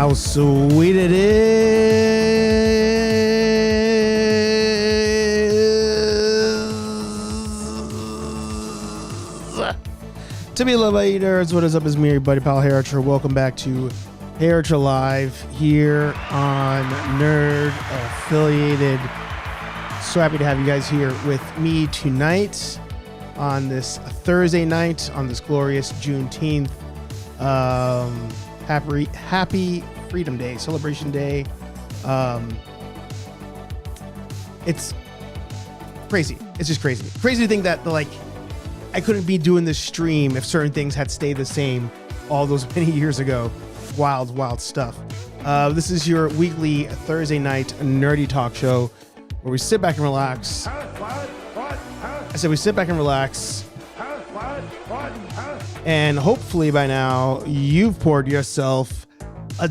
How sweet it is to be loved by you nerds. What is up? Is me, your buddy pal HeyArcher. Welcome back to HeyArcher Live here on Nerd Affiliated. So happy to have you guys here with me tonight on this Thursday night on this glorious Juneteenth. Happy Freedom Day, Celebration Day. It's crazy. It's just crazy. Crazy to think that I couldn't be doing this stream if certain things had stayed the same all those many years ago. Wild stuff. This is your weekly Thursday night nerdy talk show where we sit back and relax. I said we sit back and relax. And hopefully by now you've poured yourself a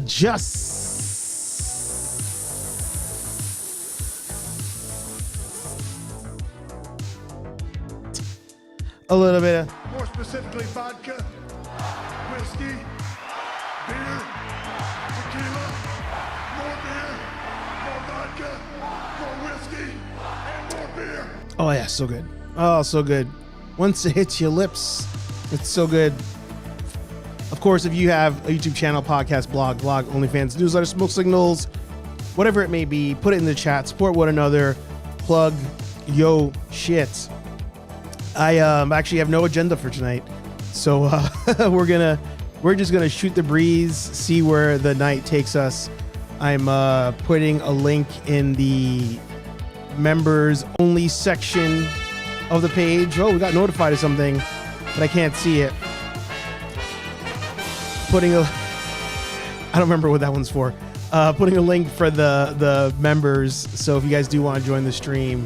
little bit of, more specifically, vodka, whiskey, beer, tequila, more beer, more vodka, more whiskey, and more beer. oh yeah, so good. Oh, so good. Once it hits your lips, it's so good. Of course, if you have a YouTube channel, podcast, blog, OnlyFans, newsletter, smoke signals, whatever it may be, put it in the chat, support one another, plug yo shit. I actually have no agenda for tonight, so we're just gonna shoot the breeze, see where the night takes us. I'm putting a link in the members only section of the page. Oh, we got notified of something, but I can't see it. I don't remember what that one's for. Putting a link for the members. So if you guys do want to join the stream,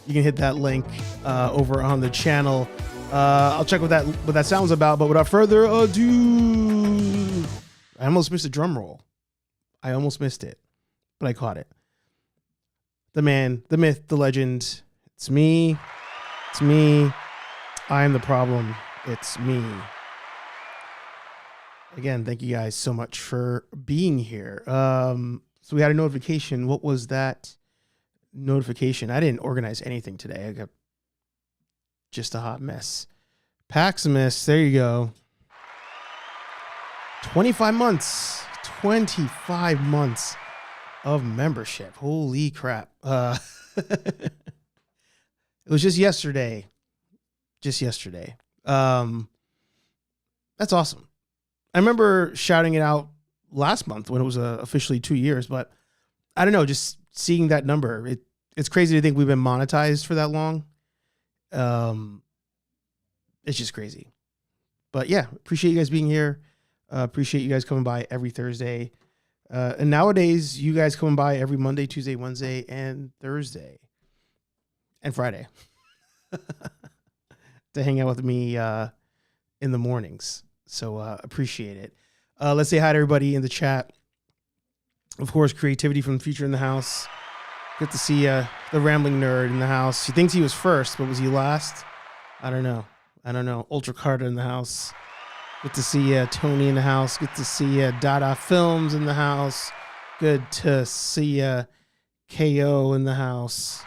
you can hit that link over on the channel. I'll check what that sounds about. But without further ado, I almost missed a drum roll. I almost missed it, but I caught it. The man, the myth, the legend. It's me. It's me. I am the problem. It's me. Again, thank you guys so much for being here. So we had a notification. What was that notification? I didn't organize anything today. I got just a hot mess. Paximus, there you go. 25 months. 25 months of membership. Holy crap. It was just yesterday. Just yesterday. That's awesome. I remember shouting it out last month when it was officially 2 years, but I don't know, just seeing that number, it's crazy to think we've been monetized for that long. It's just crazy. But yeah, appreciate you guys being here. Appreciate you guys coming by every Thursday. And nowadays, you guys coming by every Monday, Tuesday, Wednesday, and Thursday. And Friday. To hang out with me in the mornings. So appreciate it. Let's say hi to everybody in the chat. Of course, Creativity from the Future in the house. Good to see the Rambling Nerd in the house. He thinks he was first, but was he last? I don't know. Ultra Carter in the house. Good to see Tony in the house. Good to see Dada Films in the house. Good to see KO in the house.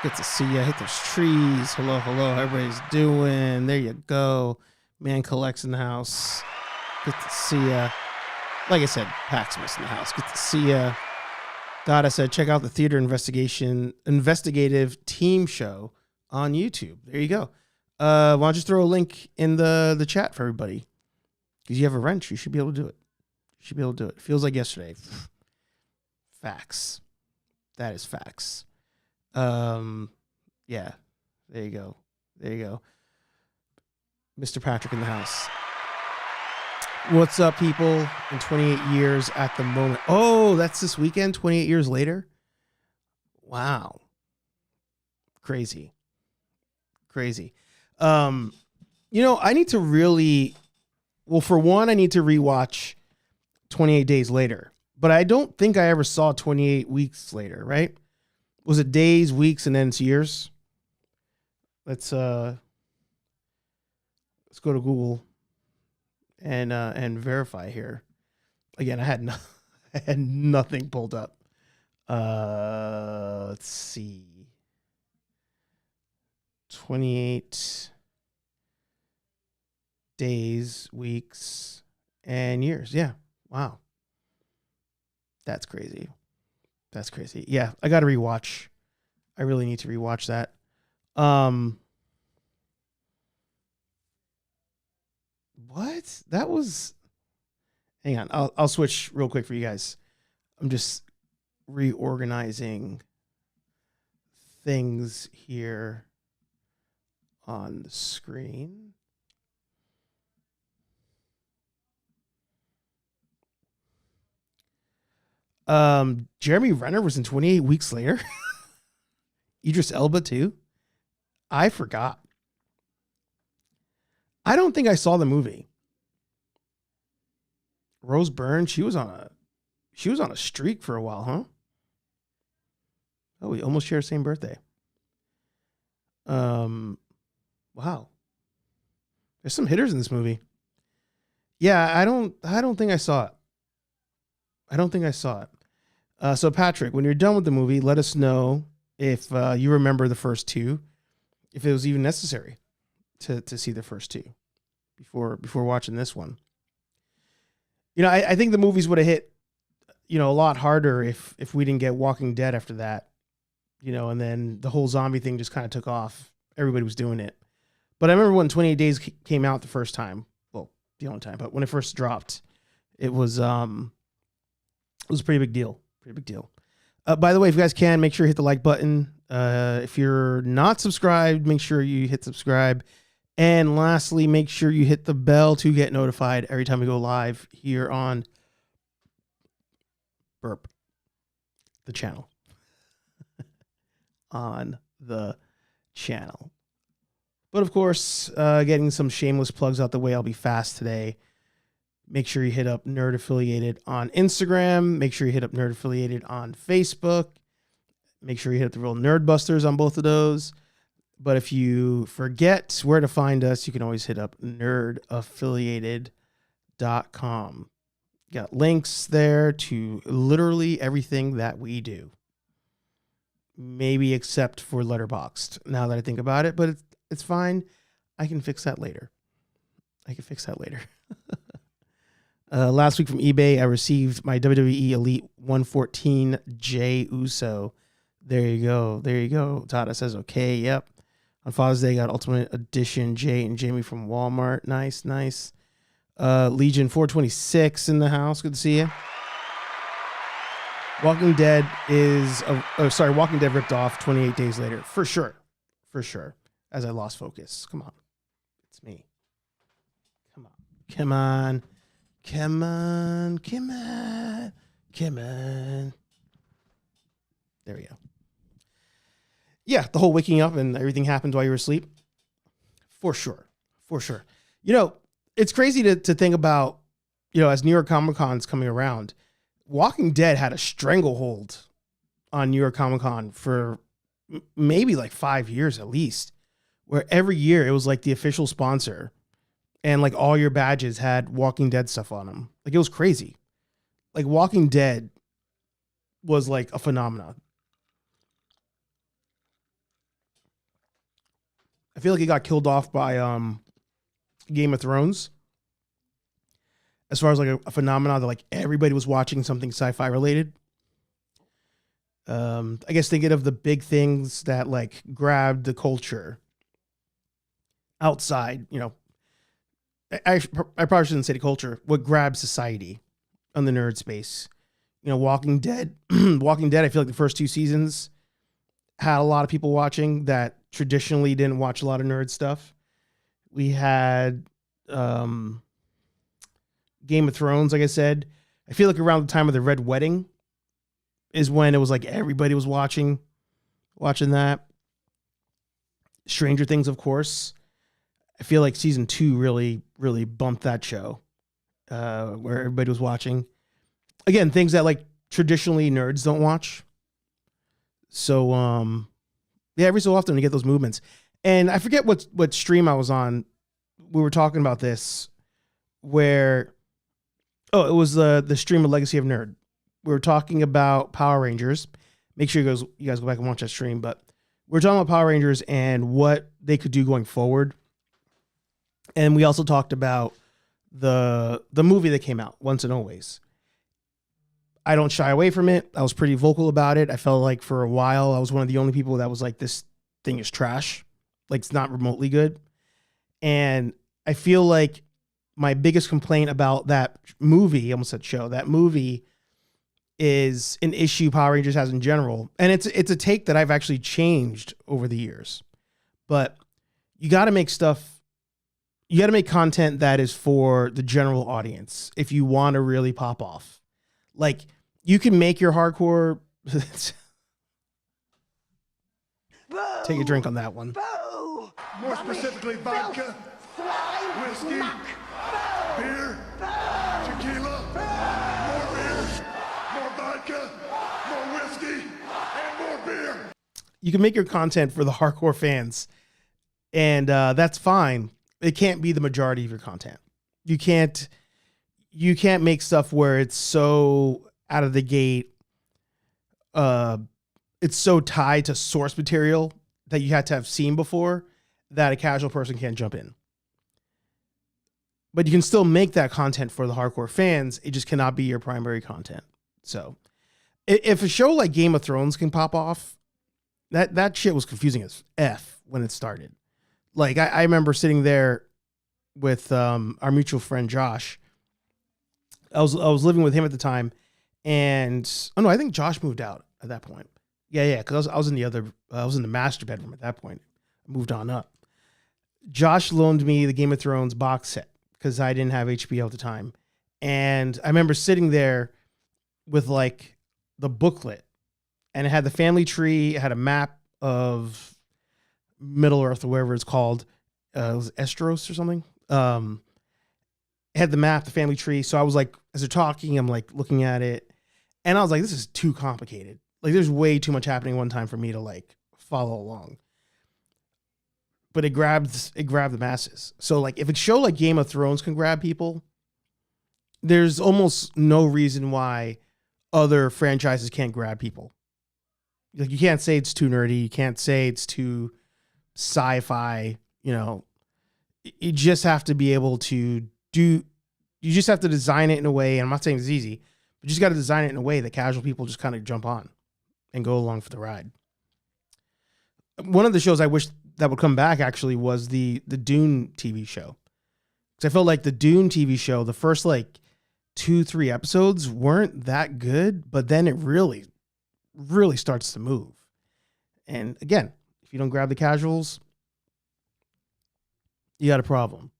Good to see you. Hit those trees. Hello. How everybody's doing? There you go. Man Collects in the house. Good to see you. Like I said, Paximus in the house. Good to see you. Dada said, check out the Theater Investigative Team Show on YouTube. There you go. Why don't you throw a link in the chat for everybody? Because you have a wrench. You should be able to do it. It feels like yesterday. Facts. That is facts. Yeah, there you go. Mr. Patrick in the house. What's up, people? In 28 years at the moment. Oh, that's this weekend, 28 years later. Wow. Crazy. I need to really, well, for one, I need to rewatch 28 Days Later, but I don't think I ever saw 28 Weeks Later, right? Was it days, weeks, and then it's years? Let's go to Google and verify here. Again, I had I had nothing pulled up. Let's see. 28 days, weeks, and years. Yeah. Wow. That's crazy. That's crazy. Yeah, I got to rewatch. I really need to rewatch that. What? That was... Hang on. I'll switch real quick for you guys. I'm just reorganizing things here on the screen. Jeremy Renner was in 28 Weeks Later. Idris Elba too. I forgot. I don't think I saw the movie. Rose Byrne, she was on a streak for a while, huh? Oh, we almost share the same birthday. Wow. There's some hitters in this movie. Yeah, I don't think I saw it. I don't think I saw it. So Patrick, when you're done with the movie, let us know if you remember the first two, if it was even necessary to see the first two before watching this one. You know, I think the movies would have hit, you know, a lot harder if we didn't get Walking Dead after that, you know, and then the whole zombie thing just kind of took off. Everybody was doing it. But I remember when 28 Days came out the first time, well, the only time, but when it first dropped, it was a pretty big deal. Pretty big deal. By the way, if you guys can, make sure you hit the like button. If you're not subscribed, make sure you hit subscribe. And lastly, make sure you hit the bell to get notified every time we go live here on the channel. On the channel. But of course, getting some shameless plugs out the way, I'll be fast today. Make sure you hit up Nerd Affiliated on Instagram. Make sure you hit up Nerd Affiliated on Facebook. Make sure you hit up the Real Nerd Busters on both of those. But if you forget where to find us, you can always hit up nerdaffiliated.com. Got links there to literally everything that we do. Maybe except for Letterboxd, now that I think about it. But it's fine. I can fix that later. Last week from eBay, I received my WWE Elite 114 Jey Uso. There you go. Tata says, okay, yep. On Father's Day, got Ultimate Edition Jay and Jamie from Walmart. Nice. Legion 426 in the house. Good to see you. Walking Dead ripped off 28 Days Later. For sure. As I lost focus. Come on. It's me. Come on. There we go. Yeah, the whole waking up and everything happened while you were asleep. For sure. You know, it's crazy to think about, you know, as New York Comic Con's coming around, Walking Dead had a stranglehold on New York Comic Con for maybe like 5 years at least, where every year it was like the official sponsor and like all your badges had Walking Dead stuff on them. Like it was crazy. Like Walking Dead was like a phenomenon. I feel like it got killed off by Game of Thrones. As far as like a phenomenon that like everybody was watching something sci-fi related. I guess thinking of the big things that like grabbed the culture outside, you know, I probably shouldn't say the culture, what grabbed society on the nerd space. You know, Walking Dead, I feel like the first 2 seasons had a lot of people watching that traditionally didn't watch a lot of nerd stuff. We had Game of Thrones, like I said. I feel like around the time of the Red Wedding is when it was like everybody was watching that. Stranger Things, of course. I feel like season 2 really bumped that show, where everybody was watching. Again, things that like traditionally nerds don't watch. So, yeah, every so often we get those movements. And I forget what stream I was on. We were talking about this where, it was the stream of Legacy of Nerd. We were talking about Power Rangers. Make sure you guys go back and watch that stream. But we're talking about Power Rangers and what they could do going forward. And we also talked about the movie that came out, Once and Always. I don't shy away from it. I was pretty vocal about it. I felt like for a while I was one of the only people that was like, this thing is trash. Like, it's not remotely good. And I feel like my biggest complaint about that movie, I almost said show, that movie is an issue Power Rangers has in general. And it's a take that I've actually changed over the years. But you got to make content that is for the general audience if you want to really pop off. Like, you can make your hardcore... Take a drink on that one. More specifically, vodka, whiskey, beer, tequila, more beer, more vodka, more whiskey, and more beer. You can make your content for the hardcore fans, and that's fine. It can't be the majority of your content. You can't make stuff where it's so out of the gate. It's so tied to source material that you had to have seen before that a casual person can't jump in. But you can still make that content for the hardcore fans. It just cannot be your primary content. So if a show like Game of Thrones can pop off, that shit was confusing as F when it started. Like, I remember sitting there with our mutual friend Josh. I was living with him at the time, and I think Josh moved out at that point. Yeah, because I was in the master bedroom at that point. I moved on up. Josh loaned me the Game of Thrones box set because I didn't have HBO at the time, and I remember sitting there with like the booklet, and it had the family tree. It had a map of Middle Earth or wherever it's called. It was Estros or something. It had the map, the family tree. So I was like, as they're talking, I'm like looking at it, and I was like, this is too complicated. Like, there's way too much happening one time for me to like follow along. But it grabbed the masses. So like, if a show like Game of Thrones can grab people, there's almost no reason why other franchises can't grab people. Like, you can't say it's too nerdy. You can't say it's too sci-fi. You know, you just have to be able to you just have to design it in a way, and I'm not saying it's easy, but you just got to design it in a way that casual people just kind of jump on and go along for the ride. One of the shows I wish that would come back actually was the Dune TV show. Because I felt like the Dune TV show, the first like 2-3 episodes weren't that good, but then it really, really starts to move. And again, if you don't grab the casuals, you got a problem.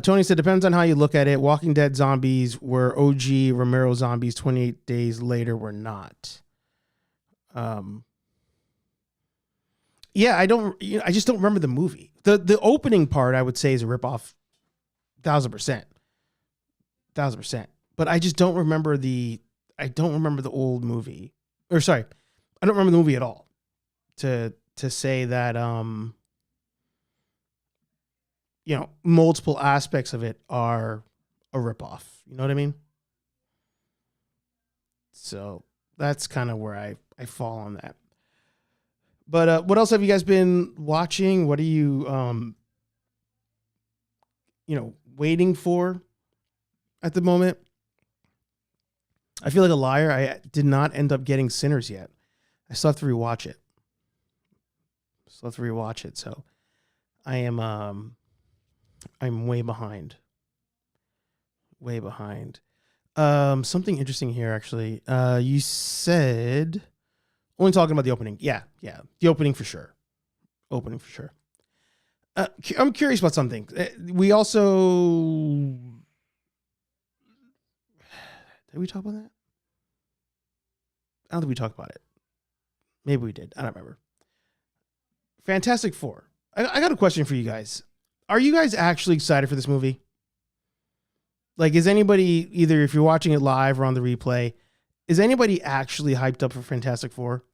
Tony said, depends on how you look at it. Walking Dead zombies were OG. Romero zombies 28 days later were not. Yeah, I just don't remember the movie. The opening part, I would say, is a ripoff, 1,000%. But I just don't remember the old movie. Or sorry, I don't remember the movie at all. To say that multiple aspects of it are a ripoff. You know what I mean? So that's kind of where I fall on that. But what else have you guys been watching? What are you waiting for at the moment? I feel like a liar. I did not end up getting Sinners yet. I still have to rewatch it. So I am I'm way behind. Something interesting here, actually. You said only talking about the opening. Yeah. The opening for sure. I'm curious about something. We also... Did we talk about that? I don't think we talked about it. Maybe we did. I don't remember. Fantastic Four. I got a question for you guys. Are you guys actually excited for this movie? Like, is anybody, either if you're watching it live or on the replay, is anybody actually hyped up for Fantastic Four?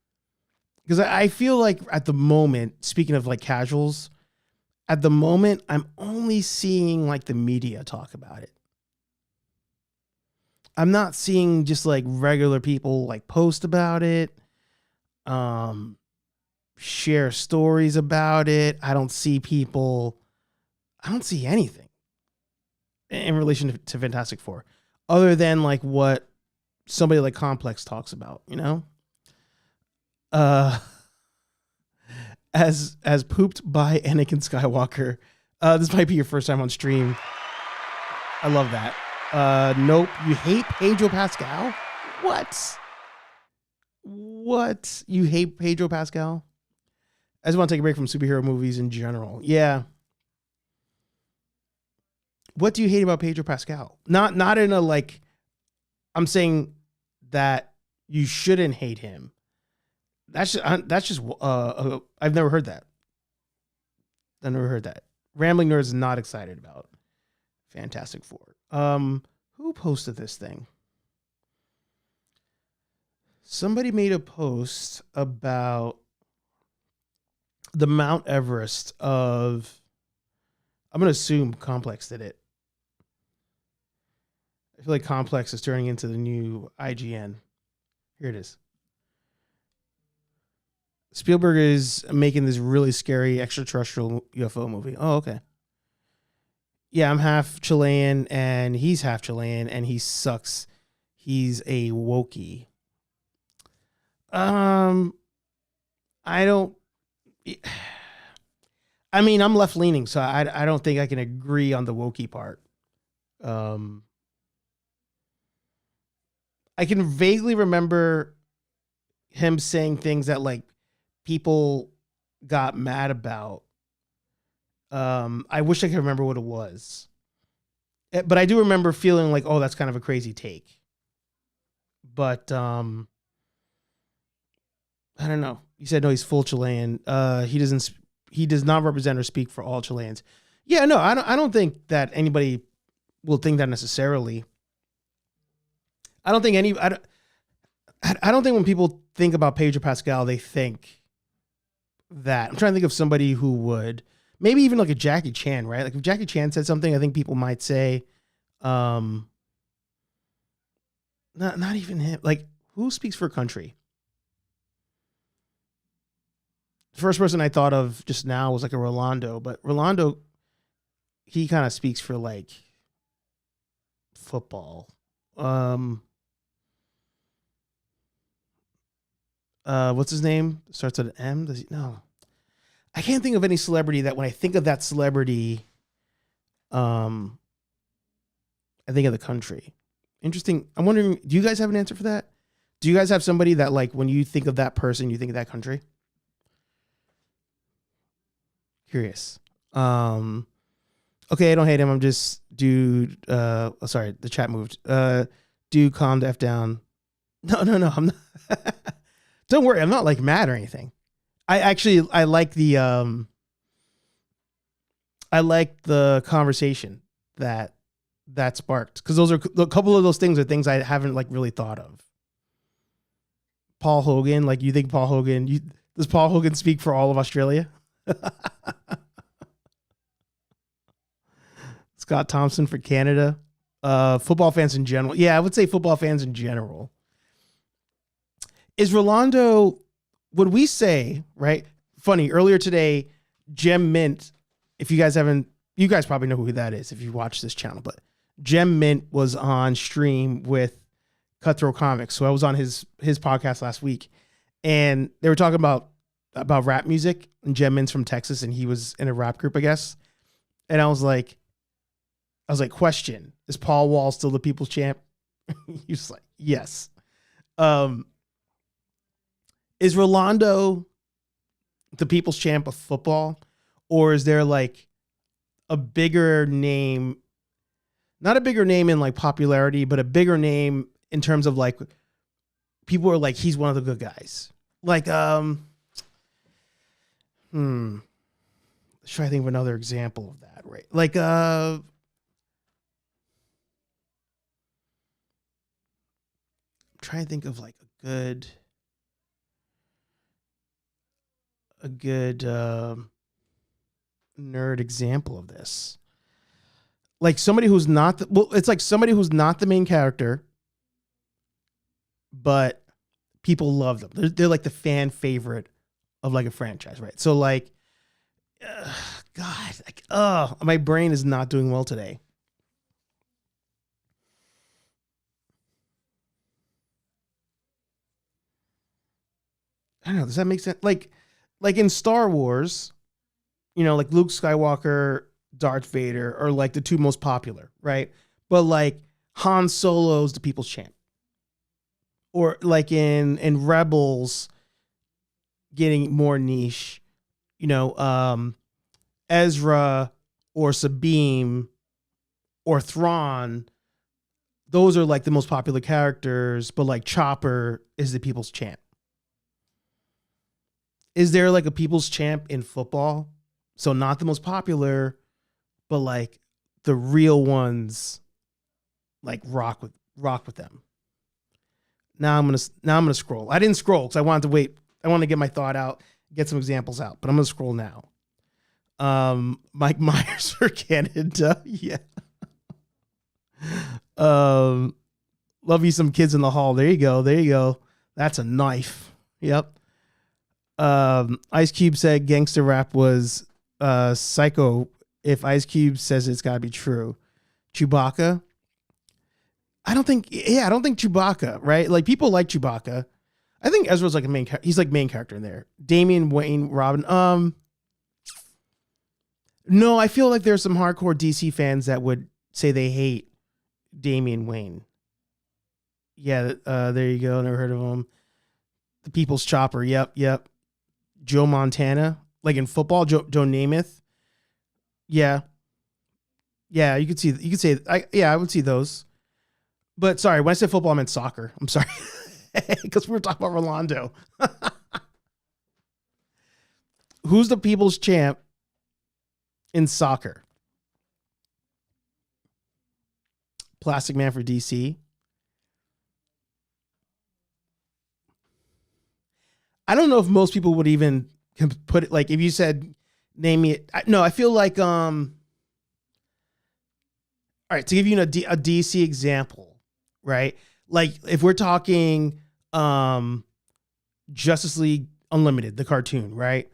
Because I feel like at the moment, speaking of like casuals, at the moment, I'm only seeing like the media talk about it. I'm not seeing just like regular people like post about it, share stories about it. I don't see anything in relation to Fantastic Four other than like what somebody like Complex talks about, you know? As pooped by Anakin Skywalker. This might be your first time on stream. I love that. Nope. You hate Pedro Pascal? What? You hate Pedro Pascal? I just want to take a break from superhero movies in general. Yeah. What do you hate about Pedro Pascal? Not in a like, I'm saying that you shouldn't hate him. That's just I've never heard that. Rambling Nerd is not excited about Fantastic Four. Who posted this thing? Somebody made a post about the Mount Everest of, I'm going to assume Complex did it. I feel like Complex is turning into the new IGN. Here it is. Spielberg is making this really scary extraterrestrial UFO movie. Oh, okay. Yeah, I'm half Chilean and he's half Chilean and he sucks. He's a wokey. I mean, I'm left leaning, so I don't think I can agree on the wokey part. I can vaguely remember him saying things that like people got mad about. I wish I could remember what it was, but I do remember feeling like, oh, that's kind of a crazy take. But I don't know. You said no, he's full Chilean. He does not represent or speak for all Chileans. Yeah, no, I don't think that anybody will think that necessarily. I don't think when people think about Pedro Pascal, they think that. I'm trying to think of somebody who would, maybe even like a Jackie Chan, right? Like if Jackie Chan said something, I think people might say, not even him. Like who speaks for a country? The first person I thought of just now was like a Rolando, but Rolando, he kind of speaks for like football. What's his name? Starts with an M. Does he? No, I can't think of any celebrity that when I think of that celebrity, I think of the country. Interesting. I'm wondering, do you guys have an answer for that? Do you guys have somebody that like when you think of that person, you think of that country? Curious. Okay, I don't hate him. I'm just dude. Sorry, the chat moved. Dude, calm the F down. No. I'm not. Don't worry. I'm not like mad or anything. I like the conversation that sparked, because those are a couple of those things are things I haven't like really thought of. Paul Hogan, like you think Paul Hogan? Does Paul Hogan speak for all of Australia? Scott Thompson for Canada. Football fans in general. Yeah, I would say football fans in general. Is Rolando, would we say, right? Funny, earlier today, Gem Mint, if you guys probably know who that is if you watch this channel, but Gem Mint was on stream with Cutthroat Comics. So I was on his podcast last week and they were talking about rap music, and Gem Mint's from Texas and he was in a rap group, I guess. And I was like, question, is Paul Wall still the people's champ? He was like, yes. Is Rolando the people's champ of football, or is there like a bigger name, not a bigger name in like popularity, but a bigger name in terms of like people are like, he's one of the good guys. Like, let's try to think of another example of that, right? Like, I'm trying to think of like a good nerd example of this. Like somebody who's not, it's like somebody who's not the main character, but people love them. They're like the fan favorite of like a franchise, right? So like, God, like, my brain is not doing well today. I don't know. Does that make sense? Like in Star Wars, you know, like Luke Skywalker, Darth Vader are like the two most popular, right? But like Han Solo's the people's champ. Or like in Rebels, getting more niche, you know, Ezra or Sabine or Thrawn, those are like the most popular characters, but like Chopper is the people's champ. Is there like a people's champ in football? So not the most popular, but like the real ones like rock with them. Now I'm gonna scroll. I didn't scroll because I wanted to wait. I want to get my thought out, get some examples out, but I'm gonna scroll now. Mike Myers for Canada. Yeah. Love you some kids in the hall. There you go. That's a knife. Yep. Ice Cube said gangster rap was psycho. If Ice Cube says it's gotta be true. Chewbacca. I don't think Chewbacca, right? Like people like Chewbacca. I think Ezra's like he's like main character in there. Damian Wayne, Robin. No, I feel like there's some hardcore DC fans that would say they hate Damian Wayne. Yeah, there you go. Never heard of him. The People's Chopper. Yep. Joe Montana, like in football, Joe Namath. Yeah, you could say I would see those. But sorry, when I said football, I meant soccer. I'm sorry. Because we were talking about Rolando. Who's the people's champ in soccer? Plastic Man for DC. I don't know if most people would even put it, like if you said, name me it. No, I feel like, all right, to give you a DC example, right? Like if we're talking Justice League Unlimited, the cartoon, right?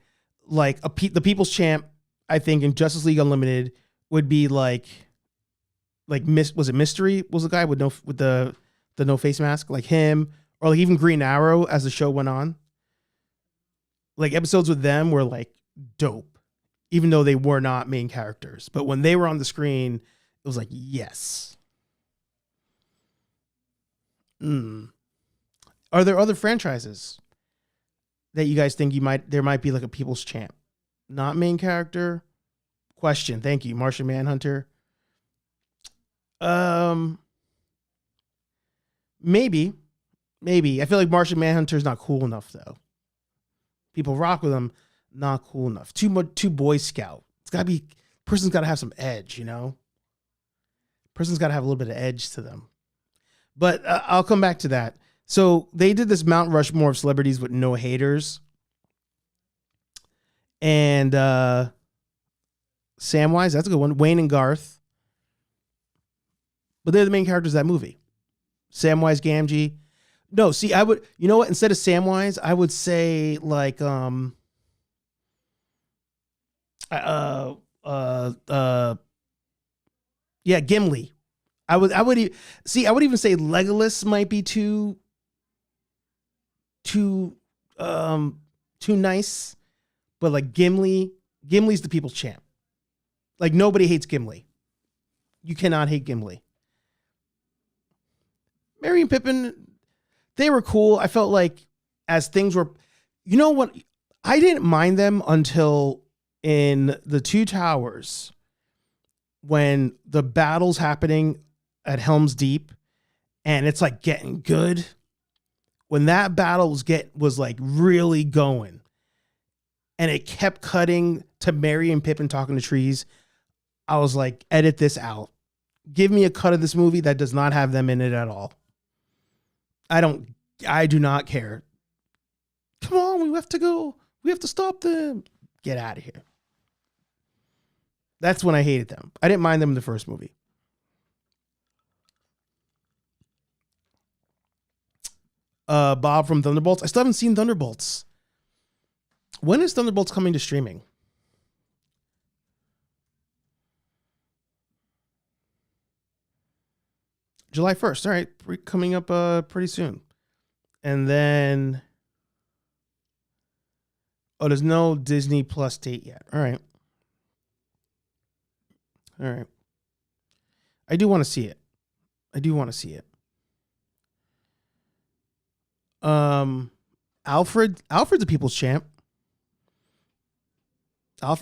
Like the People's Champ, I think in Justice League Unlimited would be like was it Mystery? Was the guy with the no face mask, like him, or like even Green Arrow as the show went on? Like episodes with them were like dope, even though they were not main characters. But when they were on the screen, it was like, yes. Are there other franchises that you guys think there might be like a people's champ? Not main character? Question. Thank you. Martian Manhunter. Maybe. I feel like Martian Manhunter is not cool enough though. People rock with him. Not cool enough. Too Boy Scout. It's gotta be, person's gotta have some edge, you know? Person's gotta have a little bit of edge to them. But I'll come back to that. So they did this Mount Rushmore of celebrities with no haters. And Samwise, that's a good one. Wayne and Garth. But they're the main characters of that movie. Samwise Gamgee. No, see, I would, you know what? Instead of Samwise, I would say like Gimli. I would even say Legolas might be too nice, but like Gimli's the people's champ. Like nobody hates Gimli. You cannot hate Gimli. Merry and Pippin, they were cool. I felt like as things were, you know what? I didn't mind them until in the Two Towers when the battle's happening at Helm's Deep and it's like getting good. When that battle was like really going and it kept cutting to Merry and Pippin talking to trees, I was like, edit this out. Give me a cut of this movie that does not have them in it at all. I do not care. Come on, we have to go. We have to stop them. Get out of here. That's when I hated them. I didn't mind them in the first movie. Bob from Thunderbolts. I still haven't seen Thunderbolts. When is Thunderbolts coming to streaming? July 1st. All right. Coming up pretty soon. And then... Oh, there's no Disney Plus date yet. All right. All right. I do want to see it. Alfred's a people's champ. I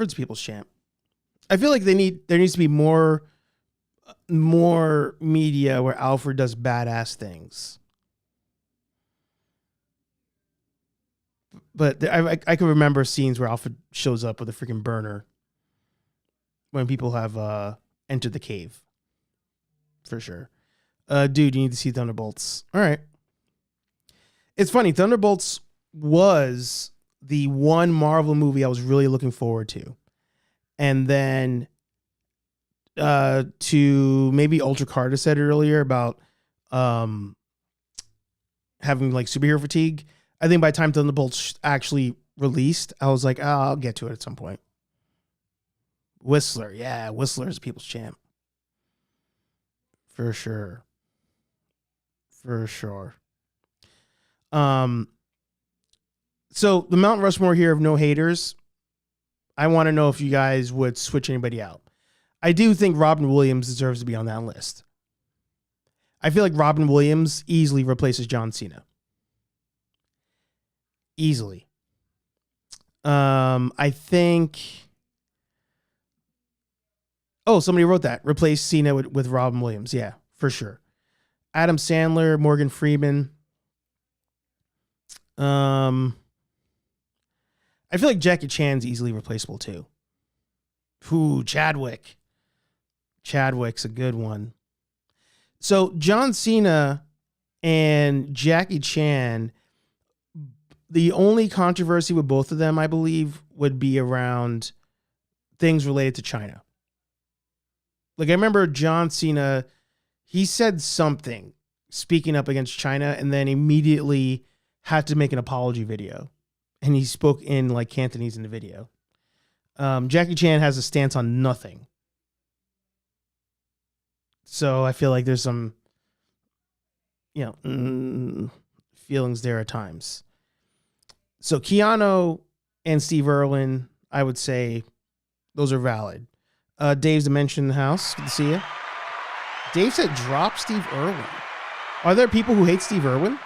feel like there needs to be more media where Alfred does badass things. But I can remember scenes where Alfred shows up with a freaking burner when people have entered the cave. For sure. Dude, you need to see Thunderbolts. All right. It's funny. Thunderbolts was the one Marvel movie I was really looking forward to. And then to maybe Ultra Carter said earlier about having like superhero fatigue. I think by the time Thunderbolts actually released, I was like, oh, I'll get to it at some point. Whistler. Yeah, Whistler is a people's champ. For sure. So the Mount Rushmore here of no haters, I want to know if you guys would switch anybody out. I do think Robin Williams deserves to be on that list. I feel like Robin Williams easily replaces John Cena. Easily. I think... Oh, somebody wrote that. Replace Cena with Robin Williams. Yeah, for sure. Adam Sandler, Morgan Freeman. I feel like Jackie Chan's easily replaceable too. Ooh, Chadwick. Chadwick's a good one. So John Cena and Jackie Chan, the only controversy with both of them, I believe, would be around things related to China. Like, I remember John Cena, he said something speaking up against China and then immediately had to make an apology video. And he spoke in like Cantonese in the video. Jackie Chan has a stance on nothing. So I feel like there's some, feelings there at times. So Keanu and Steve Irwin, I would say those are valid. Dave's Dimension in the house. Good to see you. Dave said drop Steve Irwin. Are there people who hate Steve Irwin?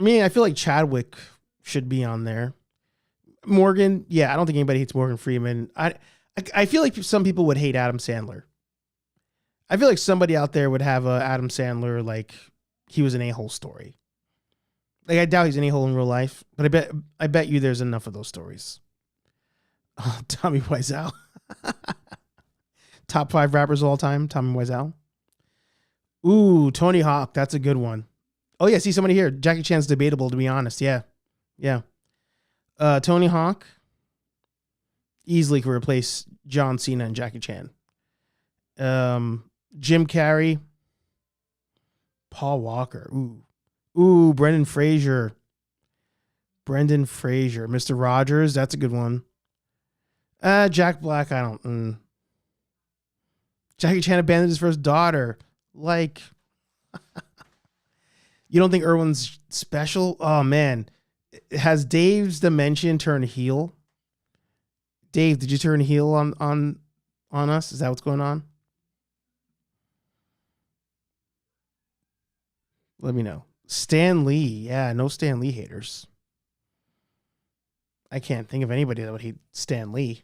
I mean, I feel like Chadwick should be on there. Morgan, yeah, I don't think anybody hates Morgan Freeman. I feel like some people would hate Adam Sandler. I feel like somebody out there would have a Adam Sandler like he was an a-hole story. Like, I doubt he's an a-hole in real life, but I bet you there's enough of those stories. Oh, Tommy Wiseau. Top 5 rappers of all time, Tommy Wiseau. Ooh, Tony Hawk, that's a good one. Oh yeah, see somebody here. Jackie Chan's debatable, to be honest. Yeah. Tony Hawk easily could replace John Cena and Jackie Chan. Jim Carrey, Paul Walker. Ooh, Brendan Fraser, Mr. Rogers. That's a good one. Jack Black. I don't. Jackie Chan abandoned his first daughter. Like, you don't think Irwin's special? Oh man, has Dave's Dimension turned heel? Dave, did you turn heel on us? Is that what's going on? Let me know. Stan Lee. Yeah, no Stan Lee haters. I can't think of anybody that would hate Stan Lee.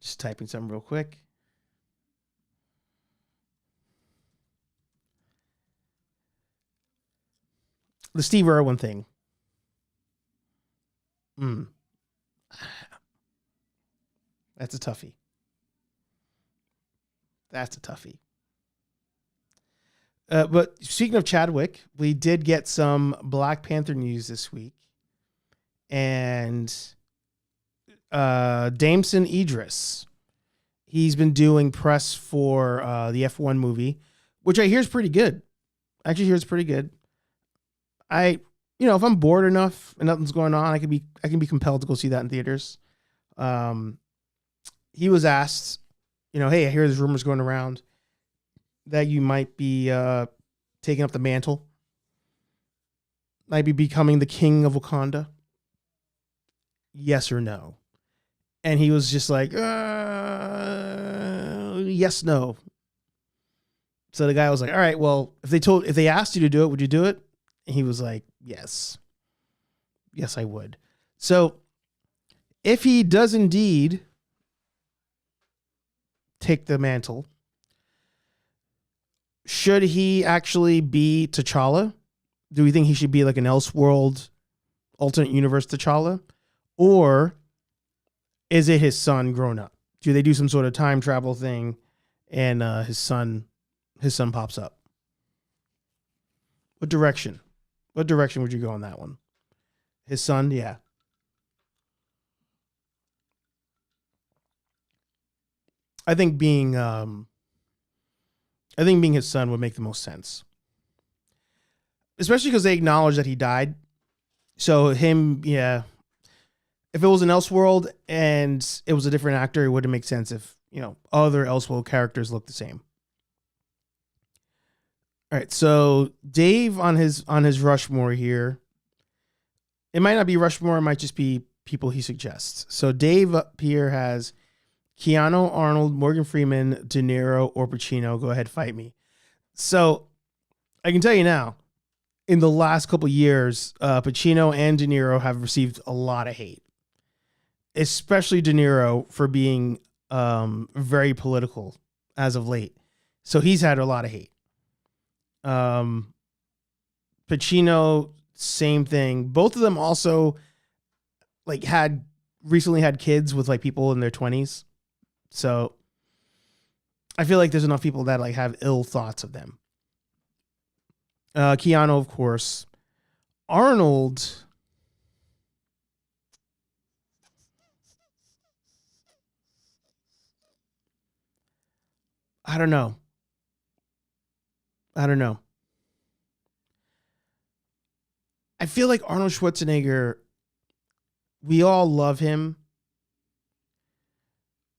Just typing something real quick. The Steve Irwin thing. That's a toughie. But speaking of Chadwick, we did get some Black Panther news this week. And Damson Idris, he's been doing press for the F1 movie, which I hear is pretty good. I actually hear it's pretty good. If I'm bored enough and nothing's going on, I can be compelled to go see that in theaters. He was asked, hey, I hear there's rumors going around that you might be taking up the mantle, might be becoming the king of Wakanda. Yes or no? And he was just like, yes, no. So the guy was like, all right, well, if they asked you to do it, would you do it? And he was like, yes. Yes, I would. So if he does indeed take the mantle, should he actually be T'Challa? Do we think he should be like an Elseworld alternate universe T'Challa? Or is it his son grown up? Do they do some sort of time travel thing and his son pops up? What direction would you go on that one? His son? Yeah. I think being his son would make the most sense. Especially because they acknowledge that he died. So him, yeah. If it was an Elseworld and it was a different actor, it wouldn't make sense if, other Elseworld characters look the same. All right, so Dave on his Rushmore here. It might not be Rushmore, it might just be people he suggests. So Dave up here has Keanu, Arnold, Morgan Freeman, De Niro, or Pacino. Go ahead, fight me. So I can tell you now, in the last couple of years, Pacino and De Niro have received a lot of hate, especially De Niro for being very political as of late. So he's had a lot of hate. Pacino, same thing. Both of them also recently had kids with people in their 20s. So I feel like there's enough people that have ill thoughts of them. Keanu, of course. Arnold, I don't know. I feel like Arnold Schwarzenegger, we all love him,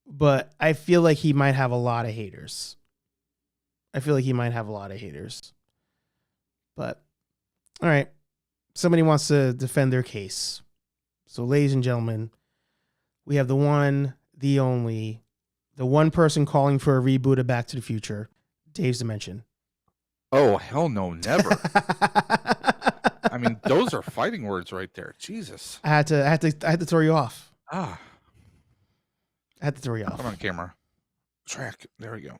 but I feel like he might have a lot of haters. But, all right. Somebody wants to defend their case. So, ladies and gentlemen, we have the one, the only, the one person calling for a reboot of Back to the Future, Dave's Dimension. Oh, hell no, never. I mean, those are fighting words right there. Jesus. I had to throw you off. I had to throw you off. Come on, camera. Track. There we go.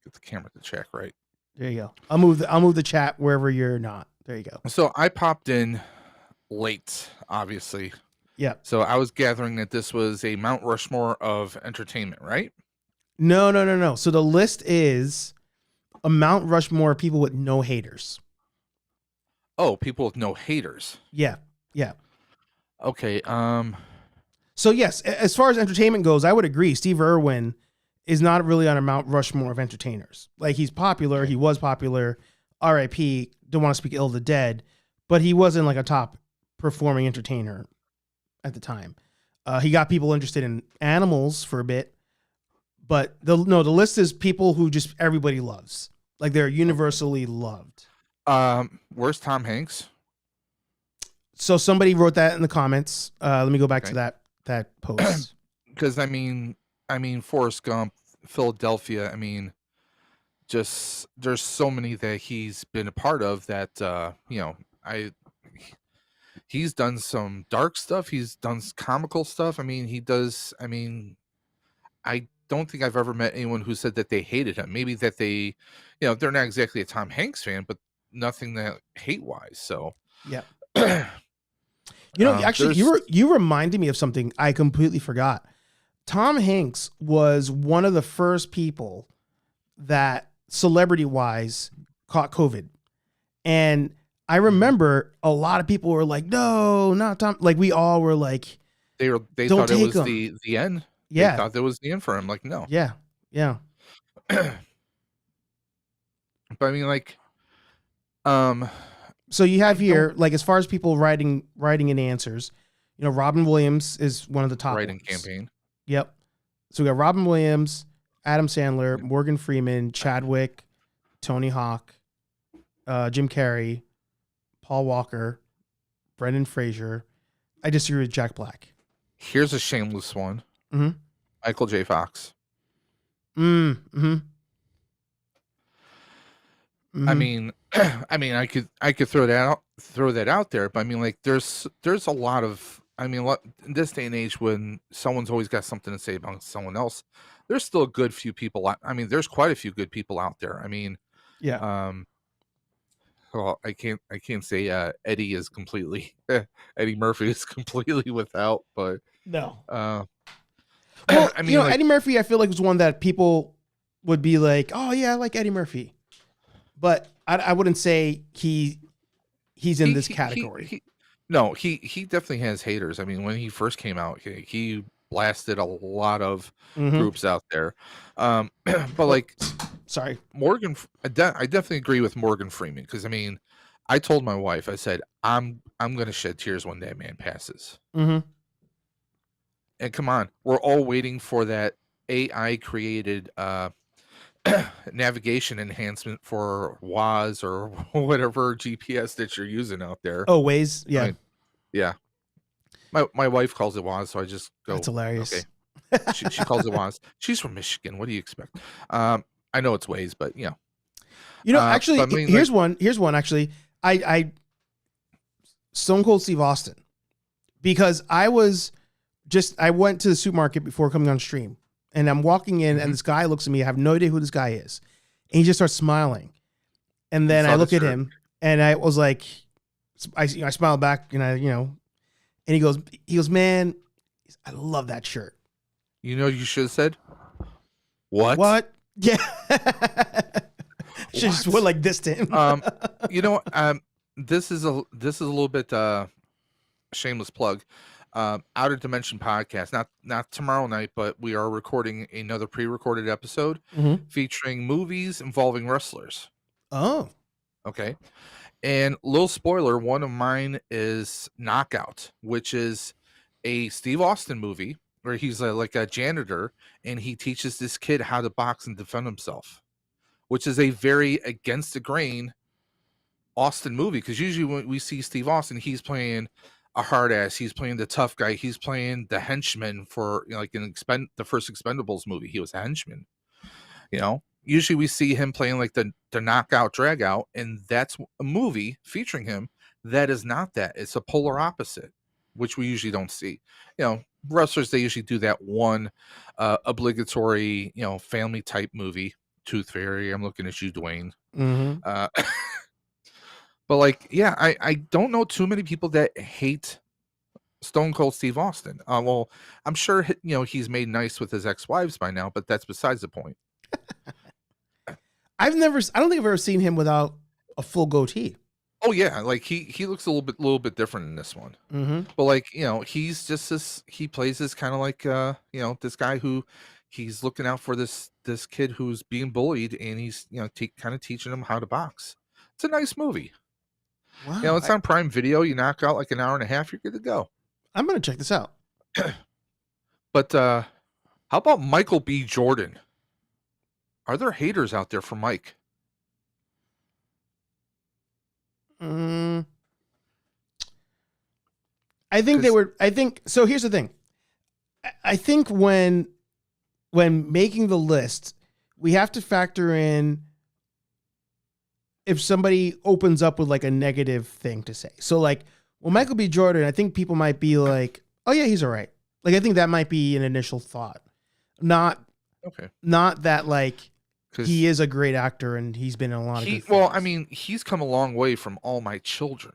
Get the camera to check right. There you go. I'll move the chat wherever you're not. There you go. So I popped in late, obviously. Yeah. So I was gathering that this was a Mount Rushmore of entertainment, right? No. So the list is a Mount Rushmore of people with no haters. Oh, people with no haters. Yeah. Okay. So yes, as far as entertainment goes, I would agree. Steve Irwin is not really on a Mount Rushmore of entertainers. He's popular. He was popular. R.I.P. Don't want to speak ill of the dead, but he wasn't a top performing entertainer at the time. He got people interested in animals for a bit, but the list is people who just everybody loves. They're universally loved. Where's Tom Hanks? So somebody wrote that in the comments. Let me go back to that post. Because I mean, Forrest Gump, Philadelphia. I mean, just there's so many that he's been a part of that. He's done some dark stuff. He's done comical stuff. I mean, he does. I mean, I don't think I've ever met anyone who said that they hated him. Maybe that they, they're not exactly a Tom Hanks fan, but nothing that hate wise. So yeah. Actually, you reminded me of something I completely forgot. Tom Hanks was one of the first people that celebrity wise, caught COVID. And I remember a lot of people were like, no, not Tom. Like we all were like, They don't thought it take was him. the end. Yeah. They thought that was the end for him. Like, no. Yeah. Yeah. But I mean, like, so you have here, like, as far as people writing in answers, you know, Robin Williams is one of the top writing ones. campaign. Yep. So we got Robin Williams, Adam Sandler, Morgan Freeman, Chadwick, Tony Hawk, Jim Carrey, Paul Walker, Brendan Fraser. I disagree with Jack Black. Here's a shameless one. Mm-hmm. Michael J. Fox. Mm-hmm. I mean, I could throw that out there, but I mean, like, there's a lot of, I mean, in this day and age when someone's always got something to say about someone else, there's still a good few people. I mean, there's quite a few good people out there. I mean, yeah. Well, I can't say Eddie is completely Eddie Murphy is completely without, but No. well, I mean, you know, like, Eddie Murphy, I feel like was one that people would be like, oh yeah, I like Eddie Murphy. But I wouldn't say he's in this category. He definitely has haters. I mean, when he first came out, he blasted a lot of groups out there. But like, sorry, I definitely agree with Morgan Freeman, because I mean, I told my wife, I said, I'm gonna shed tears when that man passes. Mm-hmm. And come on, we're all waiting for that AI created navigation enhancement for Waze or whatever GPS that you're using out there. Oh, Waze, yeah. I mean, yeah. My wife calls it Waze, so I just go. That's hilarious. Okay. She calls it Waze. She's from Michigan. What do you expect? I know it's Waze, but you know. Actually, I mean, here's one. Actually, I Stone Cold Steve Austin, because I went to the supermarket before coming on stream. And I'm walking in, and this guy looks at me. I have no idea who this guy is. And he just starts smiling. And then I look at him, and I was like, I smiled back, and and he goes, man, I love that shirt. You know, you should have said, what? What? Yeah. Should just went like this to him. This is a little bit shameless plug. Out of Dimension podcast, not tomorrow night, but we are recording another pre-recorded episode featuring movies involving wrestlers. Oh, okay. And little spoiler, one of mine is Knockout, which is a Steve Austin movie where he's like a janitor, and he teaches this kid how to box and defend himself, which is a very against the grain Austin movie, because usually when we see Steve Austin, he's playing a hard ass, he's playing the tough guy, he's playing the henchman for, like in the first Expendables movie, he was a henchman. Usually we see him playing like the knockout drag out, and that's a movie featuring him that is not that. It's a polar opposite, which we usually don't see. Wrestlers, they usually do that one obligatory family type movie. Tooth Fairy, I'm looking at you, Dwayne. But like, yeah, I don't know too many people that hate Stone Cold Steve Austin. Well, I'm sure he's made nice with his ex-wives by now, but that's besides the point. I don't think I've ever seen him without a full goatee. Oh yeah, like he looks a little bit different in this one. But like, he's just this. He plays this kind of like this guy who he's looking out for this kid who's being bullied, and he's kind of teaching him how to box. It's a nice movie. Wow. It's on Prime Video. You knock out like an hour and a half, you're good to go. I'm gonna check this out. But how about Michael B. Jordan? Are there haters out there for Mike? I think they were. I think so. Here's the thing. I think when making the list, we have to factor in if somebody opens up with like a negative thing to say. So like, well, Michael B. Jordan, I think people might be like, oh yeah, he's all right. Like, I think that might be an initial thought. Not that like he is a great actor and he's been in a lot of good things. Well, I mean, he's come a long way from All My Children.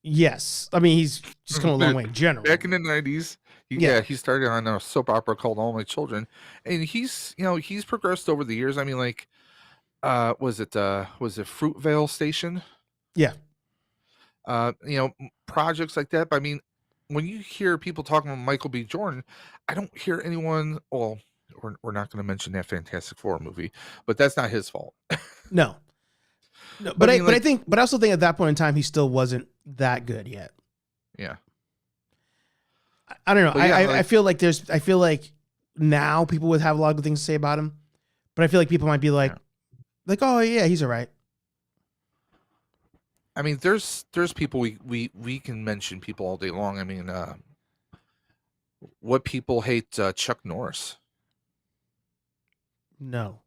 Yes. I mean, he's just come a long way in general. Back in the 90s, he started on a soap opera called All My Children, and he's progressed over the years. I mean, like, Was it Fruitvale Station? Yeah. Projects like that. But I mean, when you hear people talking about Michael B. Jordan, I don't hear anyone. Well, we're not going to mention that Fantastic Four movie, but that's not his fault. No. No, But I mean, but I also think at that point in time he still wasn't that good yet. Yeah. I don't know. But yeah, I feel like now people would have a lot of good things to say about him, but I feel like people might be like, oh yeah, he's all right. I mean, there's people we can mention people all day long. I mean, what people hate Chuck Norris. No.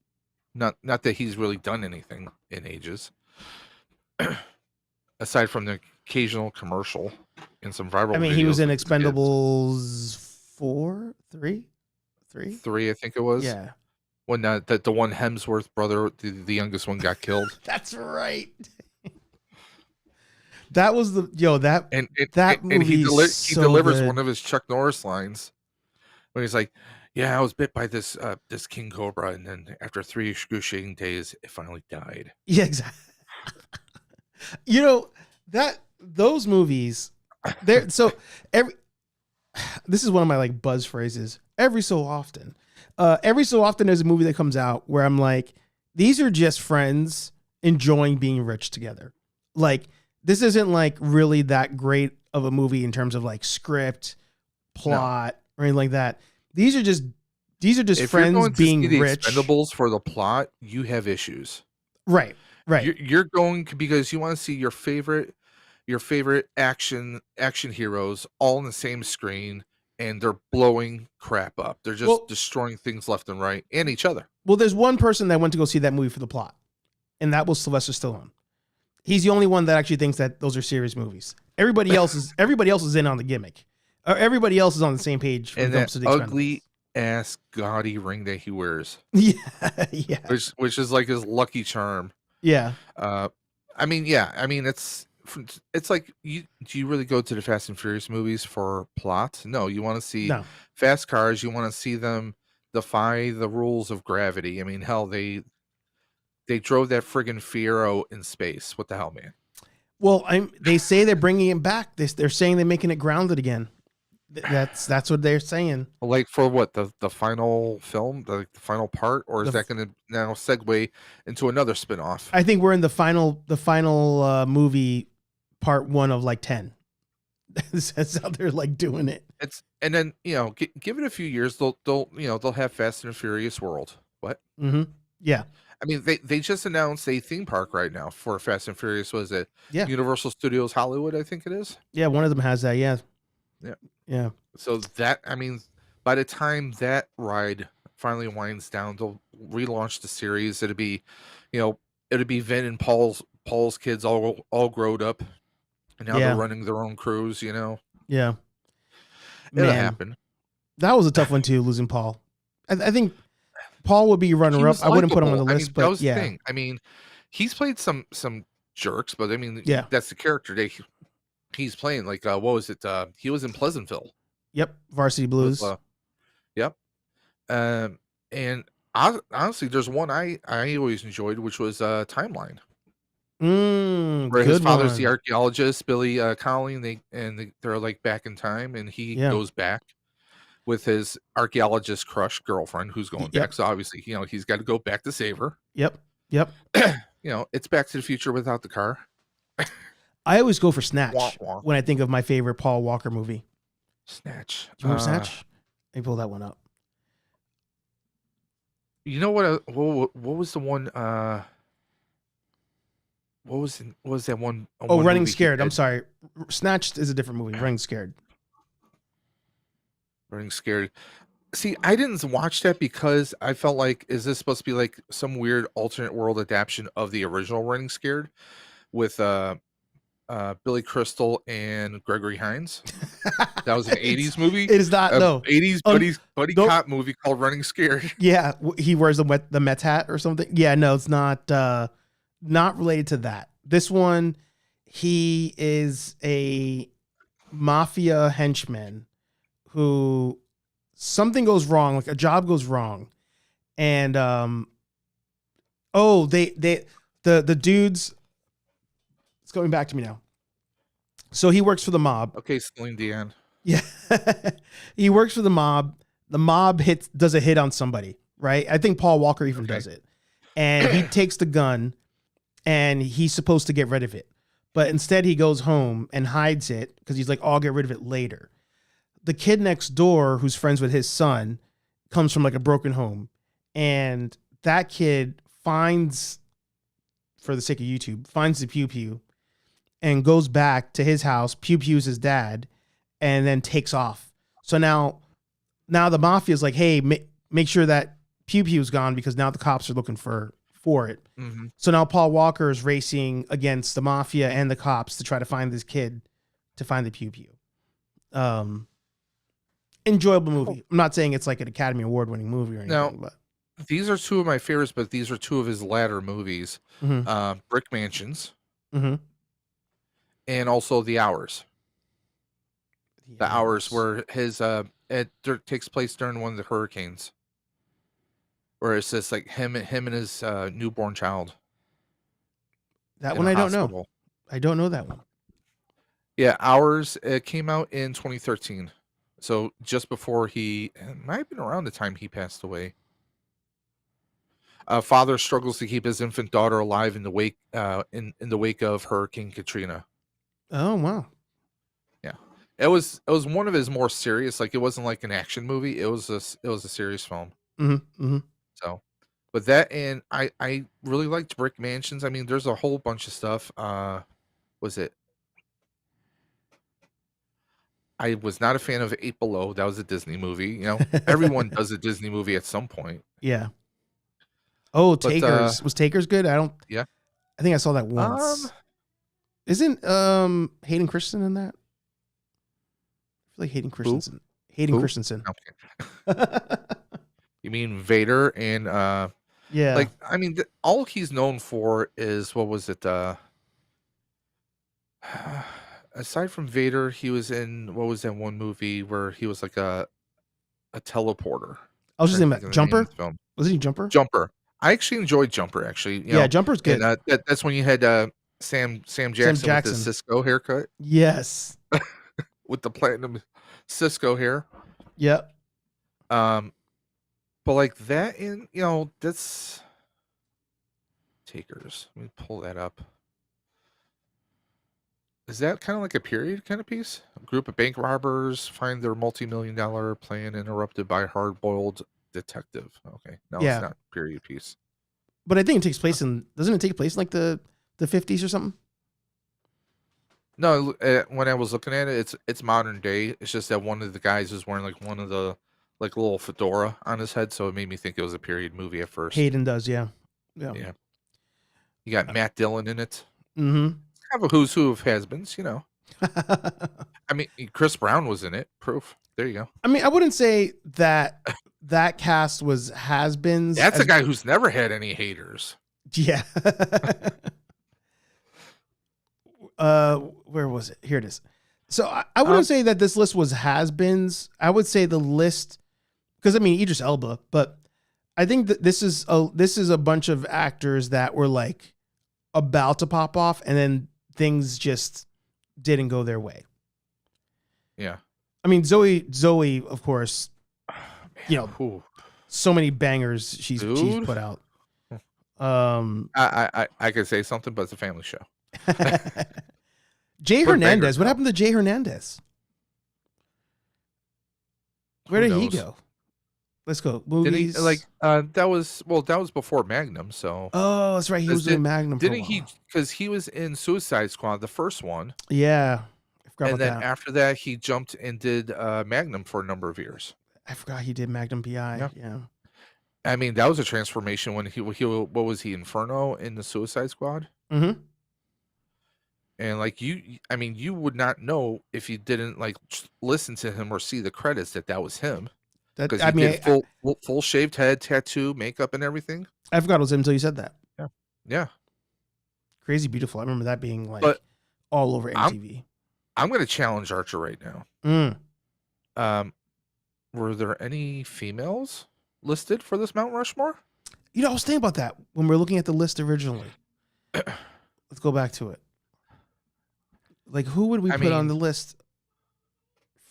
Not that he's really done anything in ages, aside from the occasional commercial and some viral. I mean, he was in Expendables 3, I think it was. Yeah. When the one Hemsworth brother, the youngest one, got killed. That's right. That was the and he delivers one of his Chuck Norris lines when he's like, "Yeah, I was bit by this king cobra, and then after 3 excruciating days, it finally died." Yeah, exactly. Those movies, this is one of my like buzz phrases. Every so often there's a movie that comes out where I'm like, these are just friends enjoying being rich together. Like, this isn't like really that great of a movie in terms of like script, plot, or anything like that. These are just if friends you're going being to see rich. The Expendables for the plot, you have issues. Right. You're going because you want to see your favorite action heroes all on the same screen, and they're blowing crap up. They're just destroying things left and right and each other. Well, there's one person that went to go see that movie for the plot, and that was Sylvester Stallone. He's the only one that actually thinks that those are serious movies. Everybody else is in on the gimmick. Everybody else is on the same page. And that ugly ass gaudy ring that he wears. Yeah. Which is like his lucky charm. Yeah. I mean, it's like, do you really go to the Fast and Furious movies for plot? No, you want to see fast cars. You want to see them defy the rules of gravity. I mean, hell, they drove that friggin' Fiero in space. What the hell, man? Well, they say they're bringing it back. They're saying they're making it grounded again. That's what they're saying. Like for what, the final film, the final part, or is that going to now segue into another spinoff? I think we're in the final movie, part 1 of like 10. That's how they're like doing it. And then give it a few years, they'll have Fast and Furious World. What? Mm-hmm. Yeah. I mean, they just announced a theme park right now for Fast and Furious. Was it Universal Studios Hollywood? I think it is. Yeah, one of them has that. Yeah. Yeah. So that, I mean, by the time that ride finally winds down, they'll relaunch the series. It'll be Vin and Paul's kids all grown up, and now they're running their own crews. Yeah. It'll happen. That was a tough one too, losing Paul. I think Paul would be runner up. I wouldn't put him on the list, but that was the thing. I mean, he's played some jerks, but I mean, that's the character he's playing. Like, what was it? He was in Pleasantville. Yep, Varsity Blues. Yep. And honestly, there's one I always enjoyed, which was Timeline. Where his father's the archaeologist, Billy Connolly, and they're like back in time, and he goes back with his archaeologist crush girlfriend who's going back. So obviously, he's got to go back to save her. Yep. It's Back to the Future without the car. I always go for Snatch when I think of my favorite Paul Walker movie. Snatch. Do you remember Snatch? Let me pull that one up. You know what? What was the one? What was that one? Running Scared. I'm sorry. Snatched is a different movie. Running Scared. Running Scared. See, I didn't watch that because I felt like, is this supposed to be like some weird alternate world adaptation of the original Running Scared with Billy Crystal and Gregory Hines? That was an 80s movie. It is not, no. 80s buddy cop movie called Running Scared. Yeah, he wears the Mets hat or something. Yeah, no, it's not related to that. This one, he is a mafia henchman who something goes wrong, like a job goes wrong, and Oh, the dudes. It's going back to me now. So he works for the mob. Okay, Celine Dion. Yeah, he works for the mob. The mob does a hit on somebody, right? I think Paul Walker even does it, and he takes the gun, and he's supposed to get rid of it, but instead he goes home and hides it because he's like, "Oh, I'll get rid of it later." The kid next door, who's friends with his son, comes from like a broken home, and that kid finds, for the sake of YouTube, finds the pew pew, and goes back to his house. Pew Pew's his dad, and then takes off. So now the mafia is like, hey, make sure that Pew Pew's gone because now the cops are looking for it. Mm-hmm. So now Paul Walker is racing against the mafia and the cops to try to find this kid, to find the Pew Pew. Enjoyable movie. I'm not saying it's like an Academy Award winning movie or anything, but these are two of my favorites, but these are two of his latter movies. mm-hmm. Brick Mansions Mm-hmm. and also The Hours. The Hours where his it takes place during one of the hurricanes. Where it's just like him and his newborn child. That one I don't know. I don't know that one. Yeah, Hours, it came out in 2013. So just before it might have been around the time he passed away. A father struggles to keep his infant daughter alive in the wake in the wake of Hurricane Katrina. Oh wow. Yeah. It was one of his more serious, like it wasn't like an action movie. It was a serious film. Mm-hmm. Mm-hmm. So, but that, and I really liked Brick Mansions. I mean, there's a whole bunch of stuff. Was it? I was not a fan of Eight Below. That was a Disney movie. You know, everyone does a Disney movie at some point. Yeah. Oh, Takers. Was Takers good? Yeah. I think I saw that once. Isn't Hayden Christensen in that? I feel like Hayden Christensen. Hayden Christensen. Okay. You mean Vader and yeah. Like, I mean, all he's known for is, what was it? Aside from Vader, he was in, what was that one movie where he was like a teleporter? I was just thinking about Jumper. Was he Jumper? Jumper. I actually enjoyed Jumper. Actually, yeah, Jumper's good. And, that's when you had Sam Jackson with his Cisco haircut. Yes. With the platinum Cisco hair. Yep. But like that, in that's Takers. Let me pull that up. Is that kind of like a period kind of piece? A group of bank robbers find their multi-million-dollar plan interrupted by a hard-boiled detective. Okay, no, yeah. It's not a period piece. But I think it takes place doesn't it take place in like the 50s or something? No, when I was looking at it, it's modern day. It's just that one of the guys was wearing like one of the like little fedora on his head, so it made me think it was a period movie at first. Hayden does, yeah. Yeah. You got Matt Dillon in it. Mm-hmm. Kind of a who's who of has-beens, I mean, Chris Brown was in it. Proof. There you go. I mean, I wouldn't say that cast was has-beens. That's a guy who's never had any haters. Yeah. Where was it? Here it is. So I wouldn't say that this list was has-beens. I would say the list, because I mean Idris Elba, but I think that this is a bunch of actors that were like about to pop off, and then things just didn't go their way. Yeah. I mean, Zoe, of course, so many bangers she's put out. I could say something, but it's a family show. Jay Hernandez. What happened to Jay Hernandez? Where did he go? Let's go. Movies. That was before Magnum, so. Oh, that's right. He was doing Magnum for a while. Didn't he? Because he was in Suicide Squad, the first one. Yeah. I forgot and about then that. After that, he jumped and did Magnum for a number of years. I forgot he did Magnum PI. Yeah. I mean, that was a transformation when he what was he, Inferno in the Suicide Squad? Mm-hmm. And like you would not know if you didn't like listen to him or see the credits that was him. Because he did full shaved head, tattoo, makeup, and everything. I forgot it was him until you said that. Yeah. Crazy Beautiful. I remember that being like all over MTV. I'm going to challenge Archer right now. Were there any females listed for this Mount Rushmore? You know, I was thinking about that when we were looking at the list originally. Let's go back to it. Like, who would we put on the list?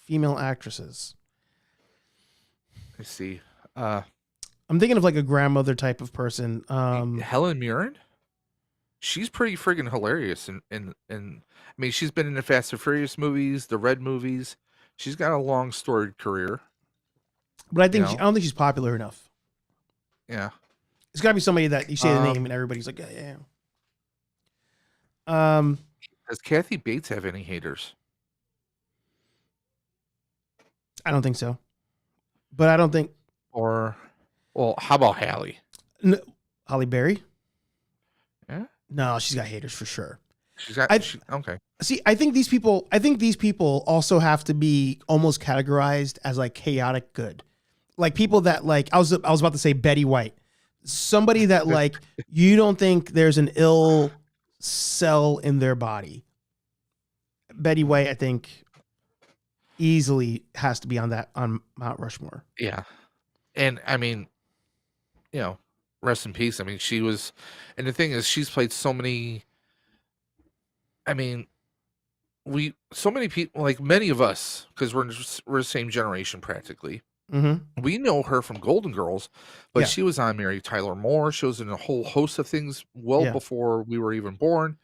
Female actresses. Let's see. I'm thinking of like a grandmother type of person. Helen Mirren. She's pretty friggin' hilarious, and I mean, she's been in the Fast and Furious movies, the Red movies. She's got a long storied career. But I think I don't think she's popular enough. Yeah, it's got to be somebody that you say the name and everybody's like, yeah. Does Kathy Bates have any haters? I don't think so. But I don't think. Or, well, how about Halle? Halle Berry? Yeah. No, she's got haters for sure. She's got. Okay. See, I think these people also have to be almost categorized as like chaotic good, like people that like I was about to say Betty White, somebody that like you don't think there's an ill cell in their body. Betty White, I think, easily has to be on Mount Rushmore. Yeah, and I mean, you know, rest in peace. I mean, she was, and the thing is, she's played so many. I mean, so many people, like many of us, because we're the same generation practically. Mm-hmm. We know her from Golden Girls, but she was on Mary Tyler Moore. She was in a whole host of things before we were even born.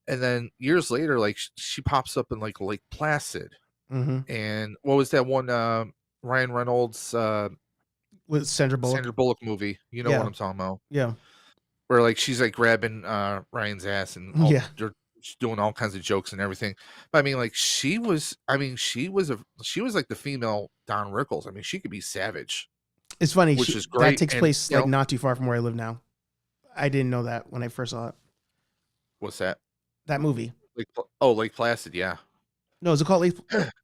And then years later, like she pops up in like Lake Placid. Mm-hmm. And what was that one Ryan Reynolds with Sandra Bullock movie? You know what I'm talking about? Yeah. Where like she's like grabbing Ryan's ass and they're doing all kinds of jokes and everything. But I mean, like she was like the female Don Rickles. I mean, she could be savage. It's funny, which is great. That takes place like not too far from where I live now. I didn't know that when I first saw it. What's that? That movie. Lake Placid, yeah. No, is it called Lake?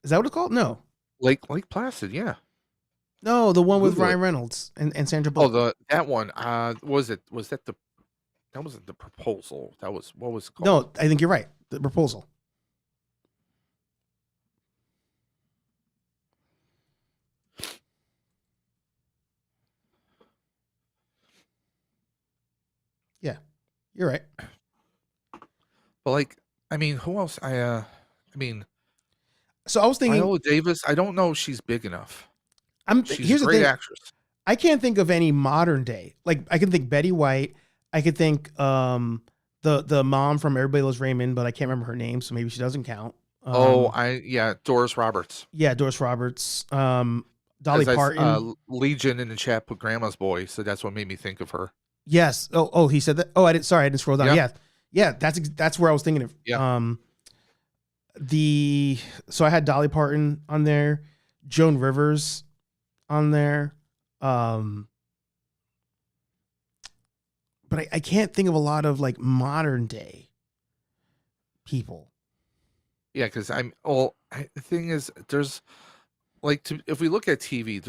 Is that what it's called? No. Lake Placid, yeah. No, the one with Ryan Reynolds and Sandra Bullock. That one. Was that that wasn't The Proposal. That was, what was it called? No, I think you're right. The Proposal. Yeah, you're right. But like, I mean, who else? I mean, so I was thinking Viola Davis. I don't know if she's big enough. She's a great actress. I can't think of any modern day. Like I can think Betty White. I could think the mom from Everybody Loves Raymond, but I can't remember her name, so maybe she doesn't count. Doris Roberts. Yeah, Doris Roberts. Dolly Parton. Legion in the chat put Grandma's Boy, so that's what made me think of her. Yes. Oh, he said that. Oh, I didn't scroll down. Yeah. That's where I was thinking of. Yeah. So I had Dolly Parton on there, Joan Rivers on there. But I can't think of a lot of like modern day people. Yeah, because the thing is, there's like, if we look at TV,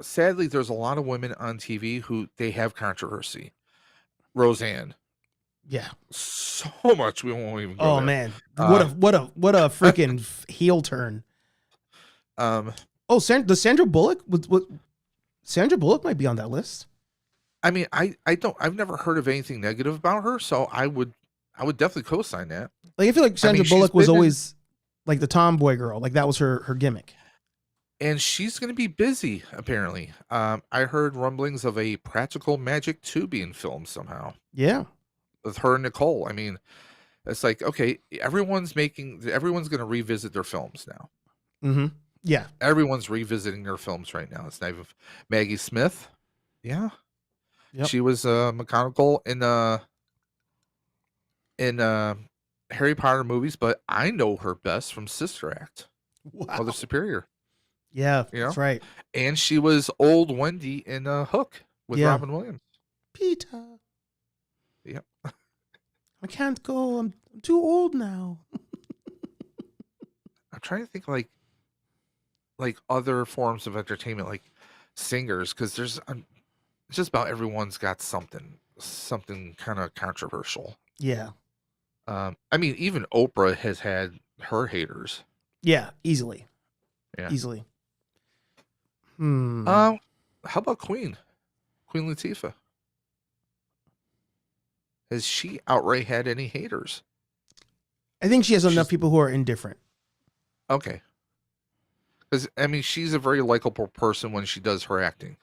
sadly there's a lot of women on TV who they have controversy. Roseanne. Yeah. So much we won't even go there. Man. What a freaking heel turn. Sandra Bullock? Sandra Bullock might be on that list. I mean, I've never heard of anything negative about her, so I would definitely co-sign that. Like I feel like Sandra Bullock was always like the tomboy girl. Like that was her gimmick. And she's going to be busy, apparently. I heard rumblings of a Practical Magic 2 being filmed somehow. Yeah. With her and Nicole. I mean, it's like, okay, everyone's going to revisit their films now. Mm-hmm. Yeah. Everyone's revisiting their films right now. It's not even Maggie Smith. Yeah. Yep. She was McGonagall in Harry Potter movies, but I know her best from Sister Act. Wow. Mother Superior. Yeah, that's right. And she was old Wendy in Hook with Robin Williams. Peter. Yep. I can't go. I'm too old now. I'm trying to think like other forms of entertainment, like singers, because there's just about everyone's got something kind of controversial. Yeah. I mean, even Oprah has had her haters. Yeah, easily. Yeah. Easily. How about Queen Latifah? has she outright had any haters? I think she has enough She's people who are indifferent. okay. Because I mean, she's a very likable person when she does her acting.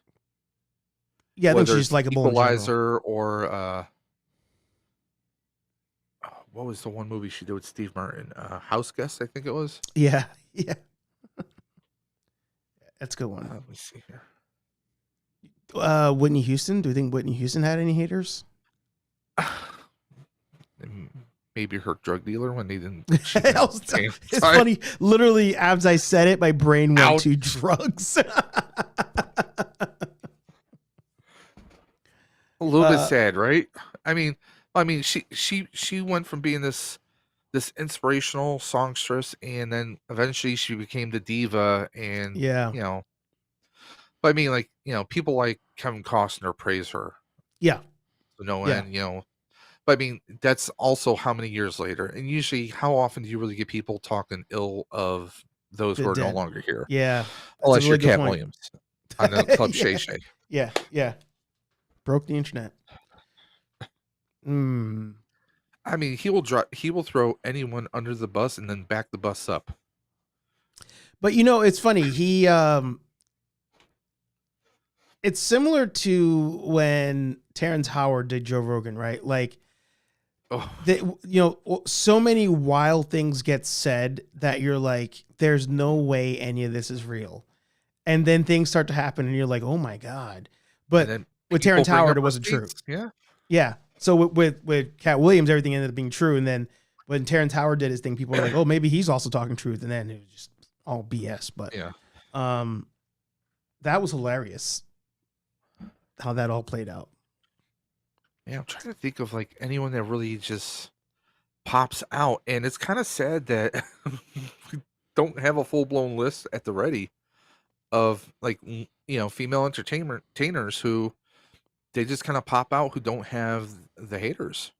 Yeah, I think Whether she's it's likable in general. Equalizer or what was the one movie she did with Steve Martin? House Guest, I think it was. Yeah, yeah, that's a good one. Let me see here. Whitney Houston. Do you think Whitney Houston had any haters? Maybe her drug dealer when they didn't. It's funny. Literally, as I said it, my brain went to drugs. A little bit sad, right? I mean, she went from being this inspirational songstress, and then eventually she became the diva, and Yeah. But I mean, like people like Kevin Costner praise her. Yeah. To no end, But I mean, that's also how many years later, and usually, how often do you really get people talking ill of those who are no longer here? Yeah, unless you're Cat Williams on the Club Shay Shay. Yeah, yeah, broke the internet. I mean, he will throw anyone under the bus and then back the bus up. But it's funny. He it's similar to when Terrence Howard did Joe Rogan, right? Like, so many wild things get said that you're like, there's no way any of this is real. And then things start to happen and you're like, oh my God. But with Terrence Howard, it wasn't true. Yeah. Yeah. So with Cat Williams, everything ended up being true. And then when Terrence Howard did his thing, people were like, oh, maybe he's also talking truth. And then it was just all BS. But that was hilarious how that all played out. Yeah, I'm trying to think of like anyone that really just pops out, and it's kind of sad that we don't have a full blown list at the ready of like female entertainers who they just kind of pop out who don't have the haters.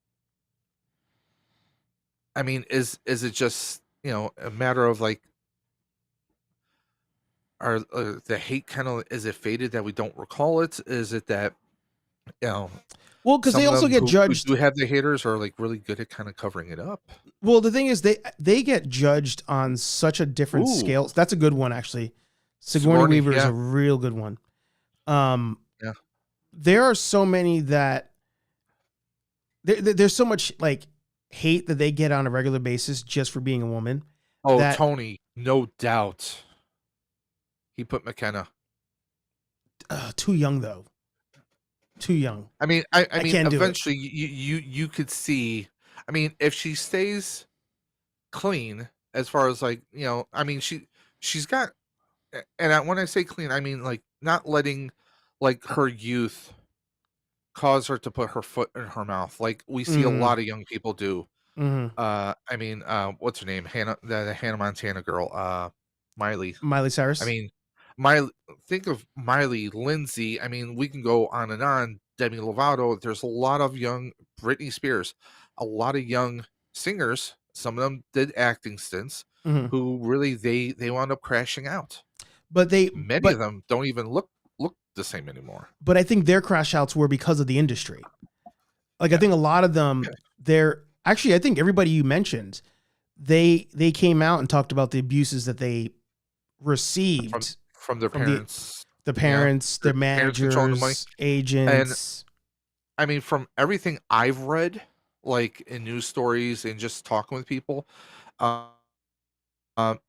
I mean, is it just a matter of like are the hate kind of is it faded that we don't recall it? Is it that well, because they also get judged. Who have the haters are like really good at kind of covering it up. Well, the thing is, they get judged on such a different scale. That's a good one, actually. Sigourney Weaver is a real good one. Yeah, there are so many that there's so much like hate that they get on a regular basis just for being a woman. Oh, Tony, no doubt. He put McKenna. Too young though. Too young. I mean, I mean, eventually you could see. I mean, if she stays clean, as far as like I mean, she's got, and when I say clean, I mean like not letting like her youth cause her to put her foot in her mouth, like we see a lot of young people do. I mean, what's her name? Hannah, the Hannah Montana girl, Miley Cyrus. I mean, think of Miley, Lindsay. I mean, we can go on and on. Demi Lovato. There's a lot of young Britney Spears, a lot of young singers. Some of them did acting stints who really they wound up crashing out. But many of them don't even look the same anymore. But I think their crash outs were because of the industry. Like I think a lot of them, I think everybody you mentioned, they came out and talked about the abuses that they received from their parents, the parents, their managers, agents. And I mean, from everything I've read, like in news stories and just talking with people,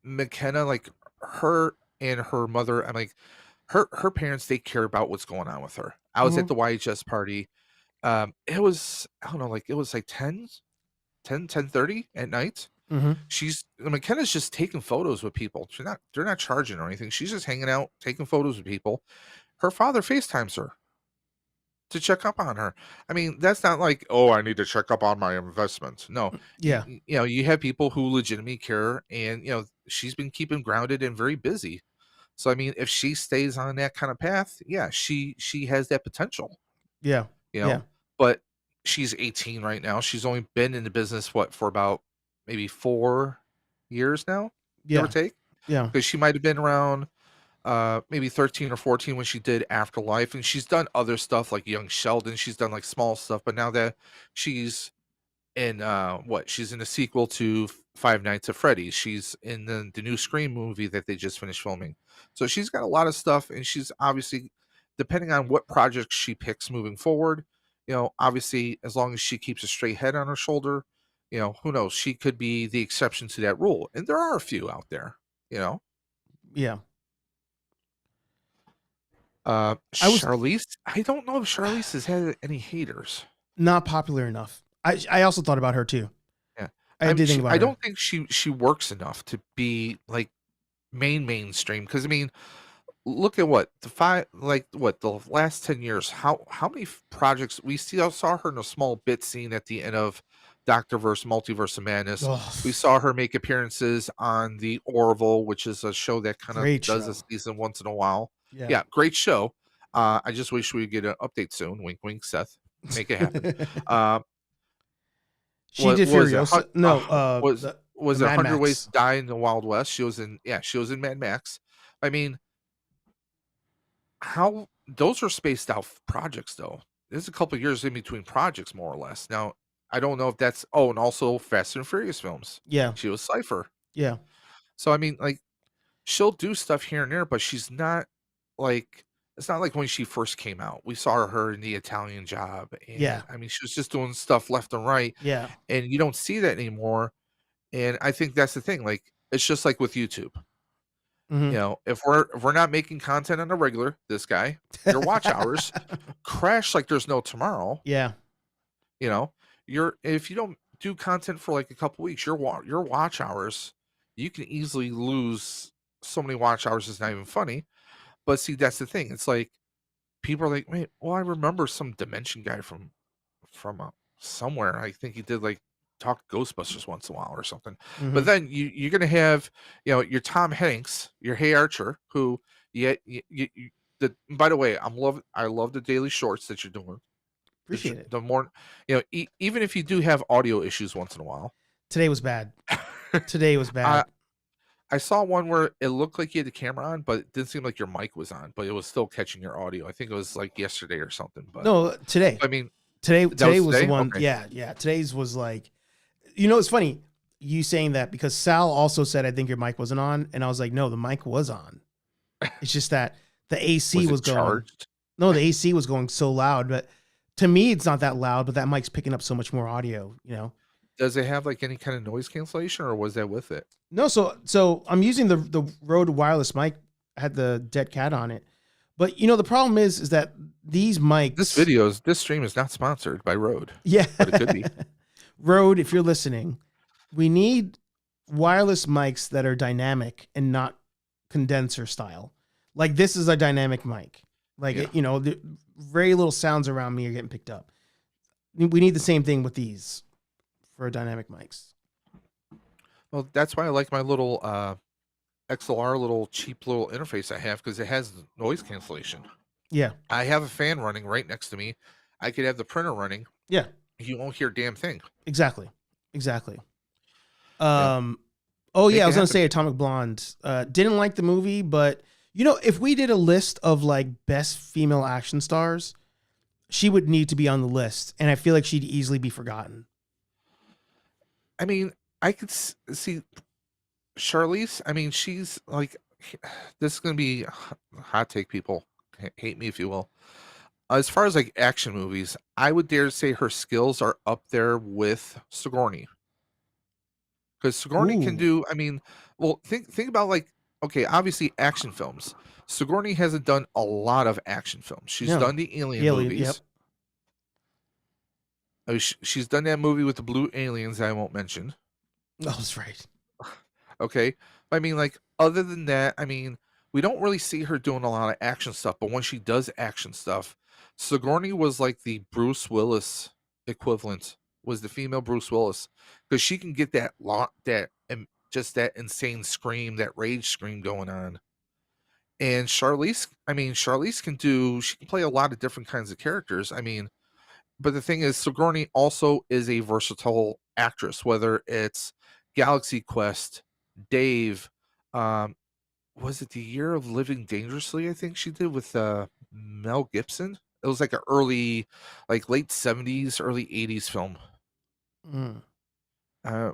McKenna, like her and her mother, I'm like, her parents, they care about what's going on with her. I was at the YHS party. It was, I don't know, like it was like 10:30 at night. McKenna's just taking photos with people. They're not charging or anything. She's just hanging out, taking photos with people. Her father FaceTimes her to check up on her. I mean, that's not like, oh, I need to check up on my investment. No. Yeah. You have people who legitimately care, and she's been keeping grounded and very busy. So I mean, if she stays on that kind of path, yeah, she has that potential. Yeah. But she's 18 right now. She's only been in the business for about maybe 4 years now, give or take. Yeah, because she might have been around maybe 13 or 14 when she did Afterlife, and she's done other stuff like Young Sheldon. She's done like small stuff, but now that she's in she's in a sequel to Five Nights at Freddy's. She's in the new Scream movie that they just finished filming. So she's got a lot of stuff, and she's obviously, depending on what projects she picks moving forward, obviously as long as she keeps a straight head on her shoulder, who knows, she could be the exception to that rule. And there are a few out there, you know. Yeah. Charlize, I don't know if Charlize has had any haters. Not popular enough. I also thought about her too. Yeah. I did think about her. I don't think she works enough to be like mainstream, because I mean, look at the last 10 years, how many projects we saw her in a small bit scene at the end of Doctorverse Multiverse of Madness. Ugh. We saw her make appearances on the Orville, which is a show that kind Great of does show. a season once in a while. Yeah. Yeah, great show. I just wish we would get an update soon. Wink wink, Seth. Make it happen. She did Furiosa. Was the it Mad 100 Ways Max. to Die in the Wild West? She was in Mad Max. I mean, how those are spaced out projects though. There's a couple years in between projects, more or less. Now, I don't know if that's and also Fast and Furious films. Yeah. She was Cypher. Yeah. So I mean, like, she'll do stuff here and there, but she's not like, it's not like when she first came out. We saw her in The Italian Job, and Yeah. I mean, she was just doing stuff left and right, Yeah. and you don't see that anymore. And I think that's the thing. Like, it's just like with YouTube. Mhm. If we're not making content on a regular, this guy, your watch hours crash like there's no tomorrow. Yeah. If you don't do content for like a couple weeks, your watch hours, you can easily lose so many watch hours. It's not even funny. But see, that's the thing. It's like people are like, wait, well, I remember some Dimension guy from somewhere. I think he did like talk Ghostbusters once in a while or something. But Mhm. then you're gonna have your Tom Hanks, your HeyArcher, who by the way, I love the daily shorts that you're doing. Appreciate it. The more even if you do have audio issues once in a while. Today was bad. Today was bad. I saw one where it looked like you had the camera on, but it didn't seem like your mic was on, but it was still catching your audio. I think it was like yesterday or something. But no, today. I mean, Today was today? the one. Okay. Yeah. Today's was like, it's funny you saying that, because Sal also said, I think your mic wasn't on. And I was like, no, the mic was on. It's just that the AC was going. Charged? No, the AC was going so loud, but to me, it's not that loud, but that mic's picking up so much more audio, Does it have like any kind of noise cancellation, or was that with it? No, so I'm using the Rode wireless mic. I had the Dead Cat on it. But the problem is that these mics. This stream is not sponsored by Rode. Yeah. But it could be. Rode, if you're listening, we need wireless mics that are dynamic and not condenser style. Like, this is a dynamic mic. Like, Yeah. Very little sounds around me are getting picked up. We need the same thing with these for dynamic mics. Well, that's why I like my little XLR little cheap little interface I have, because it has noise cancellation. Yeah. I have a fan running right next to me. I could have the printer running. Yeah. You won't hear a damn thing. Exactly. Yeah. Oh yeah, Make I was it gonna happen. say Atomic Blonde. Didn't like the movie, but if we did a list of like best female action stars, she would need to be on the list, and I feel like she'd easily be forgotten. I mean, I could see Charlize. I mean, she's like, this is gonna be a hot take. People hate me if you will. As far as like action movies, I would dare say her skills are up there with Sigourney. Because Sigourney can Ooh. do, I mean, well, think about like, okay, obviously action films. Sigourney hasn't done a lot of action films. She's No. done the Alien movies. Yep. I mean, she's done that movie with the blue aliens that I won't mention. Oh, that's right. Okay. I mean, like, other than that, I mean, we don't really see her doing a lot of action stuff, but when she does action stuff, Sigourney was like the Bruce Willis equivalent, was the female Bruce Willis, because she can get just that insane scream, that rage scream going on. And Charlize she can play a lot of different kinds of characters. I mean, but the thing is, Sigourney also is a versatile actress, whether it's Galaxy Quest, Dave, was it the Year of Living Dangerously? I think she did with Mel Gibson. It was like an early, like late 70s, early 80s film. Mm.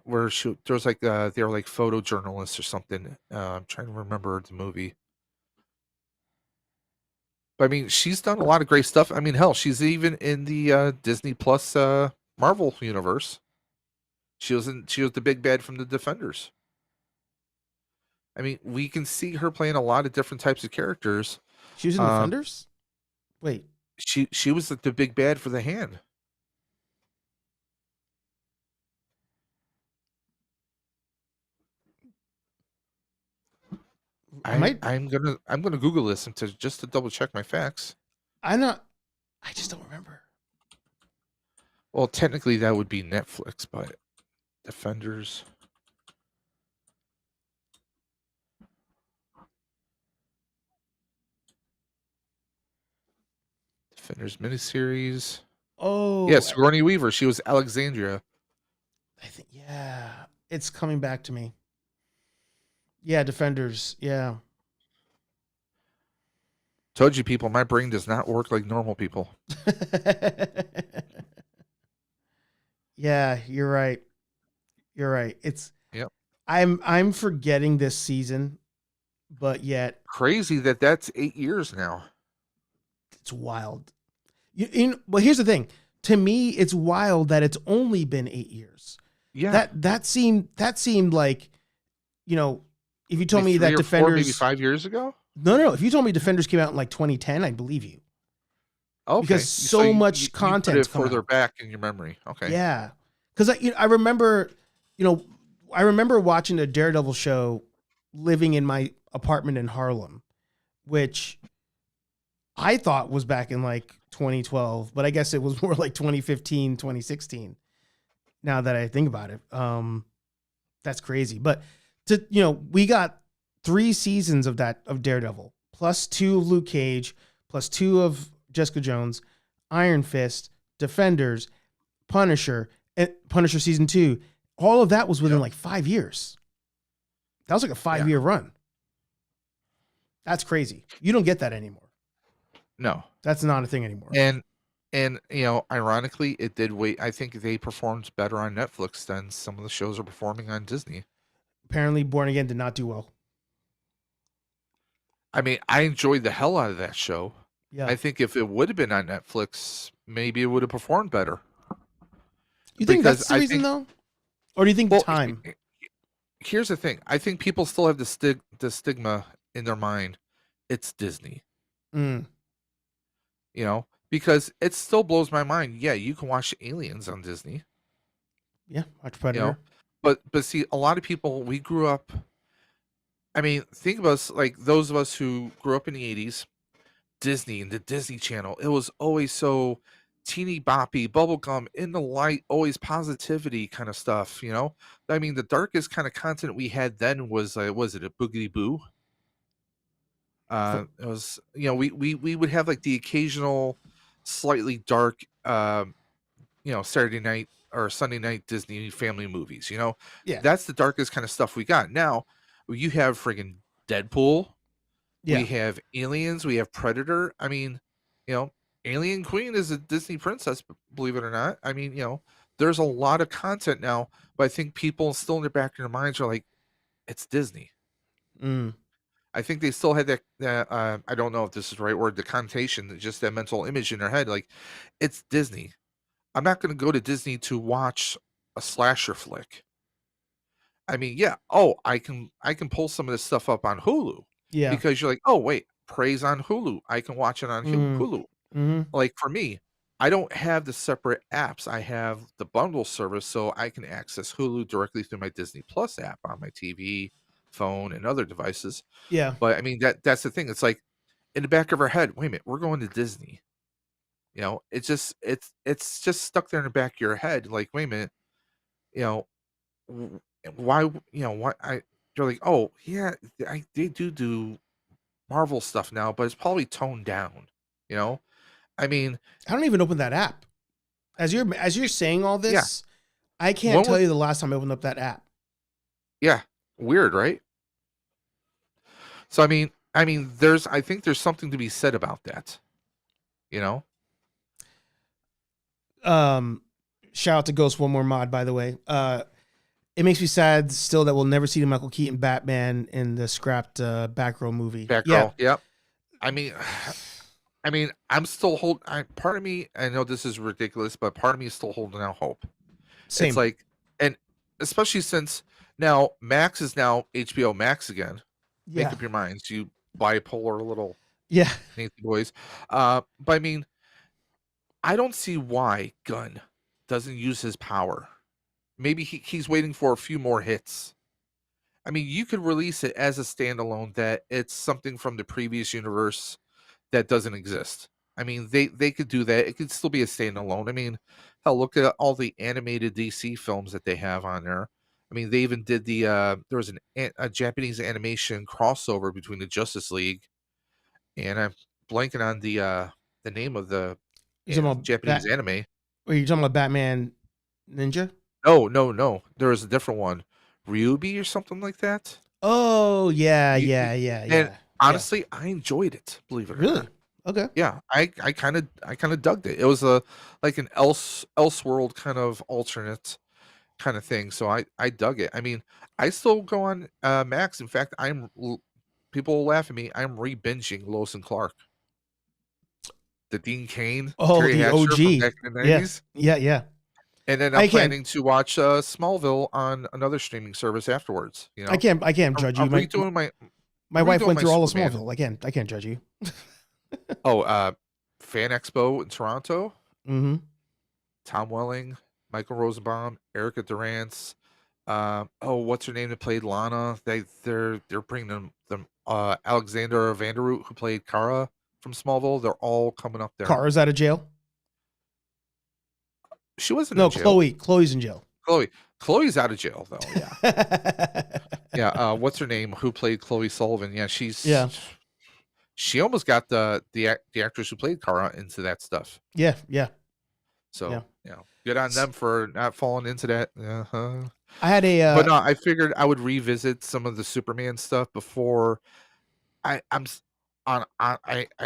Where there was like they were like photojournalists or something. I'm trying to remember the movie. But I mean, she's done a lot of great stuff. I mean, hell, she's even in the Disney Plus Marvel universe. She was the big bad from the Defenders. I mean, we can see her playing a lot of different types of characters. She was in Defenders? Wait. She was the big bad for the Hand. I'm gonna Google this just to double check my facts. I just don't remember. Well, technically that would be Netflix, but Defenders. Defenders miniseries. Oh, yes, Sigourney Weaver. She was Alexandria. I think it's coming back to me. Yeah, Defenders. Yeah. Told you people, my brain does not work like normal people. Yeah, you're right. You're right. Yep. I'm forgetting this season, but yet Crazy that's 8 years now. it's wild. Well, here's the thing. To me, it's wild that it's only been 8 years. Yeah. That seemed like, if you told me that Defenders maybe 5 years ago. No. If you told me Defenders came out in like 2010, I'd believe you. Okay. Because so much content you put it further back in your memory. Okay. Yeah. Because I remember, I remember watching a Daredevil show living in my apartment in Harlem, which I thought was back in like 2012, but I guess it was more like 2015, 2016. Now that I think about it, that's crazy. But we got 3 seasons of Daredevil, plus 2 of Luke Cage, plus 2 of Jessica Jones, Iron Fist, Defenders, Punisher, and Punisher season 2. All of that was within like 5 years. That was like a 5-year run. That's crazy. You don't get that anymore. No, that's not a thing anymore. And ironically, it did wait. I think they performed better on Netflix than some of the shows are performing on Disney. Apparently, Born Again did not do well. I mean, I enjoyed the hell out of that show. Yeah. I think if it would have been on Netflix, maybe it would have performed better. You think that's the reason, though? Or do you think time? Here's the thing. I think people still have the stigma in their mind. It's Disney. Because it still blows my mind. Yeah, you can watch Aliens on Disney. Yeah, watch Predator. But see, a lot of people, we grew up. I mean, think of us, like those of us who grew up in the 80s, Disney and the Disney Channel. It was always so teeny boppy, bubblegum, in the light, always positivity kind of stuff, I mean, the darkest kind of content we had then was it a Boogity Boo? It was, we would have like the occasional slightly dark, Saturday night or Sunday night Disney family movies, Yeah. That's the darkest kind of stuff we got. Now you have friggin' Deadpool. Yeah. We have Aliens. We have Predator. I mean, Alien Queen is a Disney princess, believe it or not. I mean, there's a lot of content now, but I think people still in the back of their minds are like, it's Disney. I think they still had that I don't know if this is the right word, the connotation, just that mental image in their head, like, it's Disney. I'm not going to go to Disney to watch a slasher flick. I mean, yeah. Oh, I can pull some of this stuff up on Hulu. Yeah. Because you're like, oh wait, Prey's on Hulu. I can watch it on Hulu. Like for me, I don't have the separate apps. I have the bundle service, so I can access Hulu directly through my Disney Plus app on my TV, phone, and other devices. Yeah. But I mean, that's the thing. It's like in the back of our head, wait a minute, we're going to Disney. It's just stuck there in the back of your head. Like, wait a minute, why, they're like, oh yeah, they do Marvel stuff now, but it's probably toned down. I mean, I don't even open that app. As you're saying all this, I can't tell you the last time I opened up that app. Yeah, weird, right? So I think there's something to be said about that. You know? Shout out to Ghost One More Mod, by the way. It makes me sad still that we'll never see the Michael Keaton Batman in the scrapped Batgirl movie. Batgirl. Yep. I mean, I'm still part of me, I know this is ridiculous, but part of me is still holding out hope. Same. It's like, and especially since now Max is now HBO Max again. Make up your minds, you bipolar little Nathan boys. But I mean, I don't see why Gunn doesn't use his power. Maybe he's waiting for a few more hits. I mean, you could release it as a standalone that it's something from the previous universe that doesn't exist. I mean, they could do that. It could still be a standalone. I mean, hell, look at all the animated DC films that they have on there. I mean, they even did there was a Japanese animation crossover between the Justice League, and I'm blanking on the name of the Japanese anime. Are you talking about Batman Ninja? No. There was a different one, Ryubi or something like that. Oh yeah. And honestly, I enjoyed it. Believe it or not. Okay. Yeah, I kind of dug it. It was like an Elseworld kind of alternate kind of thing. So I dug it. I mean, I still go on Max. In fact, people will laugh at me. I'm re-binging Lois and Clark. The Dean Cain, Terry the Hatcher OG from back in the 90s. Yeah. And then I'm planning to watch Smallville on another streaming service afterwards. You know, I can't judge you. My wife went through all of Smallville. I can't judge you. Fan Expo in Toronto. Mm-hmm. Tom Welling, Michael Rosenbaum, Erica Durance. What's her name that played Lana? They're bringing them Alexander Vanderroot, who played Kara from Smallville. They're all coming up there. Kara's out of jail. She wasn't. No, in jail. Chloe's in jail. Chloe's out of jail though. Yeah. Yeah. What's her name? Who played Chloe Sullivan? Yeah, she almost got the actress who played Kara into that stuff. Yeah. So good on them for not falling into that. I had but no, I figured I would revisit some of the Superman stuff before. I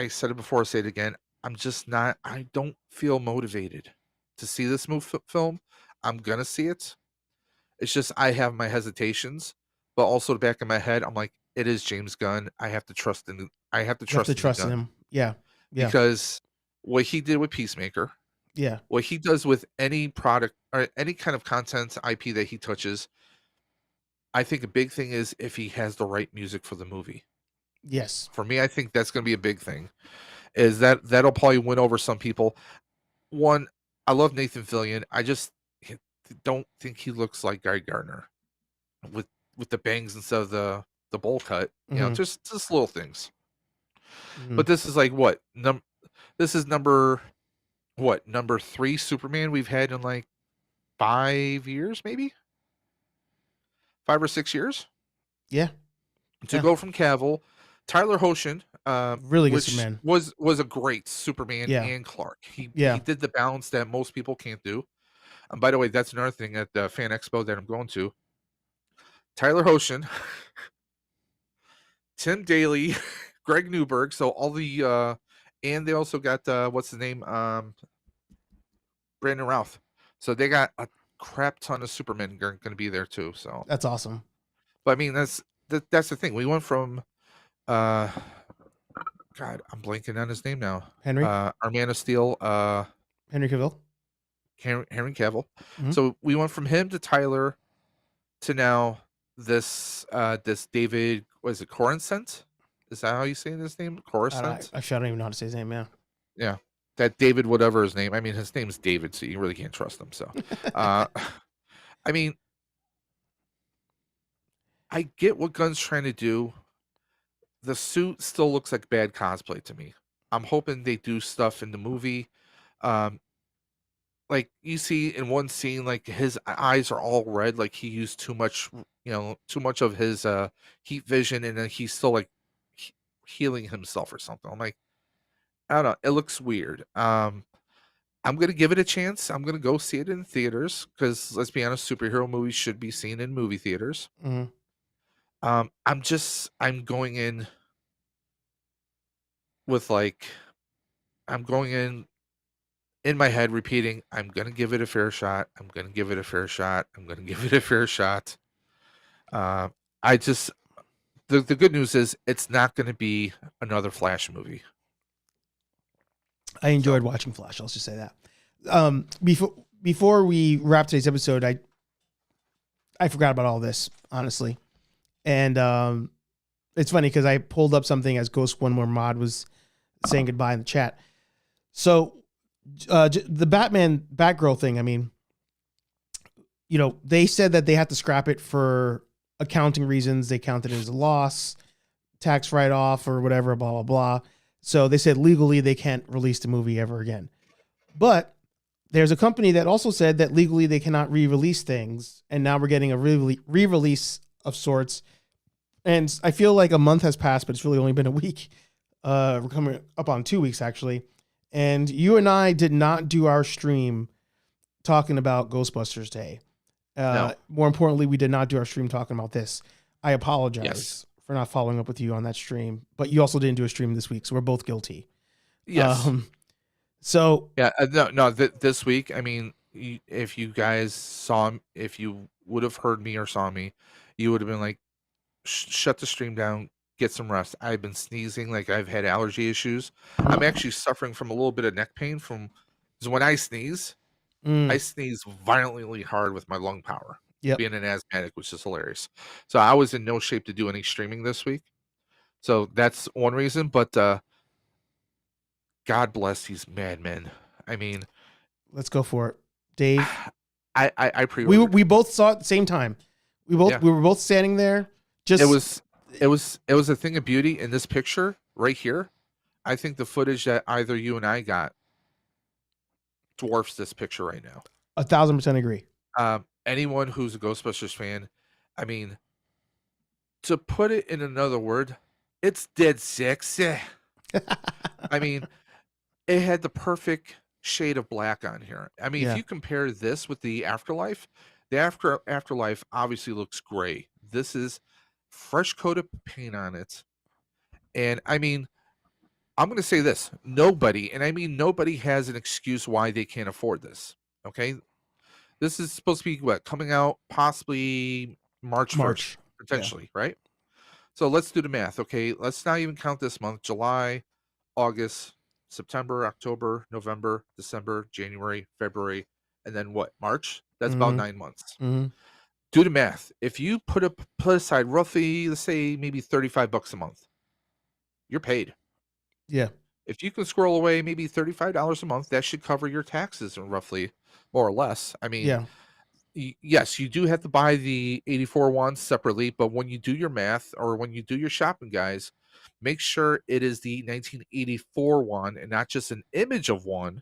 said it before. I'll say it again. I'm just not. I don't feel motivated to see this film. I'm gonna see it. It's just I have my hesitations, but also the back of my head, I'm like, it is James Gunn. I have to trust in. I have to trust in him. Yeah. Because what he did with Peacemaker. Yeah. What he does with any product or any kind of content IP that he touches, I think a big thing is if he has the right music for the movie. Yes. For me, I think that's going to be a big thing. Is that'll probably win over some people. One, I love Nathan Fillion. I just don't think he looks like Guy Gardner with the bangs instead of the bowl cut. You know, just little things. But this is like what this is number 3 Superman we've had in like 5 years, maybe 5 or 6 years. Yeah. To go from Cavill, Tyler Hoechlin, really good Superman, was a great Superman and Clark. He did the balance that most people can't do. And by the way, that's another thing at the Fan Expo that I'm going to. Tyler Hoechlin, Tim Daly, Greg Newberg. So all the and they also got what's his name? Brandon Routh. So they got a crap ton of Supermen going to be there too. So that's awesome. But I mean, that's the thing. We went from God, I'm blanking on his name now. Henry. Our Man of Steel. Henry Cavill. Henry Cavill. So we went from him to Tyler to now this David, was it Coruscant? Is that how you say his name? Coruscant? I don't even know how to say his name, Yeah. That David, whatever his name. I mean, his name's David, so you really can't trust him. So I mean, I get what Gunn's trying to do. The suit still looks like bad cosplay to me. I'm hoping they do stuff in the movie. Like you see in one scene, like his eyes are all red, like he used too much of his heat vision, and then he's still like healing himself or something. I'm like, I don't know. It looks weird. I'm gonna give it a chance. I'm gonna go see it in theaters because let's be honest, superhero movies should be seen in movie theaters. I'm going in with like, I'm going in my head repeating, I'm gonna give it a fair shot. I'm gonna give it a fair shot. I'm gonna give it a fair shot. Uh, I just the good news is it's not gonna be another Flash movie. I enjoyed watching Flash. I'll just say that. Before we wrap today's episode, I forgot about all this, honestly. And it's funny because I pulled up something as Ghost One More Mod was saying goodbye in the chat. So the Batgirl thing, I mean, they said that they had to scrap it for accounting reasons. They counted it as a loss, tax write-off or whatever, blah, blah, blah. So they said legally they can't release the movie ever again. But there's a company that also said that legally they cannot re-release things. And now we're getting a re-release of sorts. And I feel like a month has passed, but it's really only been a week. We're coming up on 2 weeks, actually. And you and I did not do our stream talking about Ghostbusters Day. No. More importantly, we did not do our stream talking about this. I apologize. Yes. For not following up with you on that stream, but you also didn't do a stream this week, so we're both guilty. Yes. So yeah. No. This week, I mean, if you guys saw, if you would have heard me or saw me, you would have been like, shut the stream down, get some rest. I've been sneezing, like I've had allergy issues. I'm actually suffering from a little bit of neck pain because when I sneeze, I sneeze violently hard with my lung power. Being an asthmatic, which is hilarious. So I was in no shape to do any streaming this week. So that's one reason. But God bless these madmen. I mean, let's go for it, Dave. I pre-ordered. We both saw it at the same time. We were both standing there. Just it was a thing of beauty in this picture right here. I think the footage that either you and I got dwarfs this picture right now. 1,000% agree. Anyone who's a Ghostbusters fan, I mean, to put it in another word, it's dead sexy. I mean, it had the perfect shade of black on here. I mean, if you compare this with the Afterlife, the Afterlife obviously looks gray. This is fresh coat of paint on it. And I mean, I'm going to say this. Nobody, and I mean nobody, has an excuse why they can't afford this. Okay? This is supposed to be coming out possibly March 1st, potentially, right? So let's do the math. Okay, let's not even count this month. July, August, September, October, November, December, January, February, and then what? March? That's about 9 months. Do the math. If you put aside roughly, let's say maybe $35 a month, you're paid. Yeah. If you can squirrel away maybe $35 a month, that should cover your taxes, roughly, more or less. I mean, yes, you do have to buy the 84 one separately, but when you do your math or when you do your shopping, guys, make sure it is the 1984 one and not just an image of one.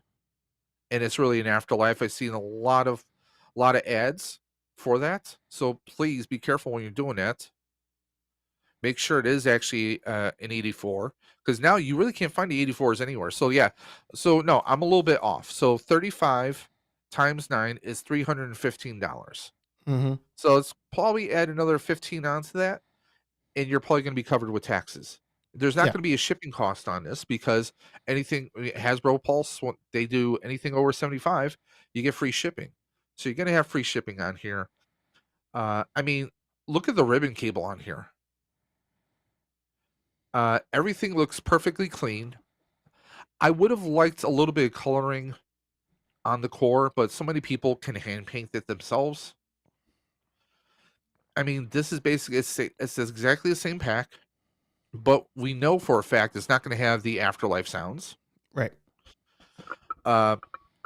And it's really an Afterlife. I've seen a lot of ads for that, so please be careful when you're doing that. Make sure it is actually an 84, because now you really can't find the 84s anywhere. So yeah, so no, I'm a little bit off. So 35 times 9 is $315. So let's probably add another 15 onto that, and you're probably going to be covered with taxes. There's not going to be a shipping cost on this, because anything, Hasbro Pulse, when they do anything over 75, you get free shipping. So you're going to have free shipping on here. I mean, look at the ribbon cable on here. Everything looks perfectly clean. I would have liked a little bit of coloring on the core, but so many people can hand paint it themselves. I mean, this is basically, it's exactly the same pack, but we know for a fact it's not going to have the Afterlife sounds. Right.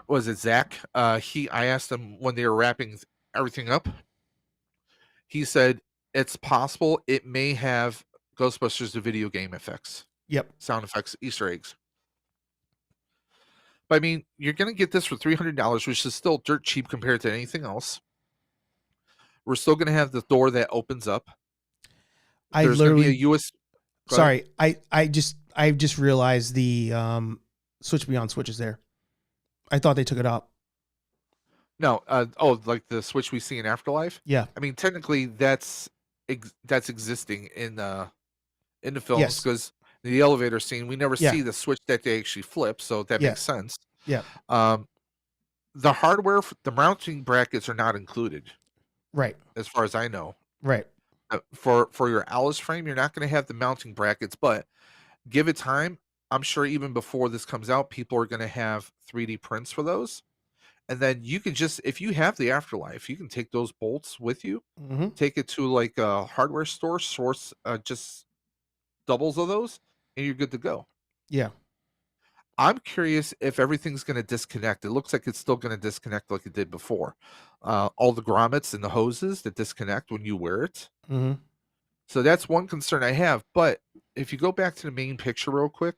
Was it Zach? I asked him when they were wrapping everything up. He said it's possible it may have Ghostbusters the video game effects. Sound effects, Easter eggs. But I mean, you're going to get this for $300, which is still dirt cheap compared to anything else. We're still going to have the door that opens up. There's going to be a US. Sorry, I just realized the Switch Beyond Switch is there. I thought they took it out. No, like the Switch we see in Afterlife? Yeah. I mean, technically, that's that's existing in the films, Yes. because the elevator scene we never Yeah. see the switch that they actually flip, so that Yeah. makes sense. Yeah. Um, the hardware, the mounting brackets are not included, Right. as far as I know. Right. For your Alice frame, you're not going to have the mounting brackets, but give it time. I'm sure even before this comes out, people are going to have 3D prints for those. And then you can just, if you have the Afterlife, you can take those bolts with you, Mm-hmm. take it to like a hardware store, source just doubles of those, and you're good to go. Yeah. I'm curious if everything's going to disconnect. It looks like it's still going to disconnect like it did before. All the grommets and the hoses that disconnect when you wear it. Mm-hmm. So that's one concern I have. But if you go back to the main picture real quick,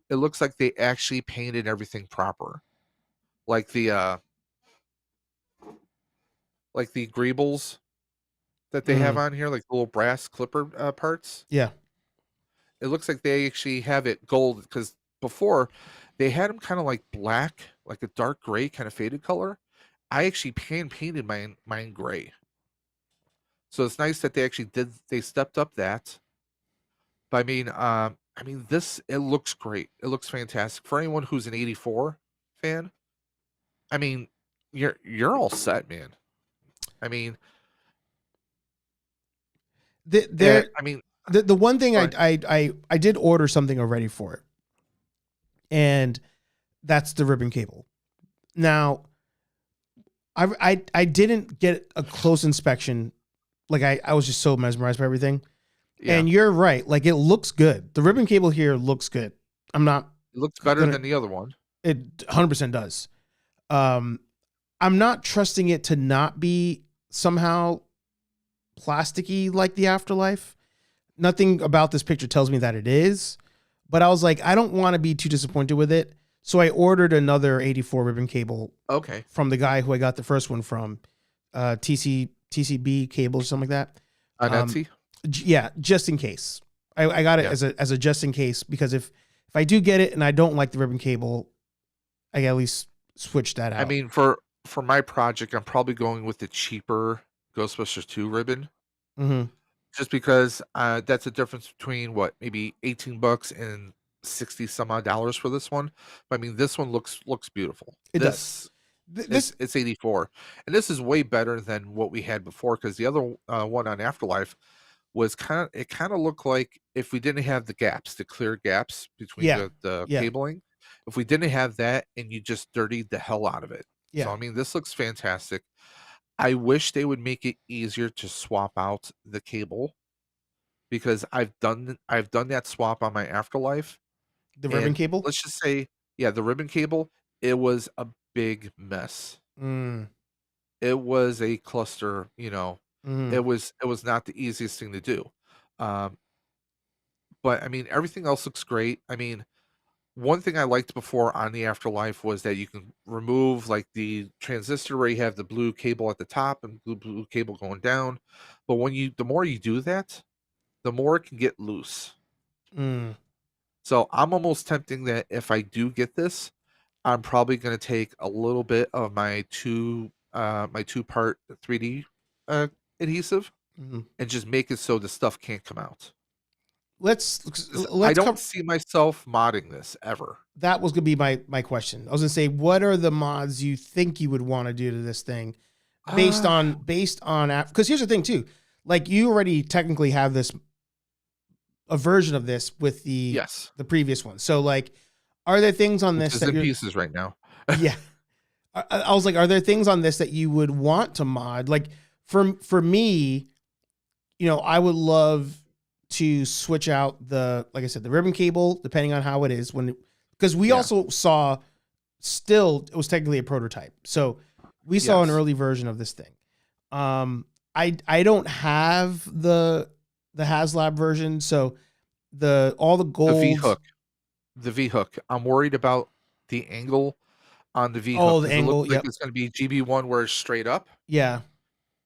it looks like they actually painted everything proper. Like the greebles that they have Mm-hmm. on here, like the little brass clipper parts. Yeah. It looks like they actually have it gold, because before they had them kind of like black, like a dark gray kind of faded color. I actually painted mine gray. So it's nice that they stepped up that. But I mean this, it looks great. It looks fantastic. For anyone who's an 84 fan, I mean, you're all set, man. I mean, There. I mean, The one thing go ahead. I did order something already for it, and that's the ribbon cable. Now, I didn't get a close inspection. Like I was just so mesmerized by everything. Yeah, And you're right. Like it looks good. The ribbon cable here looks good. I'm not it looks better gonna. than the other one. It 100% does. Um, I'm not trusting it to not be somehow plasticky like the Afterlife. Nothing about this picture tells me that it is, but I was like, I don't want to be too disappointed with it. So I ordered another 84 ribbon cable Okay. from the guy who I got the first one from, TCB cable or something like that. On Etsy? Yeah, just in case. I got it Yeah. as a just in case, because if I do get it and I don't like the ribbon cable, I can at least switch that out. I mean, for my project, I'm probably going with the cheaper Ghostbusters 2 ribbon, Mm-hmm. just because that's a difference between what, maybe $18 and 60 some odd dollars for this one. But I mean, this one looks beautiful. It This does. This it's 84, and this is way better than what we had before, because the other one on Afterlife was kind of looked like, if we didn't have the gaps, the clear gaps between Yeah. the Yeah. cabling, if we didn't have that, and you just dirtied the hell out of it. So Yeah. I mean, this looks fantastic. I wish they would make it easier to swap out the cable, because I've done that swap on my Afterlife, the ribbon and cable. let's just say, yeah, the ribbon cable, it was a big mess. Mm. It was a cluster, Mm. it was not the easiest thing to do. Um, but I mean, everything else looks great. I mean, one thing I liked before on the Afterlife was that you can remove like the transistor where you have the blue cable at the top and blue cable going down. But the more you do that, the more it can get loose. Mm. So I'm almost tempting that if I do get this, I'm probably going to take a little bit of my two-part 3D adhesive Mm. and just make it so the stuff can't come out. 'Cause I Let's don't cover. see myself modding this ever. That was gonna be my question. I was gonna say, what are the mods you think you would want to do to this thing, based Uh, on because here's the thing too, like you already technically have a version of this with yes, the previous one. So like, are there things on which this is that in you're pieces right now. yeah? I was like, are there things on this that you would want to mod? Like for me, I would love to switch out like I said, the ribbon cable, depending on how it is because we Yeah. also saw it was technically a prototype. So we saw an Yes. early version of this thing. I don't have the HasLab version. So all the gold. The V hook. I'm worried about the angle on the V hook. Oh, the 'Cause it angle. looks like Yep. it's going to be GB1 where it's straight up. Yeah.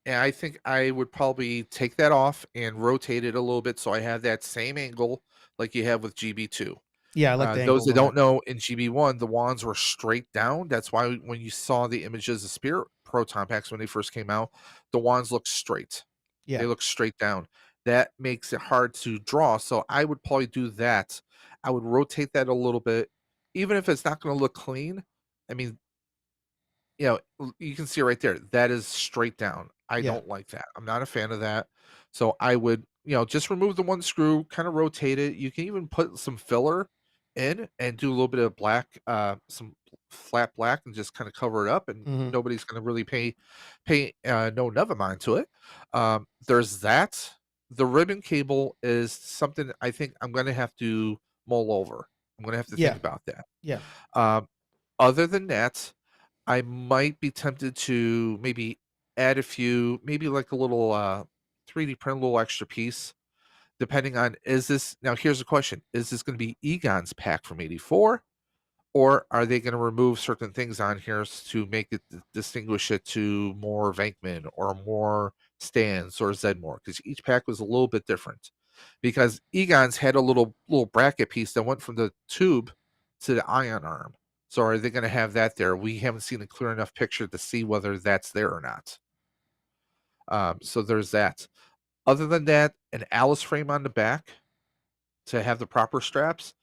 And I think I would probably take that off and rotate it a little bit so I have that same angle like you have with GB2. Yeah. I like the Those angle. that don't know, in GB1, the wands were straight down. That's why when you saw the images of Spirit Proton packs when they first came out, the wands looked straight. Yeah. They look straight down. That makes it hard to draw. So I would probably do that. I would rotate that a little bit, even if it's not going to look clean. I mean, you can see right there. That is straight down. I Yeah. don't like that. I'm not a fan of that. So I would, just remove the one screw, kind of rotate it. You can even put some filler in and do a little bit of black, some flat black, and just kind of cover it up, and Hmm. nobody's going to really pay no never mind to it. There's that. The ribbon cable is something I think I'm going to have to mull over. I'm going to have to think Yeah. about that. Yeah. Um, other than that, I might be tempted to maybe add a few, maybe like a little 3D print, a little extra piece, depending on, is this, now here's the question, is this going to be Egon's pack from 84? Or are they going to remove certain things on here to make it distinguish it to more Venkman or more Stans or Zedmore? Because each pack was a little bit different. Because Egon's had a little bracket piece that went from the tube to the ion arm. So are they going to have that there? We haven't seen a clear enough picture to see whether that's there or not. So there's that. Other than that, an Alice frame on the back to have the proper straps.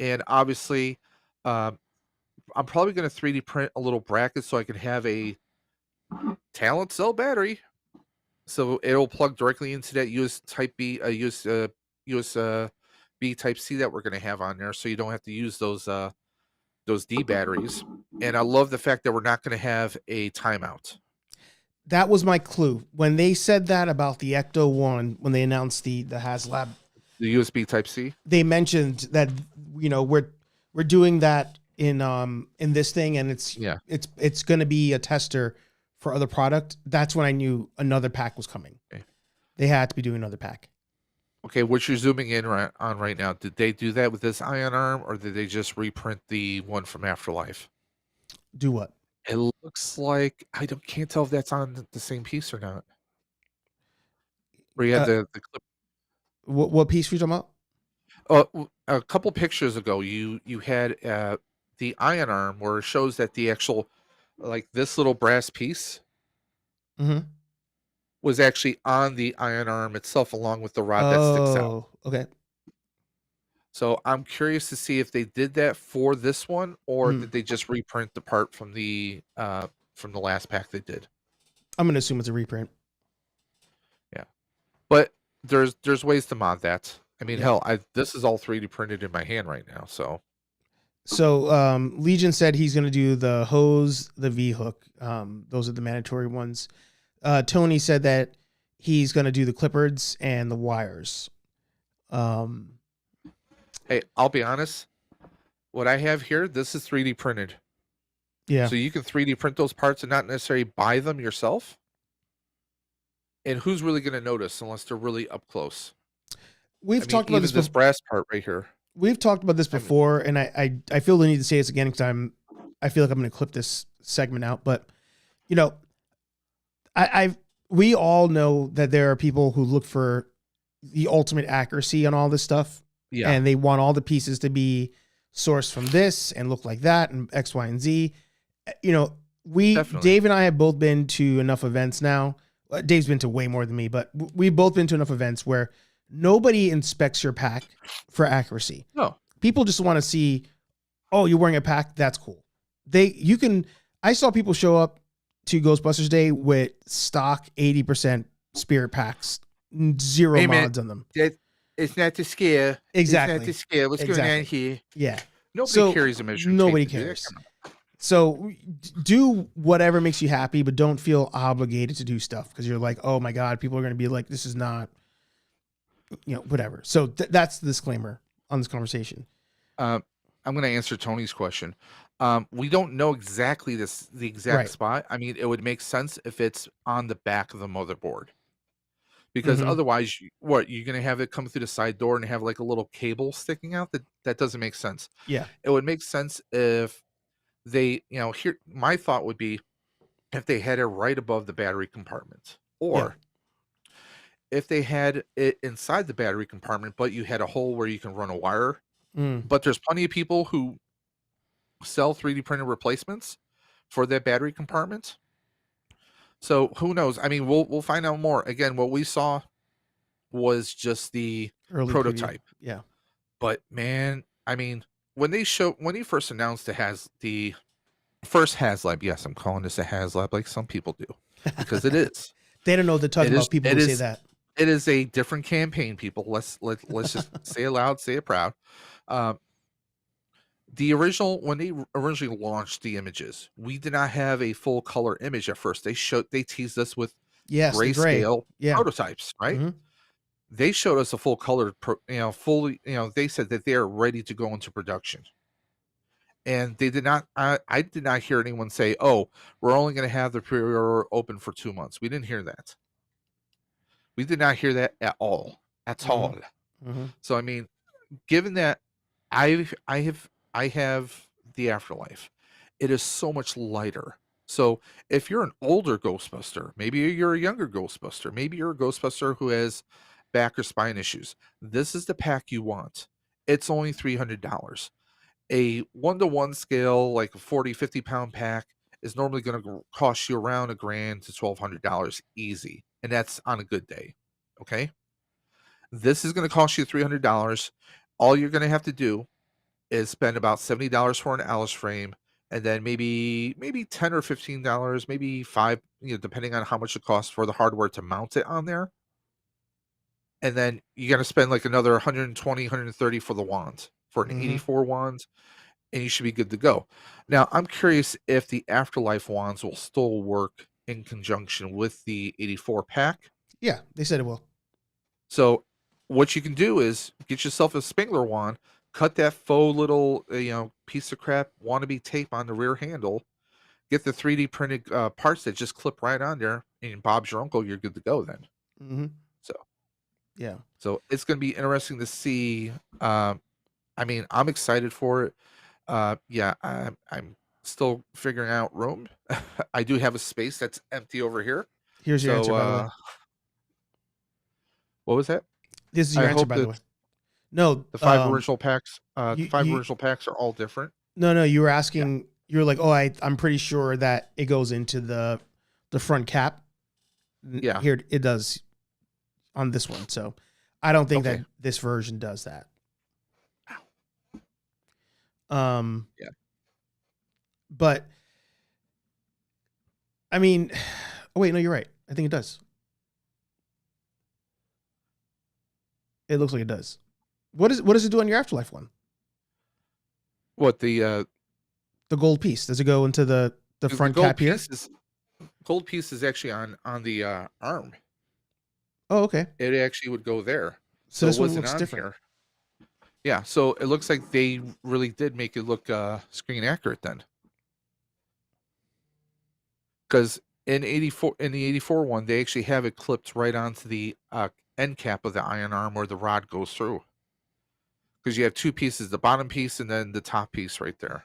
And obviously, um, I'm probably going to 3D print a little bracket so I can have a Talent Cell battery. So it'll plug directly into that USB Type C that we're going to have on there, so you don't have to use those D batteries. And I love the fact that we're not going to have a timeout. That was my clue when they said that about the Ecto One. When they announced the HasLab, The USB Type C. they mentioned that we're doing that in this thing, and it's going to be a tester for other product. That's when I knew another pack was coming. Okay. They had to be doing another pack. Okay, what you're zooming in on right now, did they do that with this ion arm, or did they just reprint the one from Afterlife? Do what? It looks like can't tell if that's on the same piece or not. Where you had the clip. What piece were you talking about? A couple pictures ago, you had the ion arm where it shows that the actual, like this little brass piece, Mm-hmm. was actually on the ion arm itself, along with the rod that sticks out. Oh, okay. So I'm curious to see if they did that for this one, or did they just reprint the part from the last pack they did. I'm gonna assume it's a reprint. Yeah, but there's ways to mod that. I mean, Yeah. hell, this is all 3D printed in my hand right now. So Legion said he's gonna do the hose, the V hook. Those are the mandatory ones. Tony said that he's gonna do the clippers and the wires. Hey, I'll be honest. What I have here, this is 3D printed. Yeah. So you can 3D print those parts and not necessarily buy them yourself. And who's really going to notice unless they're really up close? We've talked about this brass part right here. We've talked about this before, and I feel the need to say this again because I feel like I'm going to clip this segment out. But we all know that there are people who look for the ultimate accuracy on all this stuff. Yeah. And they want all the pieces to be sourced from this and look like that and X, Y, and Z. Dave and I have both been to enough events now. Dave's been to way more than me, but we've both been to enough events where nobody inspects your pack for accuracy. No. People just want to see, oh, you're wearing a pack. That's cool. I saw people show up to Ghostbusters Day with stock 80% Spirit packs, zero mods on them. It's not to scare. Exactly. It's not to scare. What's going on here? Yeah. Nobody carries a measuring tape. Nobody cares. So do whatever makes you happy, but don't feel obligated to do stuff because you're like, oh my God, people are going to be like, this is not, whatever. So that's the disclaimer on this conversation. I'm going to answer Tony's question. We don't know exactly the exact spot. I mean, it would make sense if it's on the back of the motherboard. Because otherwise, you're going to have it come through the side door and have like a little cable sticking out? That doesn't make sense. Yeah. It would make sense if they, here, my thought would be if they had it right above the battery compartment, or if they had it inside the battery compartment, but you had a hole where you can run a wire. But there's plenty of people who sell 3D printed replacements for that battery compartment. So who knows? I mean, we'll find out more. Again, what we saw was just the Early preview. prototype. Yeah. But man, I mean, when he first announced the first HasLab, yes, I'm calling this a HasLab like some people do, because it is. They don't know what they're talking about. People who say that. It is a different campaign, people. Let's just say it loud, say it proud. When they originally launched the images, we did not have a full color image at first. They teased us with grayscale prototypes, right? Mm-hmm. They showed us a full color, fully, they said that they are ready to go into production. And they did not, I did not hear anyone say, oh, we're only going to have the pre-order open for 2 months. We didn't hear that. We did not hear that at all. At all. Mm-hmm. So, I mean, given that I have the Afterlife, it is so much lighter. So if you're an older Ghostbuster, maybe you're a younger Ghostbuster, maybe you're a Ghostbuster who has back or spine issues, this is the pack you want. It's only $300. A 1-to-1 scale, like a 40-50 pound pack, is normally going to cost you around $1,000 to $1,200 easy, and that's on a good day. Okay, this is going to cost you $300. All you're going to have to do is spend about $70 for an Alice frame, and then maybe $10 or $15, maybe $5, depending on how much it costs for the hardware to mount it on there. And then you're going to spend like another $120, $130 for the wand, for an 84 wand, and you should be good to go. Now, I'm curious if the Afterlife wands will still work in conjunction with the 84 pack. Yeah, they said it will. So what you can do is get yourself a Spengler wand, cut that faux little piece of crap wannabe tape on the rear handle, get the 3D printed parts that just clip right on there, and Bob's your uncle, you're good to go then. Mm-hmm. So yeah, so it's going to be interesting to see. I mean, I'm excited for it. Yeah, I'm still figuring out room. I do have a space that's empty over here. Here's your answer, by the way. What was that? This is your answer, by the way. No, the 5 original packs. The 5 original packs are all different. No, you were asking. Yeah. You were like, oh, I'm pretty sure that it goes into the front cap. Yeah, here it does on this one. So I don't think that this version does that. Yeah, but I mean, oh wait, no, you're right. I think it does. It looks like it does. What does it do on your Afterlife one? What, the gold piece? Does it go into the front cap here? Gold piece is actually on the arm. Oh, okay. It actually would go there. So this one looks different. Here. Yeah, so it looks like they really did make it look screen accurate then. Because in the 84 one, they actually have it clipped right onto the end cap of the iron arm where the rod goes through. Because you have 2 pieces, the bottom piece and then the top piece right there.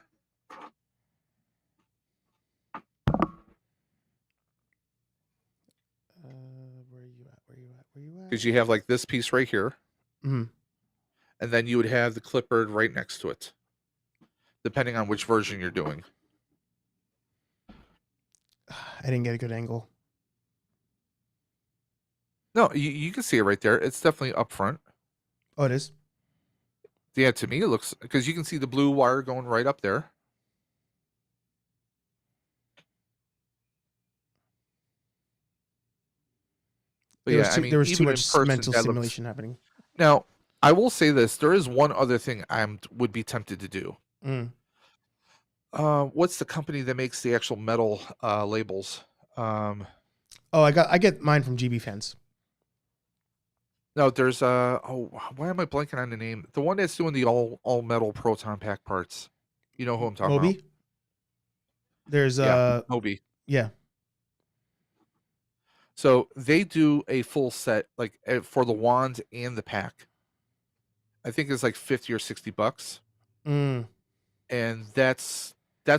Where are you at? Because you have like this piece right here. Mm-hmm. And then you would have the clipboard right next to it, depending on which version you're doing. I didn't get a good angle. No, you can see it right there. It's definitely up front. Oh, it is? Yeah, to me it looks, because you can see the blue wire going right up there. But there was too much mental simulation happening. Now, I will say this: there is one other thing would be tempted to do. What's the company that makes the actual metal labels? I get mine from GB Fans. No, there's why am I blanking on the name? The one that's doing the all metal proton pack parts. You know who I'm talking about? There's Moby. Yeah. So they do a full set, like for the wand and the pack. I think it's like $50 or $60. And that's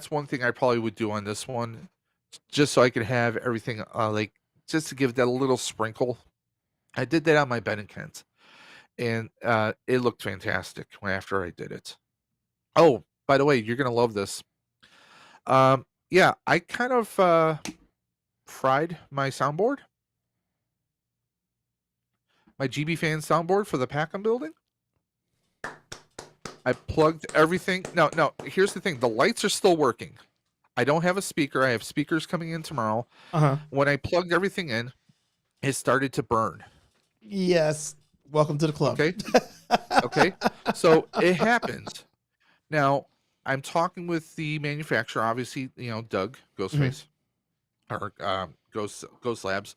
one thing I probably would do on this one, just so I could have everything like just to give that a little sprinkle. I did that on my Ben and Kent, and it looked fantastic after I did it. Oh, by the way, you're gonna love this. Yeah, I kind of fried my soundboard, my GB fan soundboard for the pack I'm building. I plugged everything. No, here's the thing. The lights are still working. I don't have a speaker. I have speakers coming in tomorrow. When I plugged everything in, it started to burn. Yes. Welcome to the club. Okay. So it happens. Now, I'm talking with the manufacturer, obviously, Doug, Ghostface, or Ghost Labs.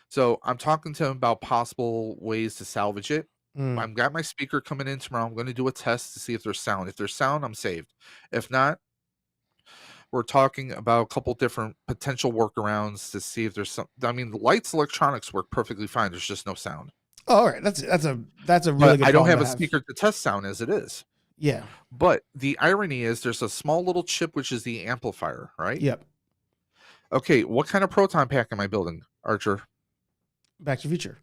So I'm talking to him about possible ways to salvage it. I've got my speaker coming in tomorrow. I'm going to do a test to see if there's sound. If there's sound, I'm saved. If not, we're talking about a couple different potential workarounds to see if there's some. I mean, the lights, electronics work perfectly fine. There's just no sound. Oh, all right. That's a really But good. I don't have a speaker to test sound as it is. Yeah. But the irony is there's a small little chip, which is the amplifier, right? Yep. Okay. What kind of proton pack am I building, Archer? Back to the Future.